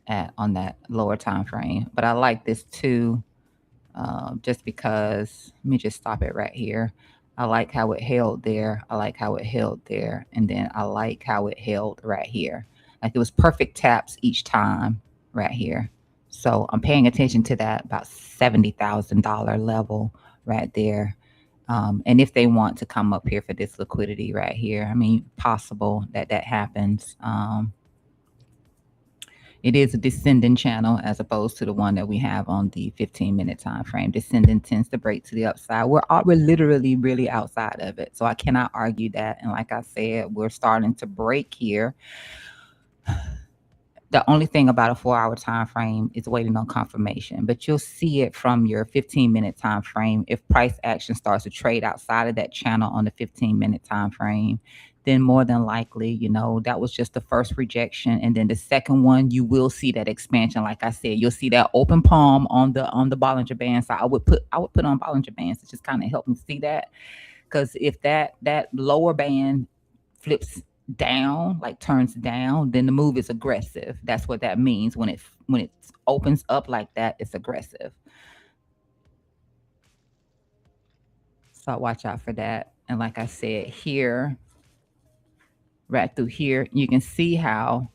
at on that lower time frame. But I like this too, just because. Let me just stop it right here. I like how it held there. I like how it held there, and then I like how it held right here. Like, it was perfect taps each time right here. So I'm paying attention to that about $70,000 level right there. And if they want to come up here for this liquidity right here, I mean, possible that that happens. It is a descending channel as opposed to the one that we have on the 15-minute time frame. Descending tends to break to the upside. We're literally really outside of it, so I cannot argue that. And like I said, we're starting to break here. The only thing about a 4-hour time frame is waiting on confirmation, but you'll see it from your 15-minute time frame. If price action starts to trade outside of that channel on the 15-minute time frame, then more than likely, that was just the first rejection, and then the second one, you will see that expansion. Like I said, you'll see that open palm on the Bollinger Band. So I would put on Bollinger Bands to just kind of help me see that, because if that lower band flips down, like turns down, then the move is aggressive. That's what that means. When it opens up like that, it's aggressive. So watch out for that. And like I said, here, right through here, you can see how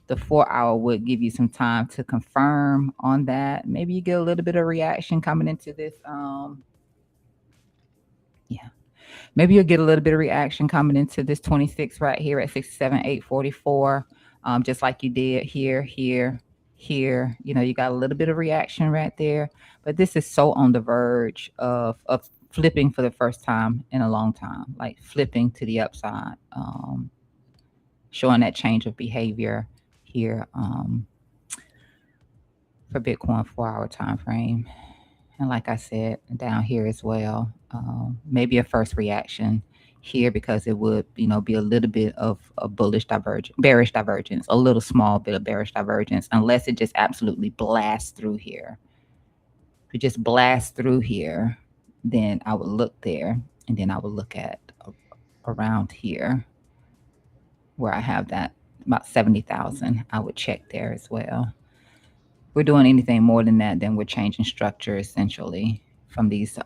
the 4-hour would give you some time to confirm on that. Maybe you get a little bit of reaction coming into this. Yeah. Maybe you'll get a little bit of reaction coming into this 26 right here at 67,844, just like you did here, here, here. You got a little bit of reaction right there, but this is so on the verge of flipping for the first time in a long time, like flipping to the upside, showing that change of behavior here for Bitcoin 4-hour time frame. And like I said, down here as well, maybe a first reaction here, because it would, be a little bit of a bearish divergence, a little small bit of bearish divergence, unless it just absolutely blasts through here. If it just blasts through here, then I would look there, and then I would look at around here where I have that about 70,000. I would check there as well. If we're doing anything more than that, then we're changing structure essentially from these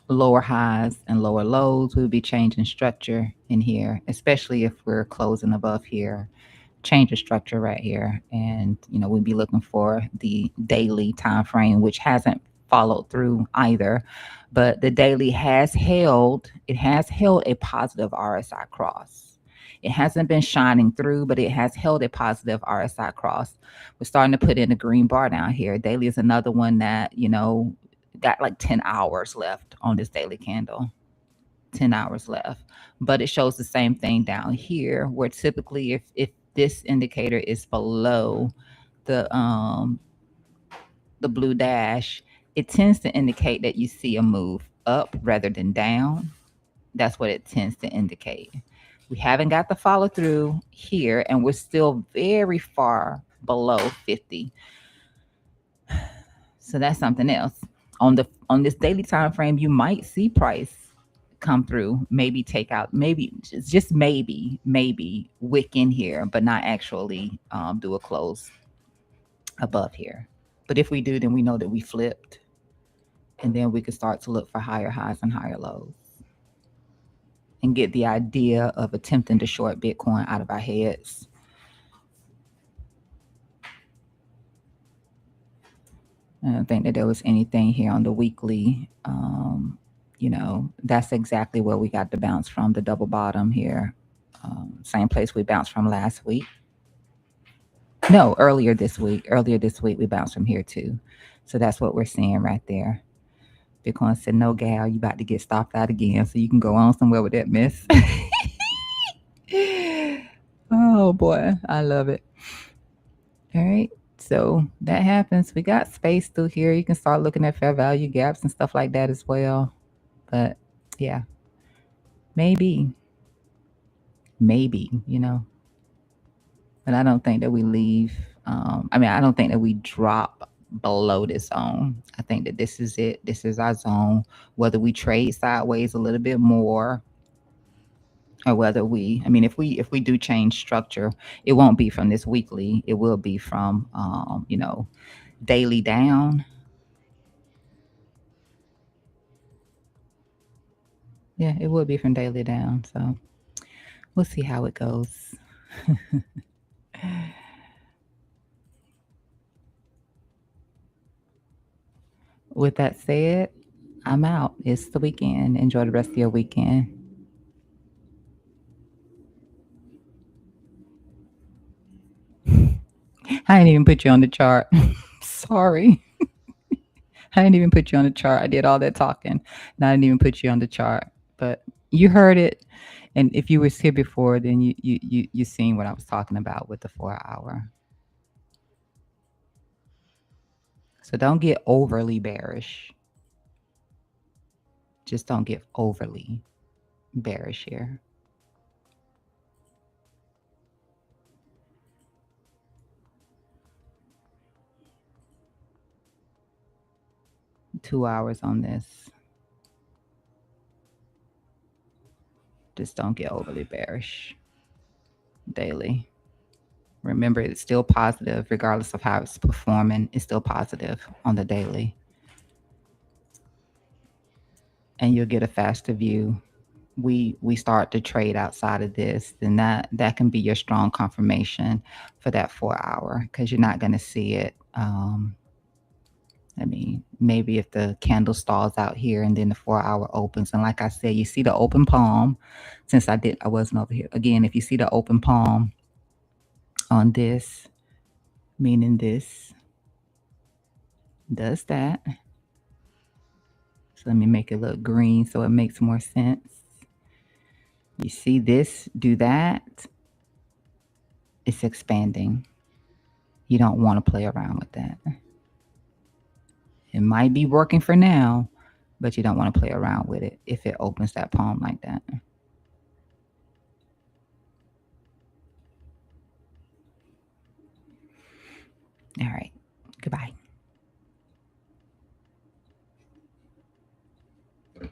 lower highs and lower lows. We'll be changing structure in here, especially if we're closing above here. Change the structure right here, and we'll be looking for the daily time frame, which hasn't followed through either. But the daily has held a positive RSI cross. It hasn't been shining through, but it has held a positive RSI cross. We're starting to put in a green bar down here. Daily is another one that got like 10 hours left on this daily candle. 10 hours left, but it shows the same thing down here, where typically if this indicator is below the um the blue dash, it tends to indicate that you see a move up rather than down. That's what it tends to indicate. We haven't got the follow through here, and we're still very far below 50. So that's something else. On this daily time frame, you might see price come through, maybe take out, maybe just maybe wick in here, but not actually do a close above here. But if we do, then we know that we flipped, and then we can start to look for higher highs and higher lows and get the idea of attempting to short Bitcoin out of our heads. I don't think that there was anything here on the weekly. That's exactly where we got the bounce from, the double bottom here. Same place we bounced from last week. No, earlier this week. Earlier this week, we bounced from here too. So that's what we're seeing right there. Bitcoin said, no, gal, you about to get stopped out again. So you can go on somewhere with that mess. Oh, boy. I love it. All right. So that happens. We got space through here. You can start looking at fair value gaps and stuff like that as well. But yeah, maybe, but I don't think that we leave. I don't think that we drop below this zone. I think that this is it. This is our zone. Whether we trade sideways a little bit more, or whether if we do change structure, it won't be from this weekly. It will be from daily down. Yeah, it will be from daily down. So we'll see how it goes. With that said, I'm out. It's the weekend. Enjoy the rest of your weekend. I didn't even put you on the chart. Sorry. I didn't even put you on the chart. I did all that talking and I didn't even put you on the chart. But you heard it. And if you was here before, then you seen what I was talking about with the 4 hour. So don't get overly bearish. Just don't get overly bearish here. $2 on this. Just don't get overly bearish. Daily. Remember, it's still positive regardless of how it's performing. It's still positive on the daily. And you'll get a faster view. We start to trade outside of this, then that can be your strong confirmation for that 4 hour, because you're not going to see it. I mean, maybe if the candle stalls out here and then the 4 hour opens, and like I said, you see the open palm. Since I wasn't over here again. If you see the open palm on this, meaning this does that. So let me make it look green so it makes more sense. You see this do that. It's expanding. You don't want to play around with that. It might be working for now, but you don't want to play around with it if it opens that palm like that. All right.